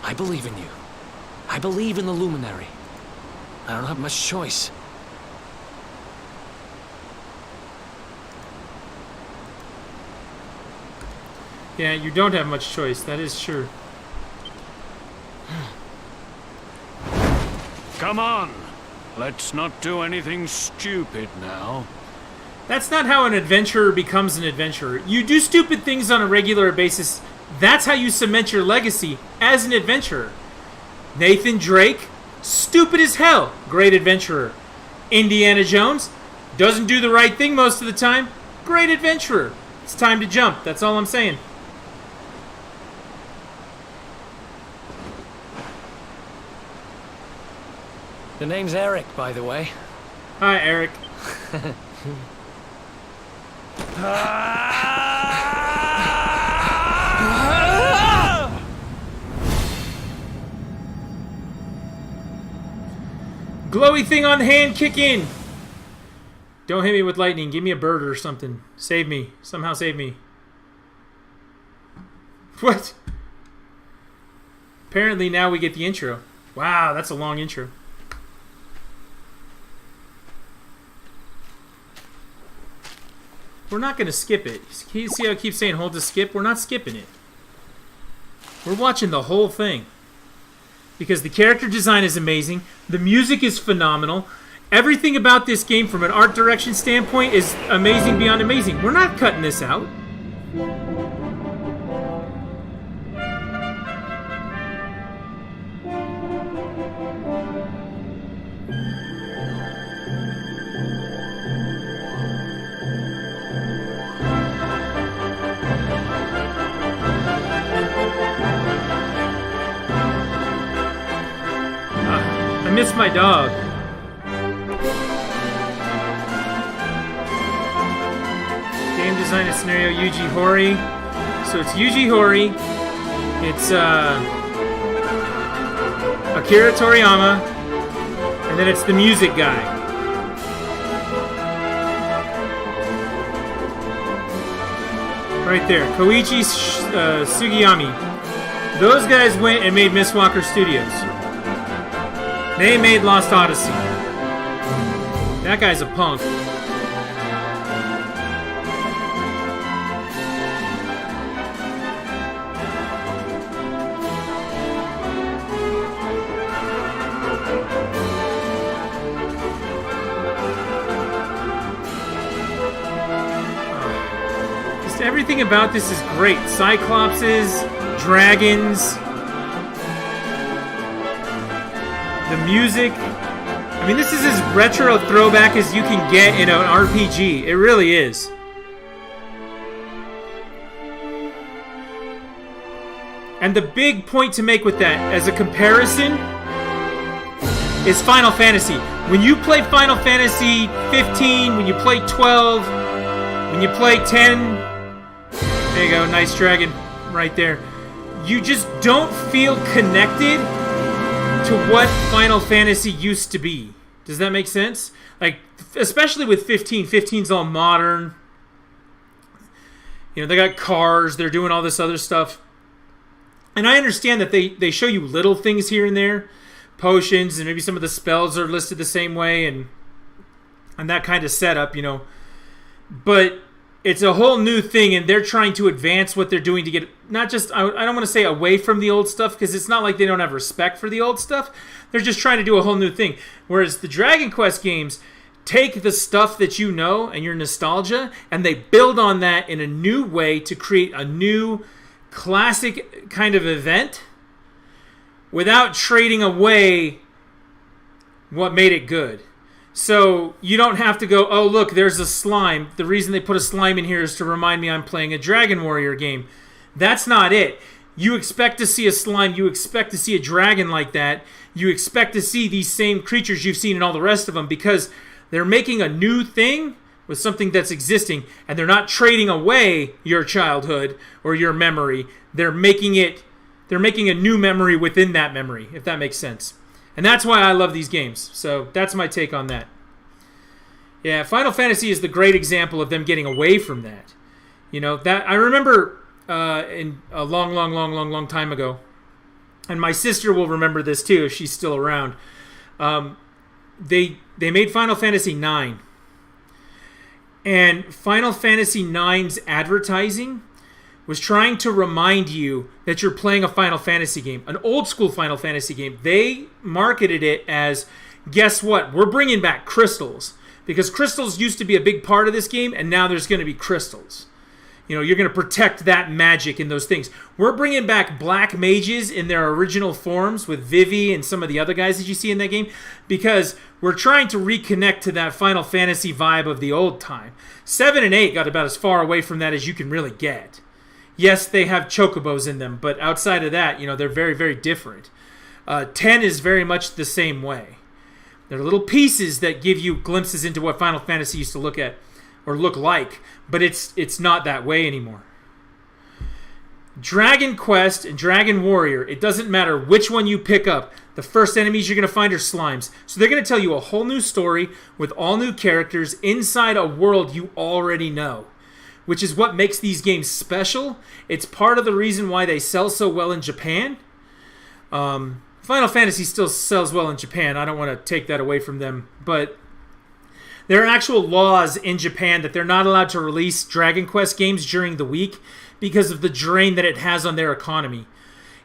I believe in you. I believe in the Luminary. I don't have much choice. Yeah, you don't have much choice. That is true. Come on. Let's not do anything stupid now. That's not how an adventurer becomes an adventurer. You do stupid things on a regular basis. That's how you cement your legacy as an adventurer. Nathan Drake, stupid as hell, great adventurer. Indiana Jones, doesn't do the right thing most of the time, great adventurer. It's time to jump, that's all I'm saying. The name's Eric, by the way. Hi, Eric. Glowy thing on the hand, kick in. Don't hit me with lightning. Give me a bird or something. Save me. Somehow save me. What? Apparently now we get the intro. Wow, that's a long intro. We're not going to skip it. You see how I keep saying hold to skip? We're not skipping it. We're watching the whole thing. Because the character design is amazing. The music is phenomenal. Everything about this game from an art direction standpoint is amazing beyond amazing. We're not cutting this out. miss my dog. Game design and scenario, Yuji Horii. So it's Yuji Horii. It's Akira Toriyama. And then it's the music guy. Right there. Koichi Sugiyami. Those guys went and made Mistwalker Studios. They made Lost Odyssey. That guy's a punk. Just everything about this is great. Cyclopses, dragons, the music. I mean, this is as retro throwback as you can get in an RPG. It really is. And the big point to make with that, as a comparison, is Final Fantasy. When you play Final Fantasy 15, when you play 12, when you play 10, there you go, nice dragon right there. You just don't feel connected to what Final Fantasy used to be. Does that make sense? Like, especially with 15. 15's all modern. You know, they got cars. They're doing all this other stuff. And I understand that they show you little things here and there. Potions, and maybe some of the spells are listed the same way. And that kind of setup, you know. But it's a whole new thing, and they're trying to advance what they're doing to get, not just, I don't want to say away from the old stuff, because it's not like they don't have respect for the old stuff. They're just trying to do a whole new thing. Whereas the Dragon Quest games take the stuff that you know and your nostalgia, and they build on that in a new way to create a new classic kind of event without trading away what made it good. So you don't have to go, oh, look, there's a slime. The reason they put a slime in here is to remind me I'm playing a Dragon Warrior game. That's not it. You expect to see a slime. You expect to see a dragon like that. You expect to see these same creatures you've seen in all the rest of them, because they're making a new thing with something that's existing, and they're not trading away your childhood or your memory. They're making a new memory within that memory, if that makes sense. And that's why I love these games. So that's my take on that. Yeah, Final Fantasy is the great example of them getting away from that. You know, that I remember in a long time ago, and my sister will remember this too if she's still around. They made Final Fantasy IX. And Final Fantasy IX's advertising was trying to remind you that you're playing a Final Fantasy game, an old school Final Fantasy game. They marketed it as, guess what? We're bringing back crystals, because crystals used to be a big part of this game, and now there's going to be crystals. You know, you're going to protect that magic in those things. We're bringing back black mages in their original forms with Vivi and some of the other guys that you see in that game, because we're trying to reconnect to that Final Fantasy vibe of the old time. 7 and 8 got about as far away from that as you can really get. Yes, they have chocobos in them, but outside of that, you know, they're very, very different. 10 is very much the same way. They're little pieces that give you glimpses into what Final Fantasy used to look at or look like, but it's not that way anymore. Dragon Quest and Dragon Warrior, it doesn't matter which one you pick up. The first enemies you're going to find are slimes. So they're going to tell you a whole new story with all new characters inside a world you already know, which is what makes these games special. It's part of the reason why they sell so well in Japan. Final Fantasy still sells well in Japan. I don't want to take that away from them. But there are actual laws in Japan that they're not allowed to release Dragon Quest games during the week because of the drain that it has on their economy.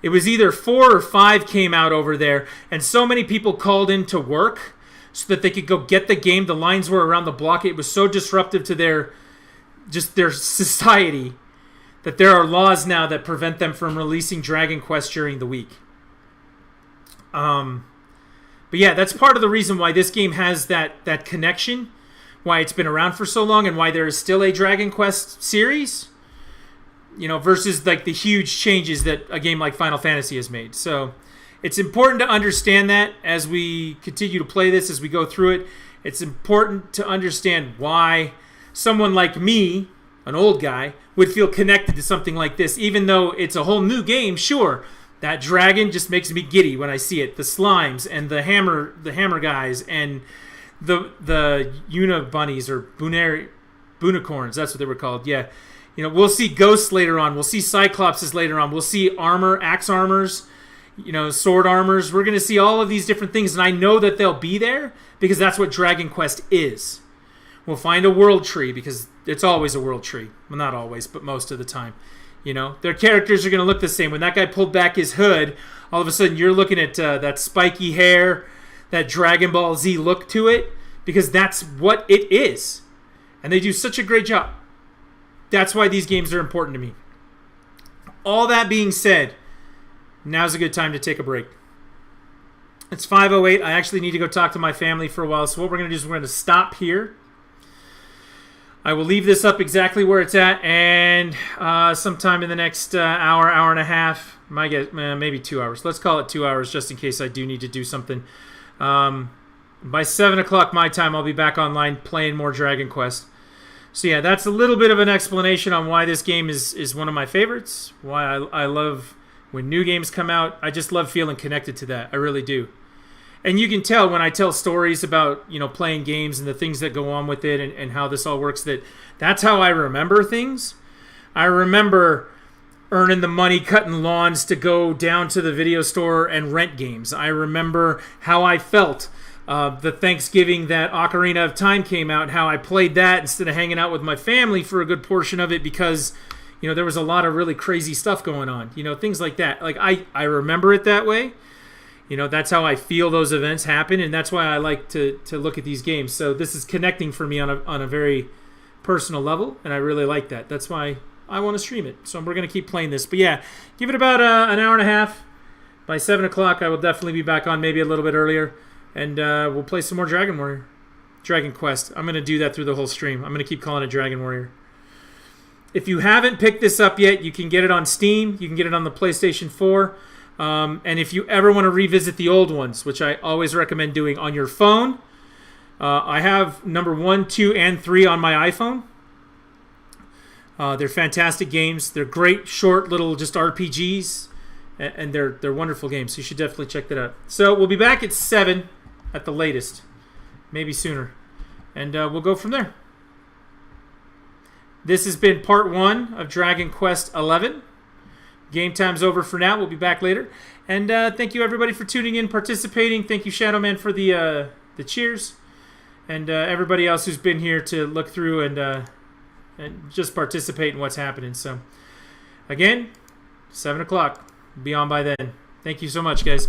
It was either 4 or 5 came out over there, and so many people called in to work so that they could go get the game. The lines were around the block. It was so disruptive to their society that there are laws now that prevent them from releasing Dragon Quest during the week. But yeah, that's part of the reason why this game has that connection, why it's been around for so long, and why there is still a Dragon Quest series, you know, versus like the huge changes that a game like Final Fantasy has made. So It's important to understand that as we continue to play this, as we go through it. It's important to understand why someone like me, an old guy, would feel connected to something like this, even though it's a whole new game. Sure, that dragon just makes me giddy when I see it. The slimes and the hammer guys and the bunnies or Bunicorns, that's what they were called. Yeah. You know, we'll see ghosts later on. We'll see cyclopses later on. We'll see axe armors, sword armors. We're going to see all of these different things, and I know that they'll be there because that's what Dragon Quest is. We'll find a world tree because it's always a world tree. Well, not always, but most of the time. Their characters are going to look the same. When that guy pulled back his hood, all of a sudden you're looking at that spiky hair, that Dragon Ball Z look to it, because that's what it is. And they do such a great job. That's why these games are important to me. All that being said, now's a good time to take a break. It's 5:08. I actually need to go talk to my family for a while. So what we're going to do is we're going to stop here. I will leave this up exactly where it's at, and sometime in the next hour and a half, maybe 2 hours. Let's call it 2 hours just in case I do need to do something. By 7 o'clock my time, I'll be back online playing more Dragon Quest. So yeah, that's a little bit of an explanation on why this game is one of my favorites, why I love when new games come out. I just love feeling connected to that. I really do. And you can tell when I tell stories about, playing games and the things that go on with it and how this all works, that's how I remember things. I remember earning the money, cutting lawns to go down to the video store and rent games. I remember how I felt the Thanksgiving that Ocarina of Time came out, how I played that instead of hanging out with my family for a good portion of it because, there was a lot of really crazy stuff going on. Things like that. Like, I remember it that way. That's how I feel those events happen, and that's why I like to look at these games. So this is connecting for me on a very personal level, and I really like that. That's why I want to stream it. So we're going to keep playing this. But yeah, give it about an hour and a half. By 7 o'clock, I will definitely be back on, maybe a little bit earlier, and we'll play some more Dragon Quest. I'm going to do that through the whole stream. I'm going to keep calling it Dragon Warrior. If you haven't picked this up yet, you can get it on Steam. You can get it on the PlayStation 4. And if you ever want to revisit the old ones, which I always recommend doing on your phone, I have number 1, 2, and 3 on my iPhone. They're fantastic games. They're great, short, little just RPGs, and they're wonderful games. So you should definitely check that out. So we'll be back at 7 at the latest, maybe sooner, and we'll go from there. This has been part 1 of Dragon Quest XI. Game time's over for now. We'll be back later. And thank you, everybody, for tuning in, participating. Thank you, Shadowman, for the cheers. And everybody else who's been here to look through and just participate in what's happening. So, again, 7 o'clock. Be on by then. Thank you so much, guys.